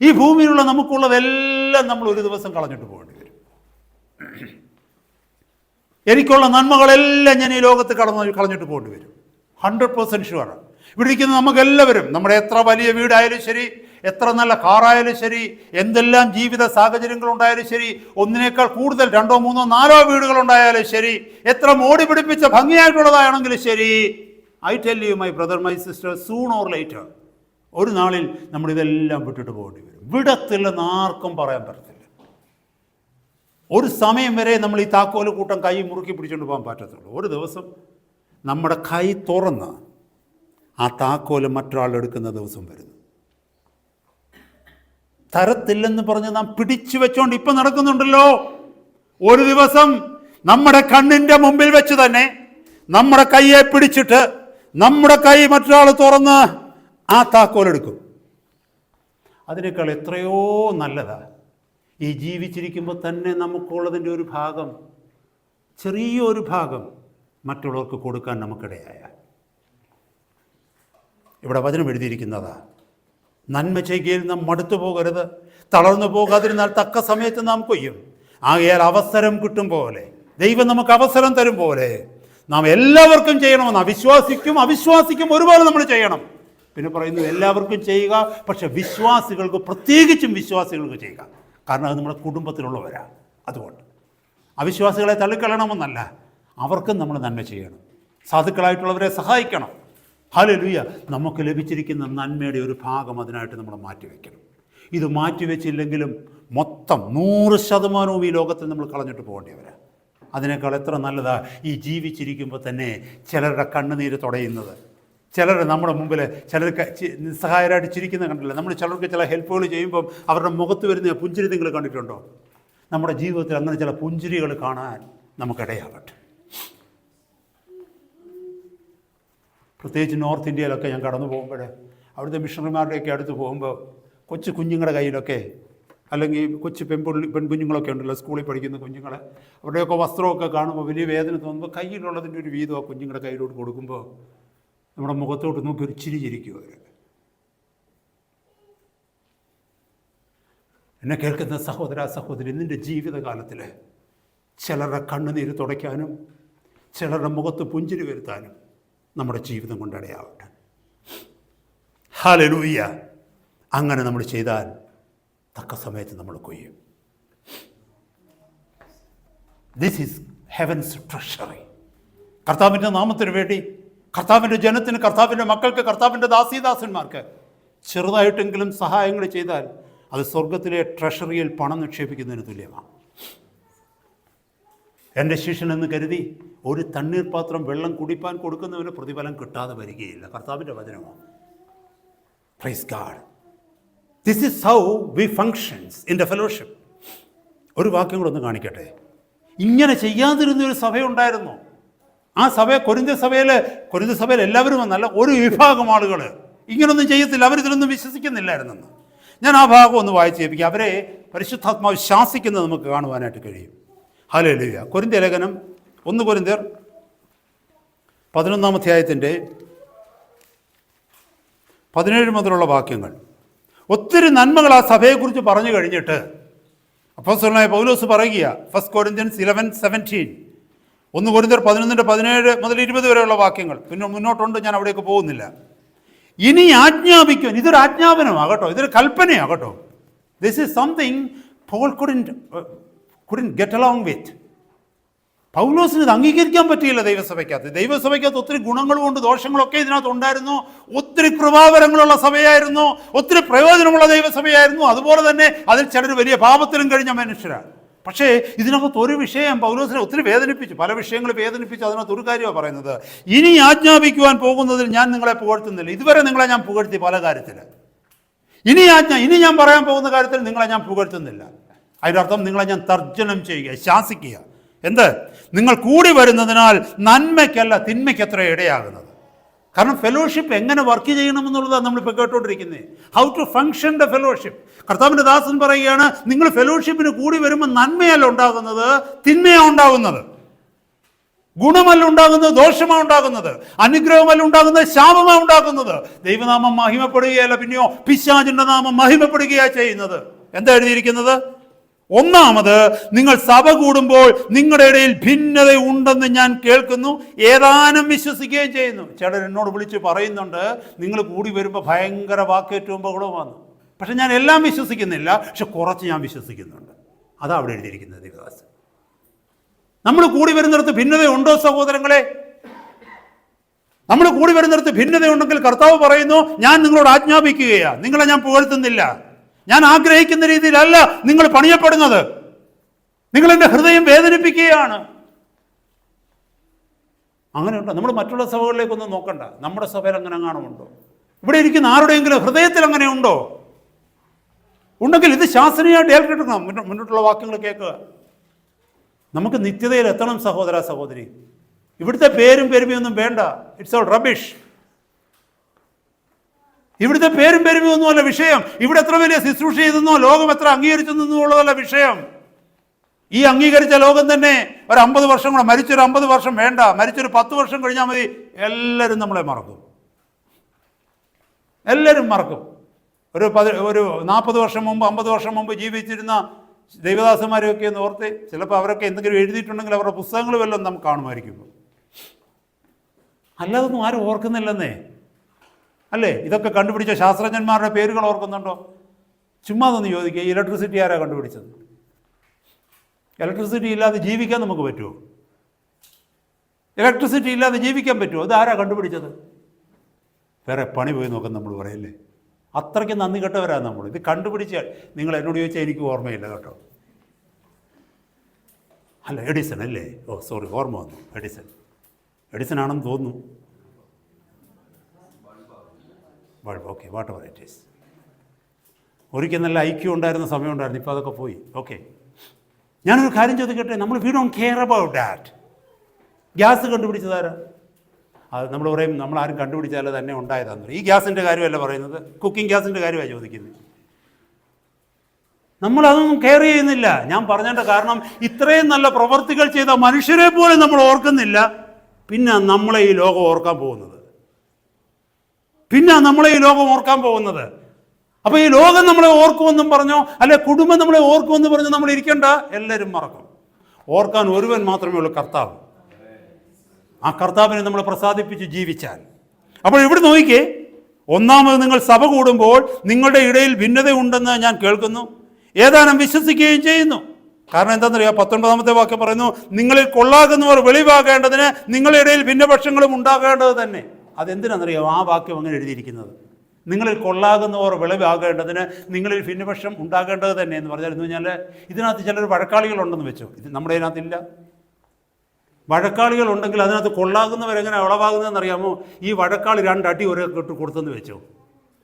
ഈ ഭൂമിയിലുള്ള നമുക്കുള്ളതെല്ലാം നമ്മൾ ഒരു ദിവസം കളഞ്ഞിട്ട് പോകേണ്ടി വരും. എനിക്കുള്ള നന്മകളെല്ലാം ഞാൻ ഈ ലോകത്ത് കളഞ്ഞിട്ട് പോകേണ്ടി വരും. 100% ഷുവറാണ്. ഇവിടെ ഇരിക്കുന്ന നമുക്കെല്ലാവരും, നമ്മുടെ എത്ര വലിയ വീടായാലും ശരി, എത്ര നല്ല കാറായാലും ശരി, എന്തെല്ലാം ജീവിത സാഹചര്യങ്ങൾ ഉണ്ടായാലും ശരി, ഒന്നിനേക്കാൾ കൂടുതൽ 2, 3, 4 വീടുകളുണ്ടായാലും ശരി, എത്ര മോടി പിടിപ്പിച്ച ഭംഗിയായിട്ടുള്ളതാണെങ്കിലും ശരി, I tell you my brother, my sister, soon or later ഒരു നാളിൽ നമ്മളിതെല്ലാം വിട്ടിട്ട് പോകേണ്ടി വരും. വിടത്തില്ലെന്ന് ആർക്കും പറയാൻ പറ്റത്തില്ല. ഒരു സമയം വരെ നമ്മൾ ഈ താക്കോല് കൂട്ടം കൈ മുറുക്കി പിടിച്ചുകൊണ്ട് പോകാൻ പറ്റത്തുള്ളൂ. ഒരു ദിവസം നമ്മുടെ കൈ തുറന്ന് ആ താക്കോല് മറ്റൊരാളെടുക്കുന്ന ദിവസം വരുന്നു. തരത്തില്ലെന്ന് പറഞ്ഞ് നാം പിടിച്ചു വെച്ചോണ്ട് ഇപ്പം നടക്കുന്നുണ്ടല്ലോ. ഒരു ദിവസം നമ്മുടെ കണ്ണിൻ്റെ മുമ്പിൽ വെച്ച് തന്നെ നമ്മുടെ കൈയെ പിടിച്ചിട്ട് നമ്മുടെ കൈ മറ്റൊരാൾ തുറന്ന് ആ താക്കോലെടുക്കും. അതിനേക്കാൾ എത്രയോ നല്ലതാ ഈ ജീവിച്ചിരിക്കുമ്പോൾ തന്നെ നമുക്കുള്ളതിൻ്റെ ഒരു ഭാഗം, ചെറിയൊരു ഭാഗം മറ്റുള്ളവർക്ക് കൊടുക്കാൻ നമുക്കിടയായ. ഇവിടെ വചനം എഴുതിയിരിക്കുന്നതാ, നന്മ ചെയ്യുകയിൽ നാം മടുത്തു പോകരുത്, തളർന്നു പോകാതിരുന്നാൽ തക്ക സമയത്ത് നാം കൊയ്യും. ആകയാൽ അവസരം കിട്ടും പോലെ, ദൈവം നമുക്ക് അവസരം തരും പോലെ നാം എല്ലാവർക്കും ചെയ്യണമെന്ന്. അവിശ്വാസിക്കും ഒരുപോലെ നമ്മൾ ചെയ്യണം. പിന്നെ പറയുന്നു എല്ലാവർക്കും ചെയ്യുക, പക്ഷെ വിശ്വാസികൾക്ക്, പ്രത്യേകിച്ചും വിശ്വാസികൾക്ക് ചെയ്യുക. കാരണം അത് നമ്മുടെ കുടുംബത്തിലുള്ളവരാണ്. അതുകൊണ്ട് അവിശ്വാസികളെ തള്ളിക്കളയണമെന്നല്ല, അവർക്കും നമ്മൾ നന്മ ചെയ്യണം. സാധുക്കളായിട്ടുള്ളവരെ സഹായിക്കണം. ഹല്ലേലൂയ. നമുക്ക് ലഭിച്ചിരിക്കുന്ന നന്മയുടെ ഒരു ഭാഗം അതിനായിട്ട് നമ്മൾ മാറ്റിവെക്കണം. ഇത് മാറ്റിവെച്ചില്ലെങ്കിലും മൊത്തം 100% ഈ ലോകത്തിൽ നമ്മൾ കളഞ്ഞിട്ട് പോകേണ്ടിവരാം. അതിനേക്കാൾ എത്ര നല്ലതാ ഈ ജീവിച്ചിരിക്കുമ്പോൾ തന്നെ ചിലരുടെ കണ്ണുനീര് തുടയുന്നത്, ചിലർ നമ്മുടെ മുമ്പിൽ, ചിലർക്ക് നിസ്സഹായരായിട്ട് ചിരിക്കുന്ന കണ്ടില്ല. നമ്മൾ ചിലർക്ക് ചില ഹെൽപ്പുകൾ ചെയ്യുമ്പം അവരുടെ മുഖത്ത് വരുന്ന പുഞ്ചിരി നിങ്ങൾ കണ്ടിട്ടുണ്ടോ? നമ്മുടെ ജീവിതത്തിൽ അങ്ങനെ ചില പുഞ്ചിരികൾ കാണാൻ നമുക്കിടയാകട്ടെ. പ്രത്യേകിച്ച് നോർത്ത് ഇന്ത്യയിലൊക്കെ ഞാൻ കടന്നു പോകുമ്പോൾ, അവിടുത്തെ മിഷണറിമാരുടെയൊക്കെ അടുത്ത് പോകുമ്പോൾ കൊച്ചു കുഞ്ഞുങ്ങളുടെ കയ്യിലൊക്കെ, അല്ലെങ്കിൽ കൊച്ചു പെൺകുഞ്ഞുങ്ങളൊക്കെ ഉണ്ടല്ലോ, സ്കൂളിൽ പഠിക്കുന്ന കുഞ്ഞുങ്ങൾ, അവരുടെയൊക്കെ വസ്ത്രമൊക്കെ കാണുമ്പോൾ വലിയ വേദന തോന്നുമ്പോൾ കയ്യിലുള്ളതിൻ്റെ ഒരു വീതം ആ കുഞ്ഞുങ്ങളുടെ കയ്യിലോട്ട് കൊടുക്കുമ്പോൾ നമ്മുടെ മുഖത്തോട്ട് നോക്കി ഒരു ചിരി ചിരിക്കും അവർ. എന്നെ കേൾക്കുന്ന സഹോദര സഹോദരി, നിൻ്റെ ജീവിതകാലത്തിൽ ചിലരുടെ കണ്ണുനീര് തുടയ്ക്കാനും ചിലരുടെ മുഖത്ത് പുഞ്ചിരി വരുത്താനും നമ്മുടെ ജീവിതം കൊണ്ടിടയാവട്ടെ. ഹല്ലേലൂയ. അങ്ങനെ നമ്മൾ ചെയ്താൽ തക്ക സമയത്ത് നമ്മൾ കൊയ്യും. This is heaven's treasury. കർത്താവിൻ്റെ നാമത്തിന് വേണ്ടി, കർത്താവിൻ്റെ ജനത്തിന്, കർത്താവിൻ്റെ മക്കൾക്ക്, കർത്താവിൻ്റെ ദാസീദാസന്മാർക്ക് ചെറുതായിട്ടെങ്കിലും സഹായങ്ങൾ ചെയ്താൽ അത് സ്വർഗത്തിലെ ട്രഷറിയിൽ പണം നിക്ഷേപിക്കുന്നതിന് തുല്യമാണ്. എൻ്റെ ശിഷ്യനെന്ന് കരുതി ഒരു തണ്ണീർപാത്രം വെള്ളം കുടിപ്പാൻ കൊടുക്കുന്നവന് പ്രതിഫലം കിട്ടാതെ വരികയില്ല. കർത്താവിൻ്റെ വചനമാണ്. Praise God. This is how V functions in the fellowship. ഒരു വാക്യം കൂടെ ഒന്ന് കാണിക്കട്ടെ. ഇങ്ങനെ ചെയ്യാതിരുന്നൊരു സഭയുണ്ടായിരുന്നു. ആ സഭ കൊരിന്ത്യ സഭയിൽ എല്ലാവരും എന്നല്ല, ഒരു വിഭാഗം ആളുകൾ ഇങ്ങനൊന്നും ചെയ്യത്തില്ല, അവരിതിലൊന്നും വിശ്വസിക്കുന്നില്ലായിരുന്നെന്ന്. ഞാൻ ആ ഭാഗം ഒന്ന് വായിച്ച് കേൾപ്പിക്കാം. അവരെ പരിശുദ്ധാത്മാവ് ശാസിക്കുന്നത് നമുക്ക് കാണുവാനായിട്ട് കഴിയും. ഹല്ലേലൂയ. കൊരിന്ത്യ ലേഖനം 1 കൊരിന്ത്യർ 11-ാം അധ്യായത്തിൻ്റെ 17 മുതലുള്ള വാക്യങ്ങൾ. ഒത്തിരി നന്മകൾ ആ സഭയെക്കുറിച്ച് പറഞ്ഞു കഴിഞ്ഞിട്ട് അപ്പോസ്തലനായ പൗലോസ് പറയുക, 1 കൊരിന്ത്യൻസ് 11:17, 1 കൊരിന്ത്യർ 11:17 മുതൽ 20 വരെയുള്ള വാക്യങ്ങൾ. പിന്നെ മുന്നോട്ടുണ്ട്, ഞാൻ അവിടേക്ക് പോകുന്നില്ല. ഇനി ആജ്ഞാപിക്കും. ഇതൊരു ആജ്ഞാപനമാകട്ടോ, ഇതൊരു കൽപ്പനയാകട്ടോ. This is something Paul couldn't get along with. പൗലോസിന് ഇത് അംഗീകരിക്കാൻ പറ്റിയില്ല ദൈവസഭയ്ക്കകത്ത്. ദൈവസഭയ്ക്കകത്ത് ഒത്തിരി ഗുണങ്ങളുമുണ്ട്, ദോഷങ്ങളൊക്കെ ഇതിനകത്ത് ഉണ്ടായിരുന്നു. ഒത്തിരി കൃപാവരങ്ങളുള്ള സഭയായിരുന്നു, ഒത്തിരി പ്രയോജനമുള്ള ദൈവസഭയായിരുന്നു. അതുപോലെ തന്നെ അതിൽ ചിലർ വലിയ പാപത്തിലും കഴിഞ്ഞ മനുഷ്യരാണ്. പക്ഷേ ഇതിനകത്ത് ഒരു വിഷയം പൗലോസിനെ ഒത്തിരി വേദനിപ്പിച്ചു, പല വിഷയങ്ങൾ വേദനിപ്പിച്ചു. അതിനകത്ത് ഒരു കാര്യമാണ് പറയുന്നത്, ഇനി ആജ്ഞാപിക്കുവാൻ പോകുന്നതിൽ ഞാൻ നിങ്ങളെ പുകഴ്ത്തുന്നില്ല. ഇതുവരെ നിങ്ങളെ ഞാൻ പുകഴ്ത്തി പല കാര്യത്തിൽ, ഇനി ഞാൻ പറയാൻ പോകുന്ന കാര്യത്തിൽ നിങ്ങളെ ഞാൻ പുകഴ്ത്തുന്നില്ല. അതിൻ്റെ അർത്ഥം നിങ്ങളെ ഞാൻ തർജ്ജനം ചെയ്യുക, ശാസിക്കുക. എന്ത്? നിങ്ങൾ കൂടി വരുന്നതിനാൽ നന്മയ്ക്കല്ല തിന്മയ്ക്ക് ഇടയാകുന്നത്. കാരണം ഫെലോഷിപ്പ് എങ്ങനെ വർക്ക് ചെയ്യണമെന്നുള്ളതാണ് നമ്മളിപ്പോൾ കേട്ടുകൊണ്ടിരിക്കുന്നത്. How to function the fellowship. കർത്താവിൻ്റെ ദാസൻ പറയുകയാണ്, നിങ്ങൾ ഫെലോഷിപ്പിന് കൂടി വരുമ്പോൾ നന്മയല്ല ഉണ്ടാകുന്നത്, തിന്മയാണ് ഉണ്ടാകുന്നത്. ഗുണമല്ല ഉണ്ടാകുന്നത്, ദോഷമാണ് ഉണ്ടാകുന്നത്. അനുഗ്രഹമല്ല ഉണ്ടാകുന്നത്, ശാപമാണ് ഉണ്ടാകുന്നത്. ദൈവനാമം മഹിമപ്പെടുകയല്ല, പിന്നെയോ പിശാചിന്റെ നാമം മഹിമപ്പെടുകയാണ് ചെയ്യുന്നത്. എന്താ എഴുതിയിരിക്കുന്നത്? ഒന്നാമത്, നിങ്ങൾ സഭ കൂടുമ്പോൾ നിങ്ങളുടെ ഇടയിൽ ഭിന്നത ഉണ്ടെന്ന് ഞാൻ കേൾക്കുന്നു, ഏതാനും വിശ്വസിക്കുകയും ചെയ്യുന്നു. ചിലർ എന്നോട് വിളിച്ച് പറയുന്നുണ്ട്, നിങ്ങൾ കൂടി വരുമ്പോൾ ഭയങ്കര വാക്കേറ്റവും ബഹളവുമാണ്. പക്ഷെ ഞാൻ എല്ലാം വിശ്വസിക്കുന്നില്ല, പക്ഷെ കുറച്ച് ഞാൻ വിശ്വസിക്കുന്നുണ്ട്. അതാ അവിടെ എഴുതിയിരിക്കുന്നത്. ദേവദാസൻ, നമ്മൾ കൂടി വരുന്നിടത്ത് ഭിന്നതയുണ്ടോ സഹോദരങ്ങളെ? നമ്മൾ കൂടി വരുന്നിടത്ത് ഭിന്നതയുണ്ടെങ്കിൽ കർത്താവ് പറയുന്നു, ഞാൻ നിങ്ങളോട് ആജ്ഞാപിക്കുകയാണ്, നിങ്ങളെ ഞാൻ പുകഴ്ത്തുന്നില്ല. ഞാൻ ആഗ്രഹിക്കുന്ന രീതിയിലല്ല നിങ്ങൾ പണിയപ്പെടുന്നത്. നിങ്ങൾ എൻ്റെ ഹൃദയം വേദനിപ്പിക്കുകയാണ്. അങ്ങനെയുണ്ടോ? നമ്മൾ മറ്റുള്ള സഭകളിലേക്കൊന്നും നോക്കണ്ട. നമ്മുടെ സഭയിൽ അങ്ങനെ കാണുമുണ്ടോ? ഇവിടെ ഇരിക്കുന്ന ആരുടെയെങ്കിലും ഹൃദയത്തിൽ അങ്ങനെ ഉണ്ടോ? ഉണ്ടെങ്കിൽ ഇത് ശാസ്ത്രീയമായിട്ട് ഏൽക്കെടുക്കണം. മുന്നോട്ടുള്ള വാക്യങ്ങൾ കേൾക്കുക. നമുക്ക് നിത്യതയിൽ എത്തണം സഹോദര സഹോദരി. ഇവിടുത്തെ പേരും പെരുമയൊന്നും വേണ്ട. It's all rubbish. ഇവിടുത്തെ പേരും പെരുമയൊന്നുമല്ല വിഷയം. ഇവിടെ എത്ര വലിയ ശുശ്രൂഷ ചെയ്തെന്നോ ലോകം എത്ര അംഗീകരിച്ചെന്നുള്ളതല്ല വിഷയം. ഈ അംഗീകരിച്ച ലോകം തന്നെ ഒരു 50 വർഷം കൂടെ, മരിച്ചൊരു 50 വർഷം വേണ്ട, മരിച്ചൊരു 10 വർഷം കഴിഞ്ഞാൽ മതി, എല്ലാവരും നമ്മളെ മറക്കും. എല്ലാവരും മറക്കും. ഒരു 40 വർഷം മുമ്പ് 50 വർഷം മുമ്പ് ജീവിച്ചിരുന്ന ദൈവദാസന്മാരെയൊക്കെ ഒന്ന് ഓർത്ത്, ചിലപ്പോൾ അവരൊക്കെ എന്തെങ്കിലും എഴുതിയിട്ടുണ്ടെങ്കിൽ അവരുടെ പുസ്തകങ്ങൾ വല്ലതും നമുക്ക് കാണുമായിരിക്കും. അല്ലാതൊന്നും ആരും ഓർക്കുന്നില്ലെന്നേ. അല്ലേ? ഇതൊക്കെ കണ്ടുപിടിച്ച ശാസ്ത്രജ്ഞന്മാരുടെ പേരുകൾ ഓർക്കുന്നുണ്ടോ? ചുമ്മാ അതൊന്ന് ചോദിക്കുക, ഇലക്ട്രിസിറ്റി ആരാ കണ്ടുപിടിച്ചത്? ഇലക്ട്രിസിറ്റി ഇല്ലാതെ ജീവിക്കാൻ നമുക്ക് പറ്റുമോ? ഇലക്ട്രിസിറ്റി ഇല്ലാതെ ജീവിക്കാൻ പറ്റുമോ? അത് ആരാ കണ്ടുപിടിച്ചത്? വേറെ പണി പോയി നോക്കാൻ നമ്മൾ പറയല്ലേ. അത്രയ്ക്ക് നന്ദി കെട്ടവരാണ് നമ്മൾ. ഇത് കണ്ടുപിടിച്ചാൽ നിങ്ങൾ എന്നോട് ചോദിച്ചാൽ എനിക്ക് ഓർമ്മയില്ല കേട്ടോ. അല്ല, എഡിസൺ അല്ലേ? ഓ സോറി, ഓർമ്മ വന്നു. എഡിസൺ ആണെന്ന് തോന്നുന്നു. Bulb, okay, what ever it is. ഒരിക്കൽ നല്ല ഐക്യം ഉണ്ടായിരുന്ന സമയം ഉണ്ടായിരുന്നു, ഇപ്പോൾ അതൊക്കെ പോയി. ഓക്കെ, ഞാനൊരു കാര്യം ചോദിക്കട്ടെ. We don't care about that. Gas കണ്ടുപിടിച്ചതാരാ? അത് നമ്മൾ പറയും, നമ്മളാരും കണ്ടുപിടിച്ചാൽ തന്നെ ഉണ്ടായതാന്ന്. ഈ ഗ്യാസിൻ്റെ കാര്യമല്ല പറയുന്നത്, കുക്കിംഗ് ഗ്യാസിൻ്റെ കാര്യമാണ് ചോദിക്കുന്നത്. നമ്മളതൊന്നും കെയർ ചെയ്യുന്നില്ല. ഞാൻ പറഞ്ഞതിൻ്റെ കാരണം, ഇത്രയും നല്ല പ്രവർത്തികൾ ചെയ്ത മനുഷ്യരെ പോലും നമ്മൾ ഓർക്കുന്നില്ല. പിന്നെ നമ്മളെ ഈ ലോകം ഓർക്കാൻ പോകുന്നത്. അപ്പോൾ ഈ ലോകം നമ്മളെ ഓർക്കുമെന്നും പറഞ്ഞോ, അല്ലെ കുടുംബം നമ്മളെ ഓർക്കുമെന്ന് പറഞ്ഞോ നമ്മൾ ഇരിക്കേണ്ട. എല്ലാവരും മറക്കും. ഓർക്കാൻ ഒരുവൻ മാത്രമേ ഉള്ളൂ, കർത്താവ്. ആ കർത്താവിനെ നമ്മൾ പ്രസാദിപ്പിച്ച് ജീവിച്ചാൽ. അപ്പോൾ ഇവിടെ നോക്കിക്കേ, ഒന്നാമത്, നിങ്ങൾ സഭ കൂടുമ്പോൾ നിങ്ങളുടെ ഇടയിൽ ഭിന്നതയുണ്ടെന്ന് ഞാൻ കേൾക്കുന്നു, ഏതാനും വിശ്വസിക്കുകയും ചെയ്യുന്നു. കാരണം എന്താണെന്നറിയാം? 19-ാമത്തെ വാക്യം പറയുന്നു, നിങ്ങളിൽ കൊള്ളാകുന്നവർ വെളിവാകേണ്ടതിന് നിങ്ങളുടെ ഇടയിൽ ഭിന്നപക്ഷങ്ങളും ഉണ്ടാകേണ്ടത് തന്നെ. അതെന്തിനാണെന്നറിയാം ആ വാക്യം അങ്ങനെ എഴുതിയിരിക്കുന്നത്? നിങ്ങളിൽ കൊള്ളാകുന്നവർ വെളിവാകേണ്ടതിന് നിങ്ങളിൽ ഭിന്നപക്ഷം ഉണ്ടാകേണ്ടത് തന്നെ എന്ന് പറഞ്ഞാൽ ഇതിനകത്ത് ചിലർ വഴക്കാളികളുണ്ടെന്ന് വെച്ചോ. ഇത് നമ്മുടെ ഇതിനകത്തില്ല. വഴക്കാളികളുണ്ടെങ്കിൽ അതിനകത്ത് കൊള്ളാകുന്നവരെങ്ങനെ ഉളവാകുന്നതെന്ന് അറിയാമോ? ഈ വഴക്കാളി 2 അടി ഒരേ കെട്ട് കൊടുത്തെന്ന് വെച്ചോ.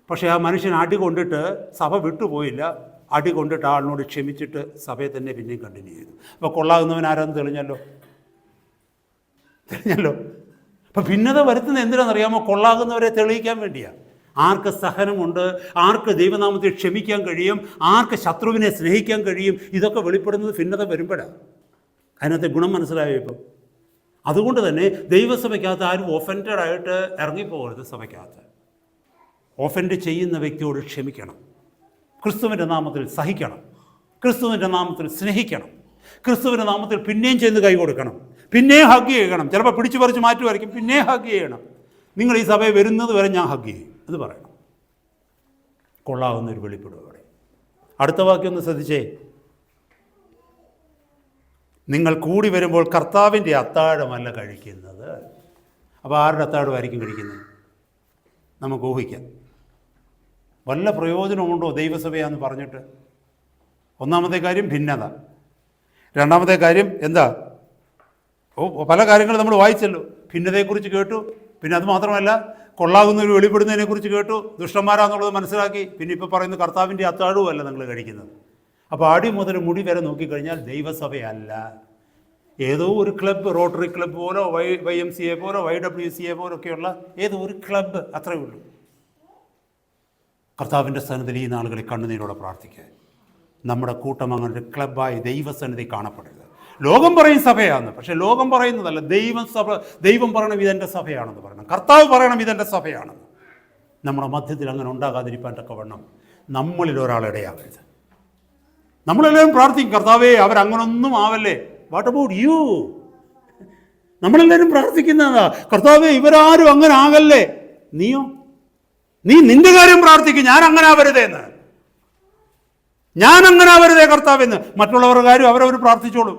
പക്ഷേ ആ മനുഷ്യൻ അടി കൊണ്ടിട്ട് സഭ വിട്ടുപോയില്ല. അടി കൊണ്ടിട്ട് ആളിനോട് ക്ഷമിച്ചിട്ട് സഭയെ തന്നെ പിന്നെയും കണ്ടിന്യൂ ചെയ്തു. അപ്പോൾ കൊള്ളാകുന്നവൻ ആരാന്ന് തെളിഞ്ഞല്ലോ. അപ്പം ഭിന്നത വരുത്തുന്നത് എന്തിനാണെന്നറിയാമോ? കൊള്ളാകുന്നവരെ തെളിയിക്കാൻ വേണ്ടിയാണ്. ആർക്ക് സഹനമുണ്ട്, ആർക്ക് ദൈവനാമത്തിൽ ക്ഷമിക്കാൻ കഴിയും, ആർക്ക് ശത്രുവിനെ സ്നേഹിക്കാൻ കഴിയും, ഇതൊക്കെ വെളിപ്പെടുന്നത് ഭിന്നത വരുമ്പോഴാണ്. അതിനകത്തെ ഗുണം മനസ്സിലായോ ഇപ്പം? അതുകൊണ്ട് തന്നെ ദൈവസഭയ്ക്കകത്ത് ആരും ഒഫൻഡഡ് ആയിട്ട് ഇറങ്ങിപ്പോകരുത്. സഭയ്ക്കകത്ത് ഒഫൻഡ് ചെയ്യുന്ന വ്യക്തിയോട് ക്ഷമിക്കണം, ക്രിസ്തുവിൻ്റെ നാമത്തിൽ സഹിക്കണം, ക്രിസ്തുവിൻ്റെ നാമത്തിൽ സ്നേഹിക്കണം, ക്രിസ്തുവിൻ്റെ നാമത്തിൽ പിന്നെയും ചെയ്ത് കൈ കൊടുക്കണം, പിന്നെയും ഹഗ് ചെയ്യണം. ചിലപ്പോൾ പിടിച്ചു പറിച്ച് മാറ്റുമായിരിക്കും, പിന്നെയും ഹഗ് ചെയ്യണം. നിങ്ങൾ ഈ സഭയിൽ വരുന്നത് വരെ ഞാൻ ഹഗ് ചെയ്യും എന്ന് പറയണം. കൊള്ളാവുന്നൊരു വെളിപ്പെടും അവിടെ. അടുത്ത വാക്യം ഒന്ന് ശ്രദ്ധിച്ചേ. നിങ്ങൾ കൂടി വരുമ്പോൾ കർത്താവിൻ്റെ അത്താഴമല്ല കഴിക്കുന്നത്. അപ്പോൾ ആരുടെ അത്താഴമായിരിക്കും കഴിക്കുന്നത്? നമുക്ക് ഊഹിക്കാം. വല്ല പ്രയോജനമുണ്ടോ ദൈവസഭയാന്ന് പറഞ്ഞിട്ട്? ഒന്നാമത്തെ കാര്യം ഭിന്നത. രണ്ടാമത്തെ കാര്യം എന്താ? പല കാര്യങ്ങൾ നമ്മൾ വായിച്ചല്ലോ. ഭിന്നതയെക്കുറിച്ച് കേട്ടു. പിന്നെ അത് മാത്രമല്ല, കൊള്ളാകുന്നവർ വെളിപ്പെടുന്നതിനെക്കുറിച്ച് കേട്ടു. ദുഷ്ടന്മാരാന്നുള്ളത് മനസ്സിലാക്കി. പിന്നെ ഇപ്പോൾ പറയുന്നത് കർത്താവിൻ്റെ അത്താഴവുമല്ല നിങ്ങൾ കഴിക്കുന്നത്. അപ്പോൾ അടി മുതൽ മുടി വരെ നോക്കിക്കഴിഞ്ഞാൽ ദൈവസഭയല്ല, ഏതോ ഒരു ക്ലബ്ബ്, റോട്ടറി ക്ലബ്ബ് പോലോ YMCA പോലോ YWCA പോലോ ഒക്കെയുള്ള ഏതോ ഒരു ക്ലബ്ബ്, അത്രയേ ഉള്ളൂ. കർത്താവിൻ്റെ സന്നിധിയിൽ ഈ നാളുകളിൽ കണ്ണുനീരോടെ പ്രാർത്ഥിക്കുക. നമ്മുടെ കൂട്ടം അങ്ങനെ ഒരു ക്ലബ്ബായി ദൈവസന്നിധി കാണപ്പെടരുത്. ലോകം പറയും സഭയാണെന്ന്, പക്ഷെ ലോകം പറയുന്നതല്ല. ദൈവം പറയണം ഇതെൻ്റെ സഭയാണെന്ന് പറയണം. കർത്താവ് പറയണം ഇതെൻ്റെ സഭയാണെന്ന്. നമ്മുടെ മധ്യത്തിൽ അങ്ങനെ ഉണ്ടാകാതിരിക്കാൻ തക്കവണ്ണം നമ്മളിൽ ഒരാളിടയാവരുത്. നമ്മളെല്ലാവരും പ്രാർത്ഥിക്കും, കർത്താവേ അവരങ്ങനൊന്നും ആവല്ലേ. What about you? നമ്മളെല്ലാവരും പ്രാർത്ഥിക്കുന്നതാ, കർത്താവേ ഇവരാരും അങ്ങനെ ആകല്ലേ. നീയോ? നീ നിന്റെ കാര്യം പ്രാർത്ഥിക്കും, ഞാൻ അങ്ങനെ ആവരുതേന്ന്. ഞാൻ അങ്ങനെ ആവരുതേ കർത്താവെന്ന്. മറ്റുള്ളവരുടെ കാര്യം അവരവർ പ്രാർത്ഥിച്ചോളും.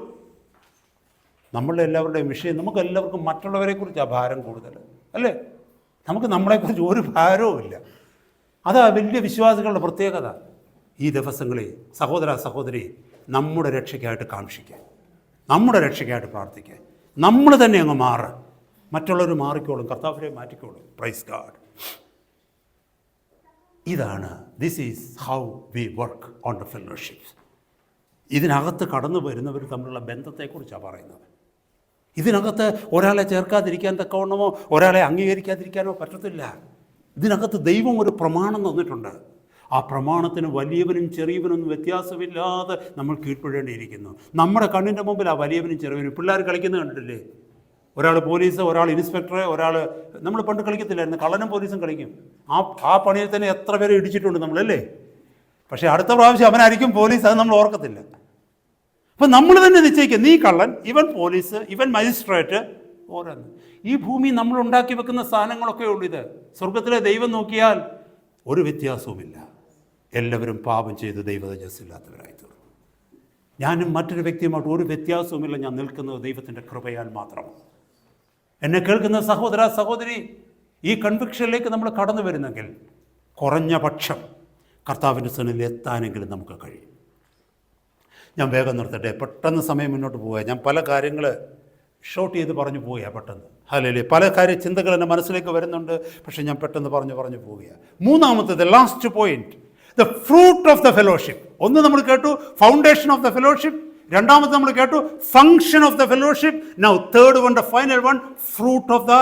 നമ്മളുടെ എല്ലാവരുടെയും വിഷയം, നമുക്ക് എല്ലാവർക്കും മറ്റുള്ളവരെ കുറിച്ചാണ് ഭാരം കൂടുതൽ, അല്ലേ? നമുക്ക് നമ്മളെക്കുറിച്ച് ഒരു ഭാരവും ഇല്ല. അതാ വലിയ വിശ്വാസികളുടെ പ്രത്യേകത. ഈ ദിവസങ്ങളിൽ സഹോദര സഹോദരി, നമ്മുടെ രക്ഷയ്ക്കായിട്ട് കാക്ഷിക്കുക, നമ്മുടെ രക്ഷയ്ക്കായിട്ട് പ്രാർത്ഥിക്കുക. നമ്മൾ തന്നെ അങ്ങ് മാറുക, മറ്റുള്ളവർ മാറിക്കോളും, കർത്താവിനെ മാറ്റിക്കോളും. Praise God. ഇതാണ് this is how we work on the fellowship. ഇതിനകത്ത് കടന്നു വരുന്നവർ തമ്മിലുള്ള ബന്ധത്തെക്കുറിച്ചാണ് പറയുന്നത്. ഇതിനകത്ത് ഒരാളെ ചേർക്കാതിരിക്കാൻ തക്കവണ്ണമോ ഒരാളെ അംഗീകരിക്കാതിരിക്കാനോ പറ്റത്തില്ല. ഇതിനകത്ത് ദൈവം ഒരു പ്രമാണം തന്നിട്ടുണ്ട്. ആ പ്രമാണത്തിന് വലിയവനും ചെറിയവനൊന്നും വ്യത്യാസമില്ലാതെ നമ്മൾ കീഴ്പ്പെടേണ്ടിയിരിക്കുന്നു. നമ്മുടെ കണ്ണിൻ്റെ മുമ്പിൽ ആ വലിയവനും ചെറിയവനും പിള്ളേർ കളിക്കുന്നത് കണ്ടിട്ടില്ലേ? ഒരാൾ പോലീസ്, ഒരാൾ ഇൻസ്പെക്ടർ, ഒരാൾ, നമ്മൾ പണ്ട് കളിക്കത്തില്ലായിരുന്നു, കള്ളനും പോലീസും കളിക്കും. ആ പണിയിൽ തന്നെ എത്ര പേരെ ഇടിച്ചിട്ടുണ്ട് നമ്മളല്ലേ? പക്ഷേ അടുത്ത പ്രാവശ്യം അവനായിരിക്കും പോലീസ്, അത് നമ്മൾ ഓർക്കത്തില്ല. അപ്പം നമ്മൾ തന്നെ നിശ്ചയിക്കുക, നീ കള്ളൻ, ഇവൻ പോലീസ്, ഇവൻ മജിസ്ട്രേറ്റ്, ഓരോന്ന്. ഈ ഭൂമി നമ്മൾ ഉണ്ടാക്കി വെക്കുന്ന സാധനങ്ങളൊക്കെ ഉള്ളൂ. ഇത് സ്വർഗത്തിലെ ദൈവം നോക്കിയാൽ ഒരു വ്യത്യാസവുമില്ല. എല്ലാവരും പാപം ചെയ്ത് ദൈവതേജസ്സില്ലാത്തവരായി തീർന്നു. ഞാനും മറ്റൊരു വ്യക്തിയുമായിട്ട് ഒരു വ്യത്യാസവുമില്ല. ഞാൻ നിൽക്കുന്നത് ദൈവത്തിൻ്റെ കൃപയാൽ മാത്രമാണ്. എന്നെ കേൾക്കുന്ന സഹോദര സഹോദരി, ഈ കൺവിക്ഷനിലേക്ക് നമ്മൾ കടന്നു വരുന്നെങ്കിൽ കുറഞ്ഞ പക്ഷം കർത്താവിൻ്റെ സന്നിധിയിൽ എത്താനെങ്കിലും നമുക്ക് കഴിയും. ഞാൻ വേഗം നിർത്തട്ടെ, പെട്ടെന്ന് സമയം മുന്നോട്ട് പോവുക. ഞാൻ പല കാര്യങ്ങൾ ഷോർട്ട് ചെയ്ത് പറഞ്ഞു പോവുക പെട്ടെന്ന്. ഹല്ലേലൂയ. പല ചിന്തകൾ എൻ്റെ മനസ്സിലേക്ക് വരുന്നുണ്ട്, പക്ഷേ ഞാൻ പെട്ടെന്ന് പറഞ്ഞു പോവുകയാണ്. മൂന്നാമത്തേത്, last point, the fruit of the fellowship. ഒന്ന് നമ്മൾ കേട്ടു ഫൗണ്ടേഷൻ ഓഫ് ദ ഫെലോഷിപ്പ്, രണ്ടാമത് നമ്മൾ കേട്ടു function of the fellowship. Now third one, the final one, fruit of the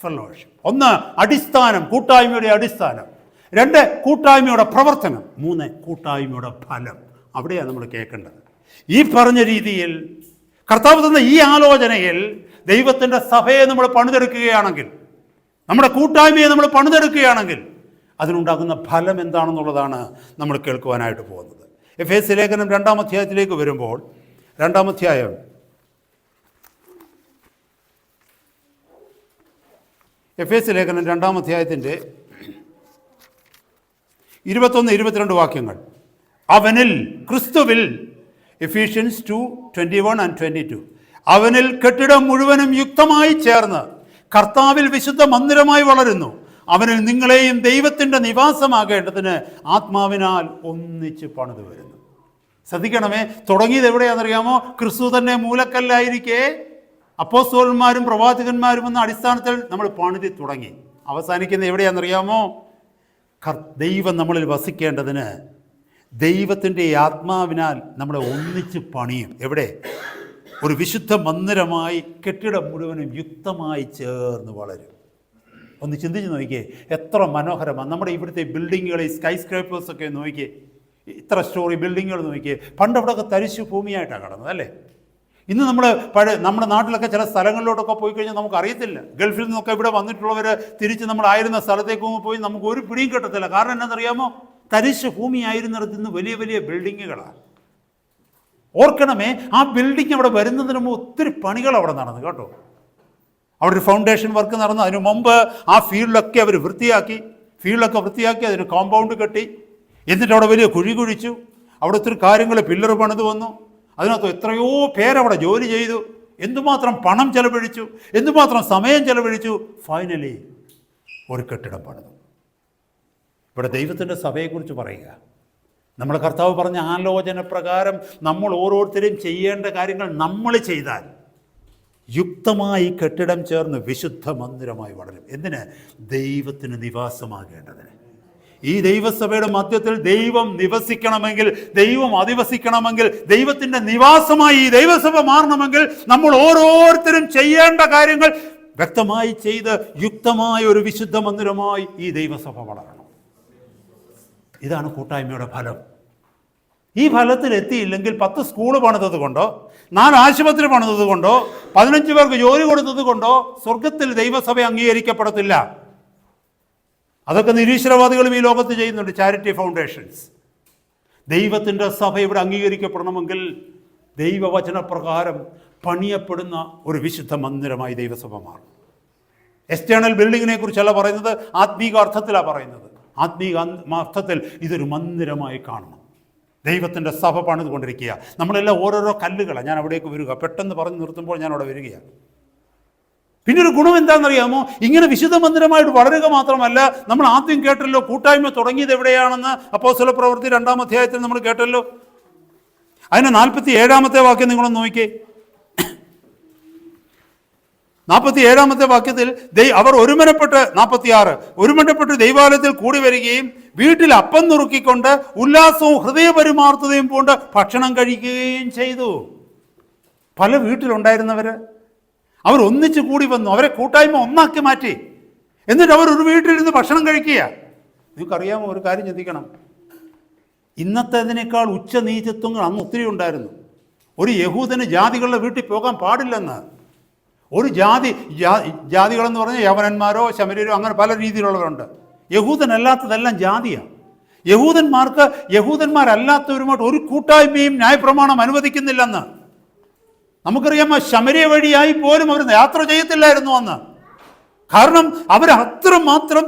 fellowship. ഒന്ന് അടിസ്ഥാനം, കൂട്ടായ്മയുടെ അടിസ്ഥാനം. രണ്ട് കൂട്ടായ്മയുടെ പ്രവർത്തനം. മൂന്ന് കൂട്ടായ്മയുടെ ഫലം. അവിടെയാണ് നമ്മൾ കേൾക്കേണ്ടത്. ഈ പറഞ്ഞ രീതിയിൽ കർത്താവ് തന്ന ഈ ആലോചനയിൽ ദൈവത്തിൻ്റെ സഭയെ നമ്മൾ പണിതെടുക്കുകയാണെങ്കിൽ, നമ്മുടെ കൂട്ടായ്മയെ നമ്മൾ പണിതെടുക്കുകയാണെങ്കിൽ അതിനുണ്ടാകുന്ന ഫലം എന്താണെന്നുള്ളതാണ് നമ്മൾ കേൾക്കുവാനായിട്ട് പോകുന്നത്. എഫേസ്യ ലേഖനം 2-ാം അധ്യായത്തിലേക്ക് വരുമ്പോൾ, 2-ാം അധ്യായം എഫേസ്യ ലേഖനം 2-ാം അധ്യായത്തിൻ്റെ 21-22 വാക്യങ്ങൾ. അവനിൽ, ക്രിസ്തുവിൽ, എഫീഷ്യൻസ് 2:21 and 22, അവനിൽ കെട്ടിടം മുഴുവനും യുക്തമായി ചേർന്ന് കർത്താവിൽ വിശുദ്ധ മന്ദിരമായി വളരുന്നു. അവനിൽ നിങ്ങളെയും ദൈവത്തിൻ്റെ നിവാസമാകേണ്ടതിന് ആത്മാവിനാൽ ഒന്നിച്ച് പണിത് വരുന്നു. ശ്രദ്ധിക്കണമേ, തുടങ്ങിയത് എവിടെയാണെന്നറിയാമോ? ക്രിസ്തു തന്നെ മൂലക്കല്ലായിരിക്കെ അപ്പോസ്തലന്മാരും പ്രവാചകന്മാരും എന്ന അടിസ്ഥാനത്തിൽ നമ്മൾ പണിതി തുടങ്ങി. അവസാനിക്കുന്നത് എവിടെയാണെന്നറിയാമോ? ദൈവം നമ്മളിൽ വസിക്കേണ്ടതിന് ദൈവത്തിൻ്റെ ആത്മാവിനാൽ നമ്മളെ ഒന്നിച്ച് പണിയും. എവിടെ? ഒരു വിശുദ്ധ മന്ദിരമായി കെട്ടിടം മുഴുവനും യുക്തമായി ചേർന്ന് വളരും. ഒന്ന് ചിന്തിച്ച് നോക്കിയേ, എത്ര മനോഹരമാണ് നമ്മുടെ ഇവിടുത്തെ ബിൽഡിങ്ങുകൾ, ഈ സ്കൈ സ്ക്രേപ്പേഴ്സൊക്കെ നോക്കിയേ, ഇത്ര സ്റ്റോറി ബിൽഡിങ്ങുകൾ നോക്കിയേ. പണ്ട് അവിടെയൊക്കെ തരിശു ഭൂമിയായിട്ടാണ് കിടന്നത്, അല്ലേ? ഇന്ന് നമ്മുടെ നാട്ടിലൊക്കെ ചില സ്ഥലങ്ങളിലോട്ടൊക്കെ പോയി കഴിഞ്ഞാൽ നമുക്കറിയത്തില്ല. ഗൾഫിൽ നിന്നൊക്കെ ഇവിടെ വന്നിട്ടുള്ളവർ തിരിച്ച് നമ്മളായിരുന്ന സ്ഥലത്തേക്ക് പോയി നമുക്ക് ഒരു പിടിയും കിട്ടത്തില്ല. കാരണം എന്താണെന്നറിയാമോ? തരിശ് ഭൂമിയായിരുന്നിടത്ത് നിന്ന് വലിയ വലിയ ബിൽഡിങ്ങുകളാണ്. ഓർക്കണമേ, ആ ബിൽഡിംഗ് അവിടെ വരുന്നതിന് മുമ്പ് ഒത്തിരി പണികൾ അവിടെ നടന്നു കേട്ടോ. അവിടെ ഒരു ഫൗണ്ടേഷൻ വർക്ക് നടന്നു. അതിനു മുമ്പ് ആ ഫീൽഡൊക്കെ അവർ വൃത്തിയാക്കി, അതിന് കോമ്പൗണ്ട് കെട്ടി, എന്നിട്ട് അവിടെ വലിയ കുഴി കുഴിച്ചു. അവിടെ ഒത്തിരി കാര്യങ്ങൾ, പില്ലർ പണിത് വന്നു. അതിനകത്ത് എത്രയോ പേരവിടെ ജോലി ചെയ്തു. എന്തുമാത്രം പണം ചെലവഴിച്ചു, എന്തുമാത്രം സമയം ചെലവഴിച്ചു. ഫൈനലി ഒരു കെട്ടിടം പണിതു. ഇവിടെ ദൈവത്തിൻ്റെ സഭയെക്കുറിച്ച് പറയുക. നമ്മൾ കർത്താവ് പറഞ്ഞ ആലോചന പ്രകാരം നമ്മൾ ഓരോരുത്തരും ചെയ്യേണ്ട കാര്യങ്ങൾ നമ്മൾ ചെയ്താൽ യുക്തമായി കെട്ടിടം ചേർന്ന് വിശുദ്ധ മന്ദിരമായി വളരും. എന്തിന്? ദൈവത്തിന് നിവാസമാകേണ്ടതിന്. ഈ ദൈവസഭയുടെ മധ്യത്തിൽ ദൈവം നിവസിക്കണമെങ്കിൽ, ദൈവം അധിവസിക്കണമെങ്കിൽ, ദൈവത്തിൻ്റെ നിവാസമായി ഈ ദൈവസഭ മാറണമെങ്കിൽ നമ്മൾ ഓരോരുത്തരും ചെയ്യേണ്ട കാര്യങ്ങൾ വ്യക്തമായി ചെയ്ത് യുക്തമായ ഒരു വിശുദ്ധ മന്ദിരമായി ഈ ദൈവസഭ വളരണം. ഇതാണ് കൂട്ടായ്മയുടെ ഫലം. ഈ ഫലത്തിൽ എത്തിയില്ലെങ്കിൽ 10 സ്കൂൾ പണിതത് കൊണ്ടോ 4 ആശുപത്രി പണിതത് കൊണ്ടോ 15 പേർക്ക് ജോലി കൊടുത്തത് കൊണ്ടോ സ്വർഗത്തിൽ ദൈവസഭ അംഗീകരിക്കപ്പെടത്തില്ല. അതൊക്കെ നിരീശ്വരവാദികളും ഈ ലോകത്ത് ചെയ്യുന്നുണ്ട്, ചാരിറ്റി ഫൗണ്ടേഷൻസ്. ദൈവത്തിൻ്റെ സഭ ഇവിടെ അംഗീകരിക്കപ്പെടണമെങ്കിൽ ദൈവവചനപ്രകാരം പണിയപ്പെടുന്ന ഒരു വിശുദ്ധ മന്ദിരമായി ദൈവസഭ മാറും. എക്സ്റ്റേണൽ ബിൽഡിങ്ങിനെ കുറിച്ചല്ല പറയുന്നത്, ആത്മീക അർത്ഥത്തിലാണ് പറയുന്നത്. ആത്മീക അർത്ഥത്തിൽ ഇതൊരു മന്ദിരമായി കാണണം. ദൈവത്തിൻ്റെ സഭ പണിതുകൊണ്ടിരിക്കുക. നമ്മളെല്ലാം ഓരോരോ കല്ലുകളാണ്. ഞാൻ അവിടേക്ക് വരിക, പെട്ടെന്ന് പറഞ്ഞ് നിർത്തുമ്പോൾ ഞാൻ അവിടെ വരികയാണ്. പിന്നെ ഒരു ഗുണം എന്താണെന്നറിയാമോ? ഇങ്ങനെ വിശുദ്ധ മന്ദിരമായിട്ട് വളരുക മാത്രമല്ല, നമ്മൾ ആദ്യം കേട്ടല്ലോ കൂട്ടായ്മ തുടങ്ങിയത് എവിടെയാണെന്ന്. അപ്പോസ്തല പ്രവൃത്തി 2-ാം അധ്യായത്തിൽ നമ്മൾ കേട്ടല്ലോ. അതിന് 47-ാമത്തെ വാക്യം നിങ്ങളൊന്ന് നോക്കിയേ. 47-ാമത്തെ വാക്യത്തിൽ അവർ ഒരുമനപ്പെട്ട് 46 ഒരുമനപ്പെട്ട് ദൈവാലയത്തിൽ കൂടി വരികയും വീട്ടിൽ അപ്പം നുറുക്കിക്കൊണ്ട് ഉല്ലാസവും ഹൃദയപരിമാർത്തതയും കൊണ്ട് ഭക്ഷണം കഴിക്കുകയും ചെയ്തു. പല വീട്ടിലുണ്ടായിരുന്നവർ അവർ ഒന്നിച്ചു കൂടി വന്നു. അവരെ കൂട്ടായ്മ ഒന്നാക്കി മാറ്റി. എന്നിട്ട് അവർ ഒരു വീട്ടിലിരുന്ന് ഭക്ഷണം കഴിക്കുക. നിങ്ങൾക്കറിയാമോ, ഒരു കാര്യം ചിന്തിക്കണം. ഇന്നത്തേതിനേക്കാൾ ഉച്ചനീചത്വങ്ങൾ അന്ന് ഒത്തിരി ഉണ്ടായിരുന്നു. ഒരു യഹൂദന് ജാതികളുടെ വീട്ടിൽ പോകാൻ പാടില്ലെന്ന്. ഒരു ജാതികളെന്ന് പറഞ്ഞാൽ യവനന്മാരോ ശമര്യരോ അങ്ങനെ പല രീതിയിലുള്ളവരുണ്ട്. യഹൂദനല്ലാത്തതെല്ലാം ജാതിയാണ്. യഹൂദന്മാരല്ലാത്തവരുമായിട്ട് ഒരു കൂട്ടായ്മയും ന്യായപ്രമാണം അനുവദിക്കുന്നില്ലെന്ന്. നമുക്കറിയാമോ, ശമര്യ വഴിയായി പോലും അവർ യാത്ര ചെയ്യത്തില്ലായിരുന്നു അന്ന്. കാരണം അവർ അത്രമാത്രം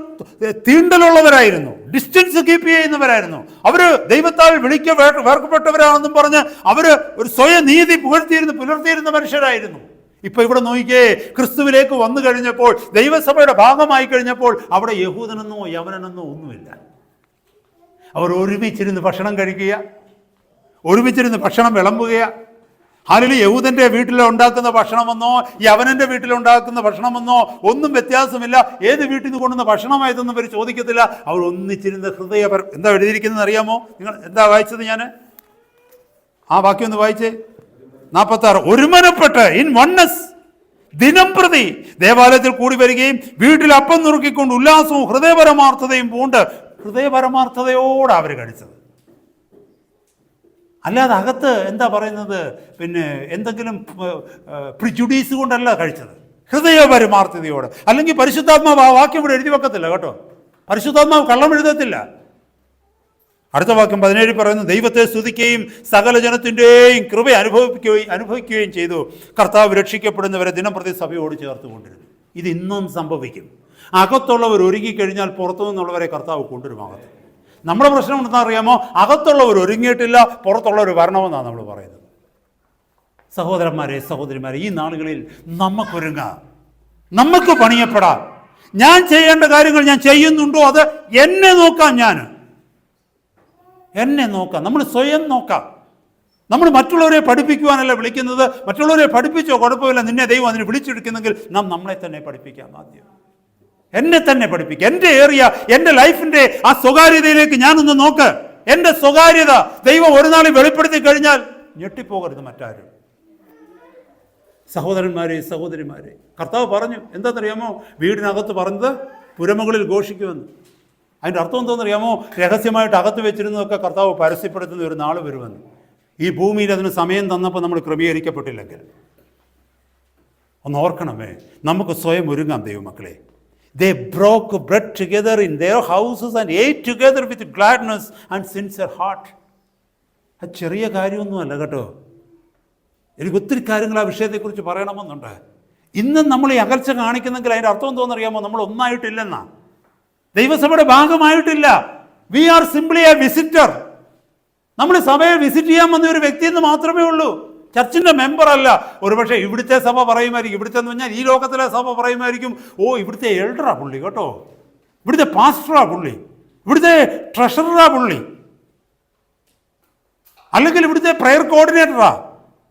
തീണ്ടലുള്ളവരായിരുന്നു, ഡിസ്റ്റൻസ് കീപ്പ് ചെയ്യുന്നവരായിരുന്നു. അവർ ദൈവത്താൽ വേർക്കപ്പെട്ടവരാണെന്നും പറഞ്ഞ് അവർ ഒരു സ്വയനീതി പുലർത്തിയിരുന്ന മനുഷ്യരായിരുന്നു. ഇപ്പൊ ഇവിടെ നോക്കിയേ, ക്രിസ്തുവിലേക്ക് വന്നു കഴിഞ്ഞപ്പോൾ, ദൈവസഭയുടെ ഭാഗമായി കഴിഞ്ഞപ്പോൾ അവിടെ യഹൂദനെന്നോ യവനനെന്നോ ഒന്നുമില്ല. അവർ ഒരുമിച്ചിരുന്ന് ഭക്ഷണം കഴിക്കുക, ഒരുമിച്ചിരുന്ന് ഭക്ഷണം വിളമ്പുക. അതിൽ യഹൂദൻ്റെ വീട്ടിൽ ഉണ്ടാക്കുന്ന ഭക്ഷണമെന്നോ യവനൻ്റെ വീട്ടിലുണ്ടാക്കുന്ന ഭക്ഷണമെന്നോ ഒന്നും വ്യത്യാസമില്ല. ഏത് വീട്ടിൽ നിന്ന് കൊണ്ടുവന്ന ഭക്ഷണമായതൊന്നും അവർ ചോദിക്കത്തില്ല. അവർ ഒന്നിച്ചിരുന്ന് എന്താ എഴുതിയിരിക്കുന്നത് അറിയാമോ? നിങ്ങൾ എന്താ വായിച്ചത്? ഞാൻ ആ വാക്യം ഒന്ന് വായിച്ചേ. 46 ഒരുമനപ്പെട്ട് ഇൻ വണ്ണസ് ദിനം പ്രതി ദേവാലയത്തിൽ കൂടി വരികയും വീട്ടിൽ അപ്പം നുറുക്കിക്കൊണ്ട് ഉല്ലാസവും ഹൃദയപരമാർത്ഥതയും പൂണ്ട്. ഹൃദയപരമാർത്ഥതയോടെ അവർ കഴിച്ചത്. അല്ലാതെ അകത്ത് എന്താ പറയുന്നത്, പിന്നെ എന്തെങ്കിലും പ്രിജുഡീസ് കൊണ്ടല്ല കഴിച്ചത്. ഹൃദയപരമാർത്ഥതയോടെ. അല്ലെങ്കിൽ പരിശുദ്ധാത്മാവ് ആ വാക്യം ഇവിടെ എഴുതി വെക്കത്തില്ല കേട്ടോ. പരിശുദ്ധാത്മാവ് കള്ളം എഴുതത്തില്ല. അടുത്ത വാക്യം 17 പറയുന്നു, ദൈവത്തെ സ്തുതിക്കുകയും സകല ജനത്തിൻ്റെയും കൃപ അനുഭവിക്കുകയും ചെയ്തു. കർത്താവ് രക്ഷിക്കപ്പെടുന്നവരെ ദിനംപ്രതി സഭയോട് ചേർത്തുകൊണ്ടിരുന്നു. ഇത് ഇന്നും സംഭവിക്കും. അകത്തുള്ളവർ ഒരുങ്ങിക്കഴിഞ്ഞാൽ പുറത്തു നിന്നുള്ളവരെ കർത്താവ് കൊണ്ടുവരും അകത്ത്. നമ്മുടെ പ്രശ്നം എന്താ അറിയാമോ? അകത്തുള്ളവർ ഒരുങ്ങിയിട്ടില്ല, പുറത്തുള്ളവർ വരണമെന്നാണ് നമ്മൾ പറയുന്നത്. സഹോദരന്മാരെ സഹോദരിമാരെ, ഈ നാളുകളിൽ നമുക്കൊരുങ്ങാം, നമുക്ക് പണിയപ്പെടാം. ഞാൻ ചെയ്യേണ്ട കാര്യങ്ങൾ ഞാൻ ചെയ്യുന്നുണ്ടോ? അത് എന്നെ നോക്കാം. എന്നെ നോക്കാം. നമ്മൾ സ്വയം നോക്കാം. നമ്മൾ മറ്റുള്ളവരെ പഠിപ്പിക്കുവാനല്ല വിളിക്കുന്നത്. മറ്റുള്ളവരെ പഠിപ്പിച്ചോ കുഴപ്പമില്ല, നിന്നെ ദൈവം അതിന് വിളിച്ചെടുക്കുന്നെങ്കിൽ നാം നമ്മളെ തന്നെ പഠിപ്പിക്കാം. ആദ്യം എന്നെ തന്നെ പഠിപ്പിക്കുക. എൻ്റെ ഏറിയ എൻ്റെ ലൈഫിൻ്റെ ആ സ്വകാര്യതയിലേക്ക് ഞാനൊന്ന് നോക്ക്. എൻ്റെ സ്വകാര്യത ദൈവം ഒരു നാളിൽ വെളിപ്പെടുത്തി കഴിഞ്ഞാൽ ഞെട്ടിപ്പോകരുത് മറ്റാരും. സഹോദരന്മാരെ സഹോദരിമാരെ, കർത്താവ് പറഞ്ഞു എന്താണെന്നറിയാമോ? വീടിനകത്ത് പറഞ്ഞത് പുരമുകളിൽ ഘോഷിക്കുമെന്ന്. അതിൻ്റെ അർത്ഥം എന്താണെന്നറിയാമോ? രഹസ്യമായിട്ട് അകത്ത് വെച്ചിരുന്നതൊക്കെ കർത്താവ് പരസ്യപ്പെടുത്തുന്ന ഒരു നാൾ വരുമെന്ന്. ഈ ഭൂമിയിൽ അതിന് സമയം തന്നപ്പോൾ നമ്മൾ ക്രമീകരിക്കപ്പെട്ടില്ലെങ്കിൽ ഒന്ന് ഓർക്കണമേ, നമുക്ക് സ്വയം ഒരുങ്ങാം ദൈവമക്കളെ. They broke bread together in their houses and ate together with gladness and sincere heart. അത് ചെറിയ കാര്യമൊന്നുമല്ല കേട്ടോ. എനിക്ക് ഒത്തിരി കാര്യങ്ങൾ ആ വിഷയത്തെക്കുറിച്ച് പറയണമെന്നുണ്ട്. ഇന്നും നമ്മൾ ഈ അകൽച്ച കാണിക്കുന്നെങ്കിൽ അതിൻ്റെ അർത്ഥം എന്തോന്നറിയാമോ? നമ്മൾ ഒന്നായിട്ടില്ലെന്നാ. ദൈവസഭയുടെ ഭാഗമായിട്ടില്ല. We are simply a visitor. നമ്മൾ സഭയെ വിസിറ്റ് ചെയ്യാൻ വന്ന ഒരു വ്യക്തി എന്ന് മാത്രമേ ഉള്ളൂ. ചർച്ചിൻ്റെ മെമ്പർ അല്ല. ഒരുപക്ഷെ ഇവിടുത്തെ സഭ പറയുമായിരിക്കും, ഇവിടുത്തെ എന്ന് പറഞ്ഞാൽ ഈ ലോകത്തിലെ സഭ പറയുമായിരിക്കും, ഓ ഇവിടുത്തെ എൽഡറാ പുള്ളി കേട്ടോ, ഇവിടുത്തെ പാസ്റ്ററാ പുള്ളി, ഇവിടുത്തെ ട്രഷററാ പുള്ളി. അല്ലെങ്കിൽ ഇവിടുത്തെ പ്രയർ കോർഡിനേറ്ററാ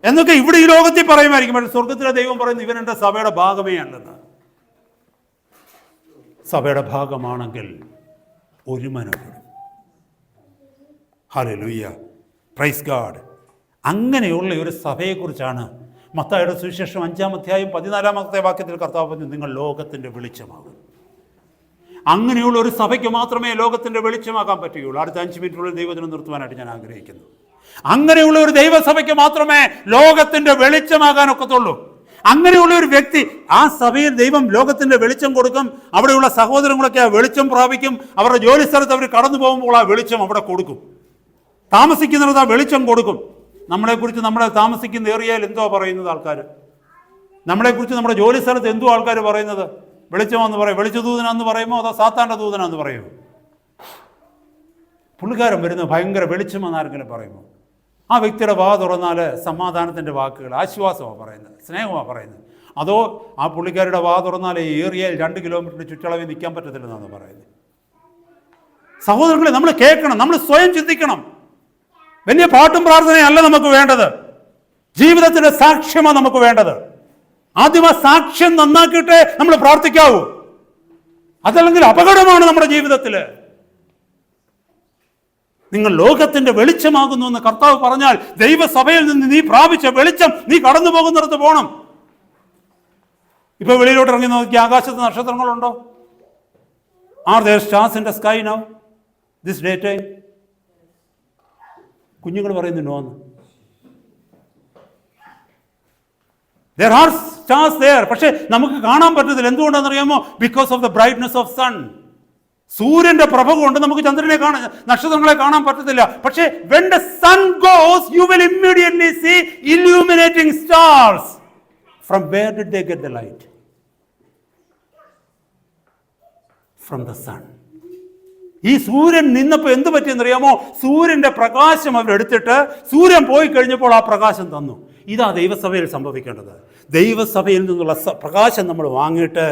എന്നൊക്കെ ഇവിടെ ഈ ലോകത്തിൽ പറയുമായിരിക്കും. പക്ഷേ സ്വർഗത്തിലെ ദൈവം പറയുന്നു ഇവൻ എൻ്റെ സഭയുടെ ഭാഗമേ അല്ലെന്ന്. സഭയുടെ ഭാഗമാണെങ്കിൽ ഒരുമനപ്പെടും. Hallelujah, praise God. അങ്ങനെയുള്ള ഒരു സഭയെക്കുറിച്ചാണ് മത്തായിയുടെ സുവിശേഷം 5-ാം അധ്യായം 14-ാമത്തെ വാക്യത്തിൽ കർത്താവ് പറഞ്ഞു, നിങ്ങൾ ലോകത്തിൻ്റെ വെളിച്ചമാകും. അങ്ങനെയുള്ള ഒരു സഭയ്ക്ക് മാത്രമേ ലോകത്തിൻ്റെ വെളിച്ചമാകാൻ പറ്റുകയുള്ളൂ. അടുത്ത 5 മിനിറ്റിനുള്ളിൽ ദൈവത്തിനെ നിർത്തുവാനായിട്ട് ഞാൻ ആഗ്രഹിക്കുന്നു. അങ്ങനെയുള്ള ഒരു ദൈവസഭയ്ക്ക് മാത്രമേ ലോകത്തിൻ്റെ വെളിച്ചമാകാൻ ഒക്കത്തുള്ളൂ. അങ്ങനെയുള്ള ഒരു വ്യക്തി, ആ സഭയിൽ ദൈവം ലോകത്തിൻ്റെ വെളിച്ചം കൊടുക്കും. അവിടെയുള്ള സഹോദരങ്ങളൊക്കെ ആ വെളിച്ചം പ്രാപിക്കും. അവരുടെ ജോലി സ്ഥലത്ത് അവർ കടന്നു പോകുമ്പോൾ ആ വെളിച്ചം അവിടെ കൊടുക്കും. താമസിക്കുന്നിടത്ത് ആ വെളിച്ചം കൊടുക്കും. നമ്മളെക്കുറിച്ച് നമ്മളെ താമസിക്കുന്ന ഏറിയയിൽ എന്തോ പറയുന്നത് ആൾക്കാർ, നമ്മളെക്കുറിച്ച് നമ്മുടെ ജോലി സ്ഥലത്ത് എന്തോ ആൾക്കാർ പറയുന്നത് വെളിച്ചമെന്ന് പറയും. വെളിച്ചദൂതനാന്ന് പറയുമോ അതോ സാത്താൻ്റെ ദൂതനാന്ന് പറയുമോ? പുള്ളിക്കാരൻ വരുന്നത് ഭയങ്കര വെളിച്ചമെന്ന് ആരെങ്കിലും പറയുമോ? ആ വ്യക്തിയുടെ വാ തുറന്നാൽ സമാധാനത്തിൻ്റെ വാക്കുകൾ, ആശ്വാസമാണ് പറയുന്നത്, സ്നേഹമാണ് പറയുന്നത്. അതോ ആ പുള്ളിക്കാരുടെ വാ തുറന്നാൽ ഈ ഏറിയയിൽ 2 കിലോമീറ്റർ ചുറ്റളവിൽ നിൽക്കാൻ പറ്റത്തില്ലെന്നാണ് പറയുന്നത്. സഹോദരങ്ങളെ, നമ്മൾ കേൾക്കണം, നമ്മൾ സ്വയം ചിന്തിക്കണം. വലിയ പാട്ടും പ്രാർത്ഥനയല്ല നമുക്ക് വേണ്ടത്, ജീവിതത്തിൻ്റെ സാക്ഷ്യമാണ് നമുക്ക് വേണ്ടത്. ആദ്യം ആ സാക്ഷ്യം നന്നാക്കിയിട്ടേ നമ്മൾ പ്രാർത്ഥിക്കാവൂ. അതല്ലെങ്കിൽ അപകടമാണ് നമ്മുടെ ജീവിതത്തിൽ. നിങ്ങൾ ലോകത്തിന്റെ വെളിച്ചമാകുന്നു എന്ന് കർത്താവ് പറഞ്ഞാൽ ദൈവസഭയിൽ നിന്ന് നീ പ്രാപിച്ച വെളിച്ചം നീ കടന്നു പോകുന്നിടത്ത് പോകണം. ഇപ്പൊ വെളിയിലോട്ട് ഇറങ്ങി നോക്കി, ആകാശത്ത് നക്ഷത്രങ്ങളുണ്ടോ? Are there stars in the sky now this day time? കുഞ്ഞുങ്ങൾ പറയുന്നു നോന്ന്. There are stars there. പക്ഷെ നമുക്ക് കാണാൻ പറ്റത്തില്ല. എന്തുകൊണ്ടാണെന്നറിയാമോ? Because of the brightness of sun. സൂര്യന്റെ പ്രഭ കൊണ്ട് നമുക്ക് ചന്ദ്രനെ കാണാൻ, നക്ഷത്രങ്ങളെ കാണാൻ പറ്റത്തില്ല. പക്ഷേ when the sun goes you will immediately see illuminating stars. From where did they get the light? From the sun. ഈ സൂര്യൻ നിന്നപ്പോൾ എന്ത് പറ്റിയെന്നറിയാമോ? സൂര്യന്റെ പ്രകാശം അവരെടുത്തിട്ട് സൂര്യൻ പോയി കഴിഞ്ഞപ്പോൾ ആ പ്രകാശം തന്നു. ഇതാ ദൈവസഭയിൽ സംഭവിക്കേണ്ടത്. ദൈവസഭയിൽ നിന്നുള്ള പ്രകാശം നമ്മൾ വാങ്ങിയിട്ട്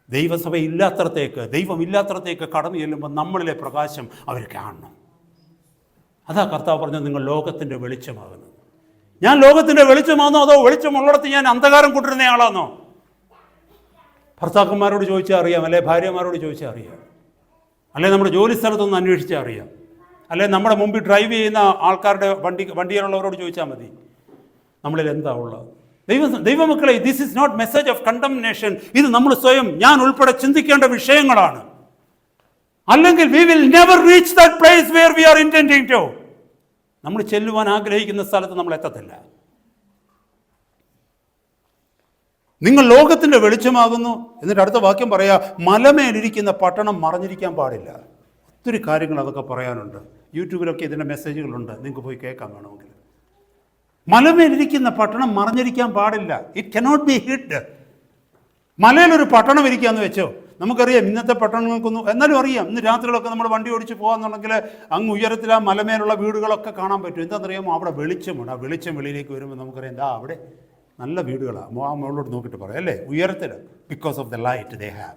ദൈവസഭ ഇല്ലാത്തടത്തേക്ക്, ദൈവം ഇല്ലാത്തടത്തേക്ക് കടന്നു ചെല്ലുമ്പോൾ നമ്മളിലെ പ്രകാശം അവർ കാണണം. അതാ കർത്താവ് പറഞ്ഞത്, നിങ്ങൾ ലോകത്തിൻ്റെ വെളിച്ചമാകുന്നത്. ഞാൻ ലോകത്തിൻ്റെ വെളിച്ചമാണോ അതോ വെളിച്ചമുള്ളിടത്ത് ഞാൻ അന്ധകാരം കൊണ്ടിരുന്ന ആളാണോ? ഭർത്താക്കന്മാരോട് ചോദിച്ചാൽ അറിയാം, അല്ലെ ഭാര്യമാരോട് ചോദിച്ചാൽ അറിയാം, അല്ലെ നമ്മുടെ ജോലി സ്ഥലത്തൊന്ന് അന്വേഷിച്ചാൽ അറിയാം, അല്ലെ നമ്മുടെ മുമ്പിൽ ഡ്രൈവ് ചെയ്യുന്ന ആൾക്കാരുടെ വണ്ടിയിലുള്ളവരോട് ചോദിച്ചാൽ മതി നമ്മളിൽ എന്താ ഉള്ളത്. ദൈവമക്കളെ, this is not message of condemnation. ഇത് നമ്മൾ സ്വയം, ഞാൻ ഉൾപ്പെടെ ചിന്തിക്കേണ്ട വിഷയങ്ങളാണ്. അല്ലെങ്കിൽ we will never reach that place where we are intending to. നമ്മൾ ചെല്ലുവാൻ ആഗ്രഹിക്കുന്ന സ്ഥലത്ത് നമ്മൾ എത്തത്തില്ല. നിങ്ങൾ ലോകത്തിൻ്റെ വെളിച്ചമാകുന്നു. എന്നിട്ട് അടുത്ത വാക്യം പറയാ, മലമേലിരിക്കുന്ന പട്ടണം മറഞ്ഞിരിക്കാൻ പാടില്ല. ഒത്തിരി കാര്യങ്ങൾ അതൊക്കെ പറയാനുണ്ട്. യൂട്യൂബിലൊക്കെ ഇതിൻ്റെ മെസ്സേജുകളുണ്ട്, നിങ്ങൾക്ക് പോയി കേൾക്കാൻ വേണമെങ്കിൽ. മലമേലിരിക്കുന്ന പട്ടണം മറഞ്ഞിരിക്കാൻ പാടില്ല. It cannot be ഹിഡ്. മലയിലൊരു പട്ടണം ഇരിക്കുകയെന്ന് വെച്ചോ, നമുക്കറിയാം ഇന്നത്തെ പട്ടണങ്ങൾക്കൊന്നും, എന്നാലും അറിയാം ഇന്ന് രാത്രികളൊക്കെ നമ്മൾ വണ്ടി ഓടിച്ച് പോകാന്നുണ്ടെങ്കിൽ അങ്ങ് ഉയരത്തിൽ ആ മലമേലുള്ള വീടുകളൊക്കെ കാണാൻ പറ്റും. എന്താണെന്നറിയാമോ? അവിടെ വെളിച്ചമാണ്. ആ വെളിച്ചം വെളിയിലേക്ക് വരുമ്പോൾ നമുക്കറിയാം എന്താ അവിടെ നല്ല വീടുകളാണ്. ആ മുകളിലോട്ട് നോക്കിയിട്ട് പറയാം അല്ലേ, ഉയരത്തിൽ. Because of the light they have.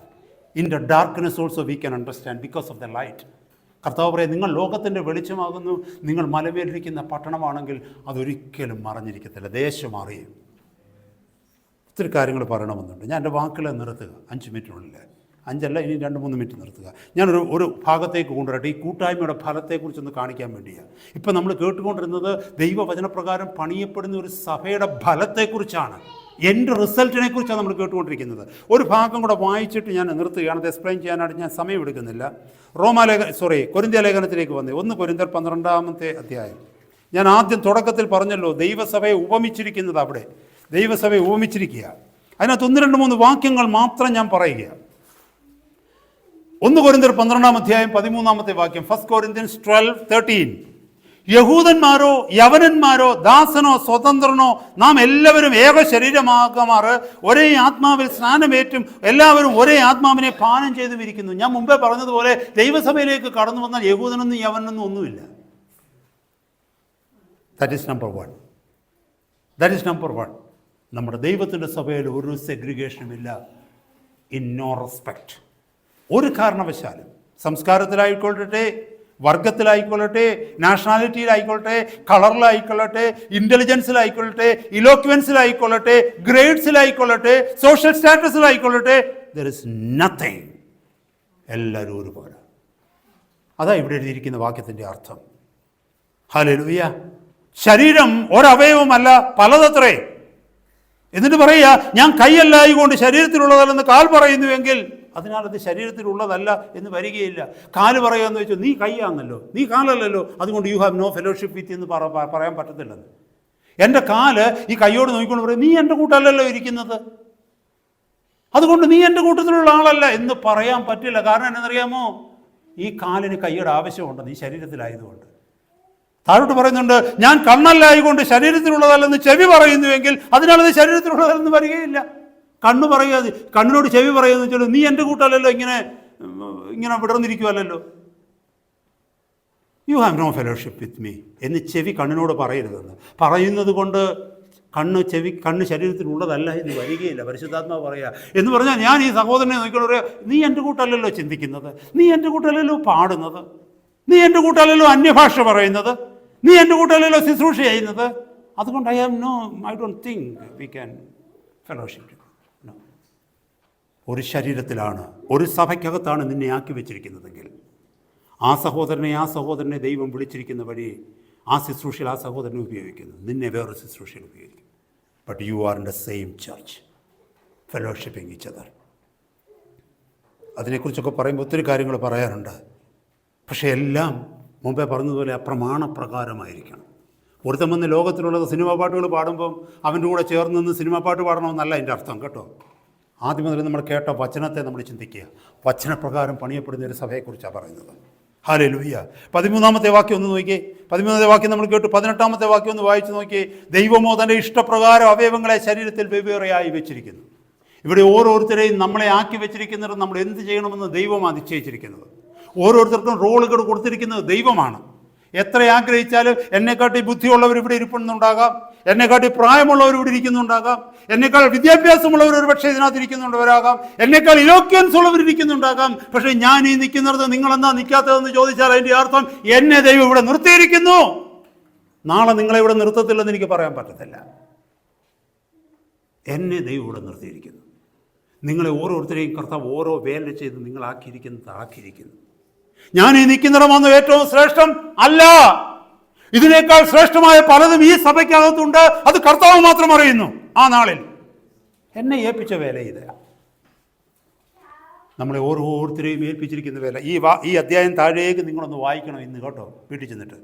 In the darkness also we can understand because of the light. കർത്താവ് പറയാം, നിങ്ങൾ ലോകത്തിൻ്റെ വെളിച്ചമാകുന്നു. നിങ്ങൾ മലമേലിരിക്കുന്ന പട്ടണമാണെങ്കിൽ അതൊരിക്കലും മറഞ്ഞിരിക്കത്തില്ല, ദേശം അറിയും. ഒത്തിരി കാര്യങ്ങൾ പറയണമെന്നുണ്ട്. ഞാൻ എൻ്റെ വാക്കുകളെ നിർത്തുക 5 മിനിറ്റിനുള്ളിൽ. 5 അല്ല, ഇനി 2-3 മിനിറ്റ് നിർത്തുക. ഞാനൊരു ഭാഗത്തേക്ക് കൊണ്ടുവരട്ടെ. ഈ കൂട്ടായ്മയുടെ ഫലത്തെക്കുറിച്ചൊന്ന് കാണിക്കാൻ വേണ്ടിയാണ്. ഇപ്പം നമ്മൾ കേട്ടുകൊണ്ടിരുന്നത് ദൈവവചനപ്രകാരം പണിയപ്പെടുന്ന ഒരു സഭയുടെ ഫലത്തെക്കുറിച്ചാണ്, എൻ്റെ റിസൾട്ടിനെ കുറിച്ചാണ് നമ്മൾ കേട്ടുകൊണ്ടിരിക്കുന്നത്. ഒരു ഭാഗം കൂടെ വായിച്ചിട്ട് ഞാൻ നിർത്തുകയാണ്. അത് എക്സ്പ്ലെയിൻ ചെയ്യാനായിട്ട് ഞാൻ സമയമെടുക്കുന്നില്ല. കൊരിന്ത്യ ലേഖനത്തിലേക്ക് വന്നേ. 1 കൊരിന്ത്യർ 12-ാമത്തെ അധ്യായം. ഞാൻ ആദ്യം തുടക്കത്തിൽ പറഞ്ഞല്ലോ, ദൈവസഭയെ ഉപമിച്ചിരിക്കുന്നത് അവിടെ. ദൈവസഭയെ ഉപമിച്ചിരിക്കുക. അതിനകത്ത് 1-2-3 വാക്യങ്ങൾ മാത്രം ഞാൻ പറയുക. 1 കൊരിന്ത്യർ 12-ാം അധ്യായം 13-ാമത്തെ വാക്യം. 1 Corinthians 12:13. യഹൂദന്മാരോ യവനന്മാരോ ദാസനോ സ്വതന്ത്രനോ നാം എല്ലാവരും ഏക ശരീരമാകുമാറ് ഒരേ ആത്മാവിൽ സ്നാനമേറ്റും എല്ലാവരും ഒരേ ആത്മാവിനെ പാനം ചെയ്തും ഇരിക്കുന്നു. ഞാൻ മുമ്പേ പറഞ്ഞതുപോലെ ദൈവസഭയിലേക്ക് കടന്നു വന്നാൽ യഹൂദനെന്നും യവനെന്നും ഒന്നുമില്ല. That is number 1. നമ്മുടെ ദൈവത്തിൻ്റെ സഭയിൽ ഒരു സെഗ്രിഗേഷനും ഇല്ല. In no respect. ഒരു കാരണവശാലും സംസ്കാരത്തിലായിക്കൊള്ളട്ടെ, വർഗത്തിലായിക്കൊള്ളട്ടെ, നാഷണാലിറ്റിയിലായിക്കൊള്ളട്ടെ, കളറിലായിക്കൊള്ളട്ടെ, ഇൻ്റലിജൻസിലായിക്കൊള്ളട്ടെ, ഇലോക്വൻസിലായിക്കൊള്ളട്ടെ, ഗ്രേഡ്സിലായിക്കൊള്ളട്ടെ, സോഷ്യൽ സ്റ്റാറ്റസിലായിക്കൊള്ളട്ടെ, ദർ ഇസ് നത്തിങ്. എല്ലാവരും ഒരുപോലെ. അതാ ഇവിടെ എഴുതിയിരിക്കുന്ന വാക്യത്തിൻ്റെ അർത്ഥം. ഹല്ലേലൂയ. ശരീരം ഒരവയവമല്ല, പലതത്രേ. എന്നിട്ട് പറയുക, ഞാൻ കൈയല്ലായതുകൊണ്ട് ശരീരത്തിലുള്ളതല്ലെന്ന് കാൽ പറയുന്നുവെങ്കിൽ അതിനാൽ അത് ശരീരത്തിലുള്ളതല്ല എന്ന് വരികയില്ല. കാല് പറയുകയെന്ന് വെച്ചാൽ നീ കൈയാന്നല്ലോ, നീ കാലല്ലല്ലോ, അതുകൊണ്ട് you have no fellowship with എന്ന് പറയാൻ പറ്റത്തില്ലെന്ന്. എൻ്റെ കാല് ഈ കൈയോട് നോക്കിക്കൊണ്ട് പറയും, നീ എൻ്റെ കൂട്ടല്ലല്ലോ ഇരിക്കുന്നത്, അതുകൊണ്ട് നീ എൻ്റെ കൂട്ടത്തിലുള്ള ആളല്ല എന്ന് പറയാൻ പറ്റില്ല. കാരണം എന്നറിയാമോ? ഈ കാലിന് കൈയുടെ ആവശ്യമുണ്ട്, നീ ശരീരത്തിലായതുകൊണ്ട്. താഴോട്ട് പറയുന്നുണ്ട്, ഞാൻ കണ്ണല്ലായതുകൊണ്ട് ശരീരത്തിലുള്ളതല്ലെന്ന് ചെവി പറയുന്നുവെങ്കിൽ അതിനാലത് ശരീരത്തിലുള്ളതല്ലെന്ന് വരികയില്ല. കണ്ണ് പറയുക, കണ്ണിനോട് ചെവി പറയുമെന്ന് വെച്ചാൽ നീ എൻ്റെ കൂട്ടല്ലല്ലോ, ഇങ്ങനെ വിടർന്നിരിക്കുമല്ലോ, you have no fellowship with me എന്ന് ചെവി കണ്ണിനോട് പറയരുതെന്ന്. പറയുന്നത് കൊണ്ട് കണ്ണ് ശരീരത്തിലുള്ളതല്ല എന്ന് വരികയില്ല. പരിശുദ്ധാത്മാവ് പറയുക എന്ന് പറഞ്ഞാൽ, ഞാൻ ഈ സഹോദരനെ നോക്കിക്കൊണ്ട് പറയാം, നീ എൻ്റെ കൂട്ടല്ലല്ലോ ചിന്തിക്കുന്നത്, നീ എൻ്റെ കൂട്ടല്ലല്ലോ പാടുന്നത്, നീ എൻ്റെ കൂട്ടല്ലല്ലോ അന്യഭാഷ പറയുന്നത്, നീ എൻ്റെ കൂട്ടല്ലല്ലോ ശുശ്രൂഷ ചെയ്യുന്നത്, അതുകൊണ്ട് I don't think we can fellowship. ഒരു ശരീരത്തിലാണ്, ഒരു സഭയ്ക്കകത്താണ് നിന്നെ ആക്കി വെച്ചിരിക്കുന്നതെങ്കിൽ ആ സഹോദരനെ ദൈവം വിളിച്ചിരിക്കുന്ന വഴി ആ ശുശ്രൂഷയിൽ ആ സഹോദരനെ ഉപയോഗിക്കുന്നു, നിന്നെ വേറൊരു ശുശ്രൂഷയിൽ ഉപയോഗിക്കും. But you are in the same church fellowshipping each other. അതിനെക്കുറിച്ചൊക്കെ പറയുമ്പോൾ ഒത്തിരി കാര്യങ്ങൾ പറയാറുണ്ട്. പക്ഷേ എല്ലാം മുമ്പേ പറഞ്ഞതുപോലെ അപ്രമാണപ്രകാരമായിരിക്കണം. ഒരുത്തം വന്ന് ലോകത്തിലുള്ളത് സിനിമാ പാട്ടുകൾ പാടുമ്പം അവൻ്റെ കൂടെ ചേർന്ന് നിന്ന് സിനിമാ പാട്ട് പാടണമെന്നല്ല അതിൻ്റെ അർത്ഥം കേട്ടോ. ആദ്യം മുതൽ നമ്മൾ കേട്ട വചനത്തെ നമ്മൾ ചിന്തിക്കുക. വചനപ്രകാരം പണിയപ്പെടുന്ന ഒരു സഭയെക്കുറിച്ചാണ് പറയുന്നത്. ഹല്ലേലൂയ. 13-ാമത്തെ വാക്യം ഒന്ന് നോക്കിയേ. 13-ാമത്തെ വാക്യം നമ്മൾ കേട്ടു. 18-ാമത്തെ വാക്യം ഒന്ന് വായിച്ച് നോക്കിയേ. ദൈവമോ തൻ്റെ ഇഷ്ടപ്രകാരം അവയവങ്ങളെ ശരീരത്തിൽ വെവ്വേറെയായി വെച്ചിരിക്കുന്നു. ഇവിടെ ഓരോരുത്തരെയും നമ്മളെ ആക്കി വെച്ചിരിക്കുന്നത് നമ്മൾ എന്ത് ചെയ്യണമെന്ന് ദൈവമാണ് നിശ്ചയിച്ചിരിക്കുന്നത്. ഓരോരുത്തർക്കും റോളുകൾ കൊടുത്തിരിക്കുന്നത് ദൈവമാണ്. എത്ര ആഗ്രഹിച്ചാലും എന്നെക്കാട്ടി ബുദ്ധിയുള്ളവർ ഇവിടെ ഇരിക്കുന്നുണ്ടാകാം, എന്നെക്കാട്ടി പ്രായമുള്ളവർ ഇവിടെ ഇരിക്കുന്നുണ്ടാകാം, എന്നേക്കാൾ വിദ്യാഭ്യാസമുള്ളവർ ഒരു പക്ഷേ ഇതിനകത്ത് ഇരിക്കുന്നുള്ളവരാകാം, എന്നേക്കാൾ ഇലോക്വൻസ് ഉള്ളവർ ഇരിക്കുന്നുണ്ടാകാം. പക്ഷേ ഞാൻ ഈ നിൽക്കുന്നത് നിങ്ങളെന്താ നിൽക്കാത്തതെന്ന് ചോദിച്ചാൽ അതിൻ്റെ അർത്ഥം എന്നെ ദൈവം ഇവിടെ നിർത്തിയിരിക്കുന്നു. നാളെ നിങ്ങളെ ഇവിടെ നിർത്തത്തില്ലെന്ന് എനിക്ക് പറയാൻ പറ്റത്തില്ല. എന്നെ ദൈവം ഇവിടെ നിർത്തിയിരിക്കുന്നു. നിങ്ങളെ ഓരോരുത്തരെയും കർത്താവ് ഓരോ വേല ചെയ്ത് ആക്കിയിരിക്കുന്നു. ഞാൻ ഈ നിൽക്കുന്നിടമാണ് ഏറ്റവും ശ്രേഷ്ഠം അല്ല. ഇതിനേക്കാൾ ശ്രേഷ്ഠമായ പലതും ഈ സഭയ്ക്കകത്തുണ്ട്. അത് കർത്താവ് മാത്രം അറിയുന്നു. ആ നാളിൽ എന്നെ ഏൽപ്പിച്ച വേല ഇത്. നമ്മളെ ഓരോരുത്തരെയും ഏൽപ്പിച്ചിരിക്കുന്ന വേല. ഈ അധ്യായം താഴേക്ക് നിങ്ങളൊന്ന് വായിക്കണം ഇന്ന് കേട്ടോ, വീട്ടിൽ ചെന്നിട്ട്.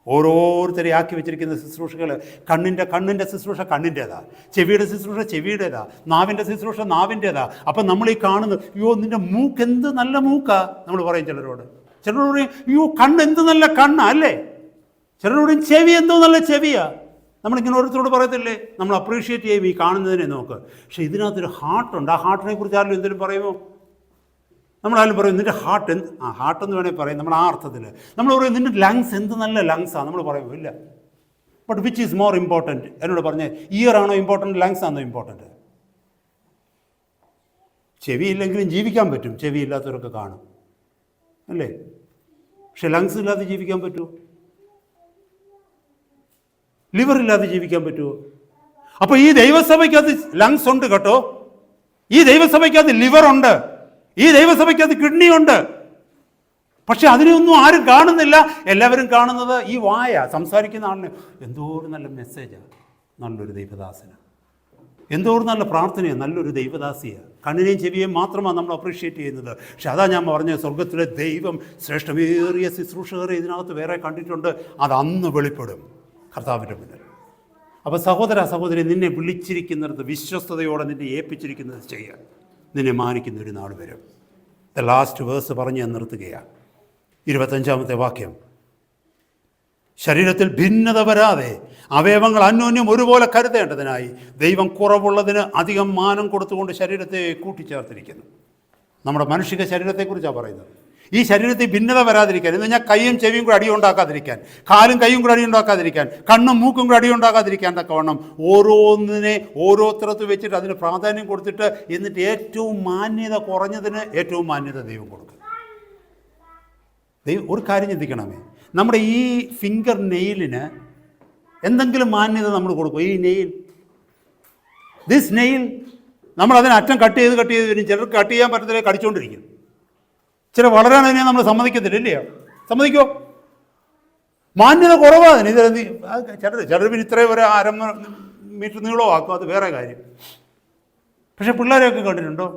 ഓരോരുത്തരെ ആക്കി വെച്ചിരിക്കുന്ന ശുശ്രൂഷകൾ, കണ്ണിൻ്റെ ശുശ്രൂഷ കണ്ണിൻ്റേതാ, ചെവിയുടെ ശുശ്രൂഷ ചെവിയുടേതാ, നാവിൻ്റെ ശുശ്രൂഷ നാവിൻ്റേതാ. അപ്പം നമ്മൾ ഈ കാണുന്നത്, നിൻ്റെ മൂക്ക് എന്ത് നല്ല മൂക്കാ നമ്മൾ പറയും ചിലരോട്. ചിലരോട് പറയും, കണ്ണ് എന്ത് നല്ല കണ്ണാ അല്ലേ. ചിലരോടും ചെവി എന്തോ നല്ല ചെവിയാ. നമ്മളിങ്ങനെ ഓരോരുത്തരോട് പറയത്തില്ലേ, നമ്മൾ അപ്രീഷിയേറ്റ് ചെയ്യും ഈ കാണുന്നതിനെ നോക്ക്. പക്ഷേ ഇതിനകത്തൊരു ഹാർട്ടുണ്ട്. ആ ഹാർട്ടിനെ കുറിച്ച് ആരും എന്തെങ്കിലും പറയുമോ? നമ്മളാരും പറയും നിൻ്റെ ഹാർട്ട് ഹാർട്ടെന്ന് വേണേൽ പറയും. നമ്മൾ ആ അർത്ഥത്തിൽ നമ്മൾ പറയും നിൻ്റെ ലങ്സ് എന്ത് നല്ല ലങ്സാണ് നമ്മൾ പറയുമോ? ഇല്ല. But which is more important? എന്നോട് പറഞ്ഞേ, ഇയർ ആണോ ഇമ്പോർട്ടൻറ്റ്, ലങ്സ് ആണോ ഇമ്പോർട്ടൻറ്റ്? ചെവിയില്ലെങ്കിലും ജീവിക്കാൻ പറ്റും, ചെവിയില്ലാത്തവരൊക്കെ കാണും അല്ലേ. പക്ഷെ ലങ്സ് ഇല്ലാതെ ജീവിക്കാൻ പറ്റുമോ? ലിവർ ഇല്ലാതെ ജീവിക്കാൻ പറ്റുമോ? അപ്പോൾ ഈ ദൈവസഭയ്ക്കകത്ത് ലങ്സ് ഉണ്ട് കേട്ടോ, ഈ ദൈവസഭയ്ക്കകത്ത് ലിവറുണ്ട്, ഈ ദൈവസഭയ്ക്കകത്ത് കിഡ്നി ഉണ്ട്. പക്ഷെ അതിനെയൊന്നും ആരും കാണുന്നില്ല. എല്ലാവരും കാണുന്നത് ഈ വായ, സംസാരിക്കുന്ന ആളിന് എന്തോ ഒരു നല്ല മെസ്സേജാണ്, നല്ലൊരു ദൈവദാസന്, എന്തോ ഒരു നല്ല പ്രാർത്ഥനയാണ്, നല്ലൊരു ദൈവദാസിയാണ്. കണ്ണിനെയും ചെവിയെയും മാത്രമാണ് നമ്മൾ അപ്രീഷിയേറ്റ് ചെയ്യുന്നത്. പക്ഷെ അതാ ഞാൻ പറഞ്ഞത്, സ്വർഗത്തിലെ ദൈവം ശ്രേഷ്ഠമേറിയ ശുശ്രൂഷകരെ ഇതിനകത്ത് വേറെ കണ്ടിട്ടുണ്ട്. അത് അന്ന് വെളിപ്പെടും കർത്താവിൻ്റെ മുന്നിൽ. അപ്പോൾ സഹോദരി, നിന്നെ വിളിച്ചിരിക്കുന്നിടത്ത് വിശ്വസ്തയോടെ നിന്നെ ഏൽപ്പിച്ചിരിക്കുന്നത് ചെയ്യാൻ നിന്നെ മാനിക്കുന്ന ഒരു നാൾ വരും. ദ ലാസ്റ്റ് വേഴ്സ് പറഞ്ഞ് ഞാൻ നിർത്തുകയാണ്. 25-ാമത്തെ വാക്യം. ശരീരത്തിൽ ഭിന്നത വരാതെ അവയവങ്ങൾ അന്യോന്യം ഒരുപോലെ കരുതേണ്ടതിനായി ദൈവം കുറവുള്ളതിന് അധികം മാനം കൊടുത്തുകൊണ്ട് ശരീരത്തെ കൂട്ടിച്ചേർത്തിരിക്കുന്നു. നമ്മുടെ മനുഷ്യ ശരീരത്തെക്കുറിച്ചാണ് പറയുന്നത്. ഈ ശരീരത്തിൽ ഭിന്നത വരാതിരിക്കാൻ, എന്ന് പറഞ്ഞാൽ കൈയും ചെവിയും കൂടെ അടിയുണ്ടാക്കാതിരിക്കാൻ, കാലും കൈയും കൂടെ അടിയുണ്ടാക്കാതിരിക്കാൻ, കണ്ണും മൂക്കും കൂടെ അടിയുണ്ടാക്കാതിരിക്കാൻ തക്കവണ്ണം ഓരോന്നിനെ ഓരോരുത്തരത്ത് വെച്ചിട്ട് അതിന് പ്രാധാന്യം കൊടുത്തിട്ട്, എന്നിട്ട് ഏറ്റവും മാന്യത കുറഞ്ഞതിന് ഏറ്റവും മാന്യത ദൈവം കൊടുക്കും. ഒരു കാര്യം ചിന്തിക്കണമേ, നമ്മുടെ ഈ ഫിംഗർ നെയിലിന് എന്തെങ്കിലും മാന്യത നമ്മൾ കൊടുക്കും. ഈ നെയിൽ, ദിസ് നെയിൽ, നമ്മളതിന് അറ്റം കട്ട് ചെയ്ത് വരും. ചിലർക്ക് കട്ട് ചെയ്യാൻ പറ്റത്തില്ല, കടിച്ചുകൊണ്ടിരിക്കും. ചില വളരാൻ അതിനെ നമ്മൾ സമ്മതിക്കത്തില്ല, ഇല്ലയോ? സമ്മതിക്കോ? മാന്യത കുറവാണ് ഇത്. ചിലർ പിന്നെ ഇത്രയും ഒരു 1/2 മീറ്റർ നീളമാക്കും, അത് വേറെ കാര്യം. പക്ഷേ പിള്ളേരെയൊക്കെ കണ്ടിട്ടുണ്ടോ?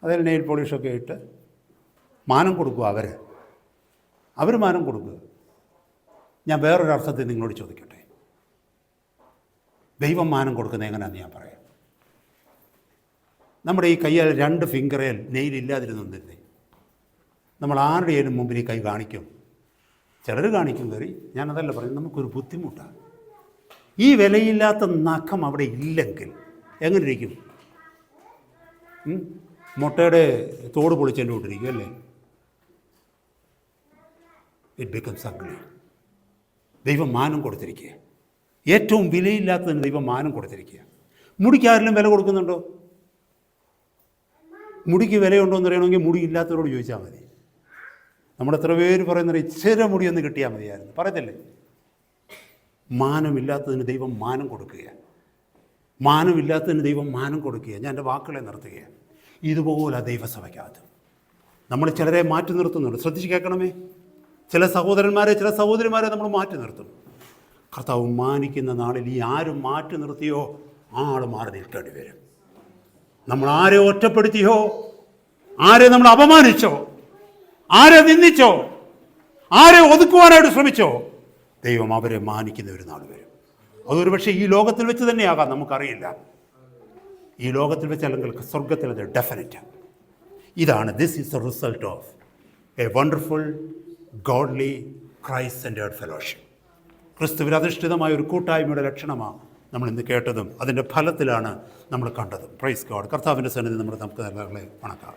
അതിൽ നെയിൽ പോളിഷൊക്കെ ഇട്ട് മാനം കൊടുക്കുക. അവർ മാനം കൊടുക്കുക. ഞാൻ വേറൊരർത്ഥത്തിൽ നിങ്ങളോട് ചോദിക്കട്ടെ, ദൈവം മാനം കൊടുക്കുന്നത് എങ്ങനെയാണെന്ന് ഞാൻ പറയാം. നമ്മുടെ ഈ കയ്യിൽ 2 ഫിംഗറിൽ നെയിലില്ലാതിരുന്നേ നമ്മൾ ആരുടെയും മുമ്പിൽ ഈ കൈ കാണിക്കും. ചിലർ കാണിക്കും കയറി. ഞാനതല്ല പറയും, നമുക്കൊരു ബുദ്ധിമുട്ടാണ്. ഈ വിലയില്ലാത്ത നഖം അവിടെ ഇല്ലെങ്കിൽ എങ്ങനെ ഇരിക്കും? മുട്ടയുടെ തോട് പൊളിച്ചെൻ്റെ വിട്ടിരിക്കും, അല്ലേ? It becomes ugly. ദൈവം മാനം കൊടുത്തിരിക്കുക. ഏറ്റവും വിലയില്ലാത്തതിന് ദൈവം മാനം കൊടുത്തിരിക്കുക. മുടിക്ക് ആരെങ്കിലും വില കൊടുക്കുന്നുണ്ടോ? മുടിക്ക് വിലയുണ്ടോ എന്ന് അറിയണമെങ്കിൽ മുടി ഇല്ലാത്തവരോട് ചോദിച്ചാൽ മതി. നമ്മളെത്ര പേര് പറയുന്നത് ഇച്ചിരി മുടിയൊന്ന് കിട്ടിയാൽ മതിയായിരുന്നു, പറയത്തില്ലേ? മാനമില്ലാത്തതിന് ദൈവം മാനം കൊടുക്കുക. മാനമില്ലാത്തതിന് ദൈവം മാനം കൊടുക്കുക. ഞാൻ എൻ്റെ വാക്കുകളെ നിർത്തുകയാണ്. ഇതുപോലെ ദൈവസഭയ്ക്കകത്ത് നമ്മൾ ചിലരെ മാറ്റി നിർത്തുന്നുണ്ട്. ശ്രദ്ധിച്ച് കേൾക്കണമേ. ചില സഹോദരന്മാരെ, ചില സഹോദരിമാരെ നമ്മൾ മാറ്റി നിർത്തും. കർത്താവ് മാനിക്കുന്ന നാളിൽ ഈ ആരും മാറ്റി നിർത്തിയോ ആ ആൾ മാറി നിൽക്കേണ്ടി വരും. നമ്മൾ ആരെ ഒറ്റപ്പെടുത്തിയോ, ആരെ നമ്മൾ അപമാനിച്ചോ, ആരെ നിന്ദിച്ചോ, ആരെ ഒതുക്കുവാനായിട്ട് ശ്രമിച്ചോ, ദൈവം അവരെ മാനിക്കുന്ന ഒരു നാൾ വരും. അതൊരു പക്ഷേ ഈ ലോകത്തിൽ വെച്ച് തന്നെയാകാം, നമുക്കറിയില്ല. ഈ ലോകത്തിൽ വെച്ച് അല്ലെങ്കിൽ സ്വർഗത്തിൽ അത് ഡെഫിനറ്റ്. ഇതാണ് this is the result of A wonderful godly Christ centred fellowship. ക്രിസ്തുവിൽ അധിഷ്ഠിതമായ ഒരു കൂട്ടായ്മയുടെ ലക്ഷണമാണ് നമ്മൾ ഇന്ന് കേട്ടതും അതിൻ്റെ ഫലത്തിലാണ് നമ്മൾ കണ്ടതും. Praise God. കർത്താവിൻ്റെ സന്നിധി നമുക്ക് നിലകളെ വണക്കാം.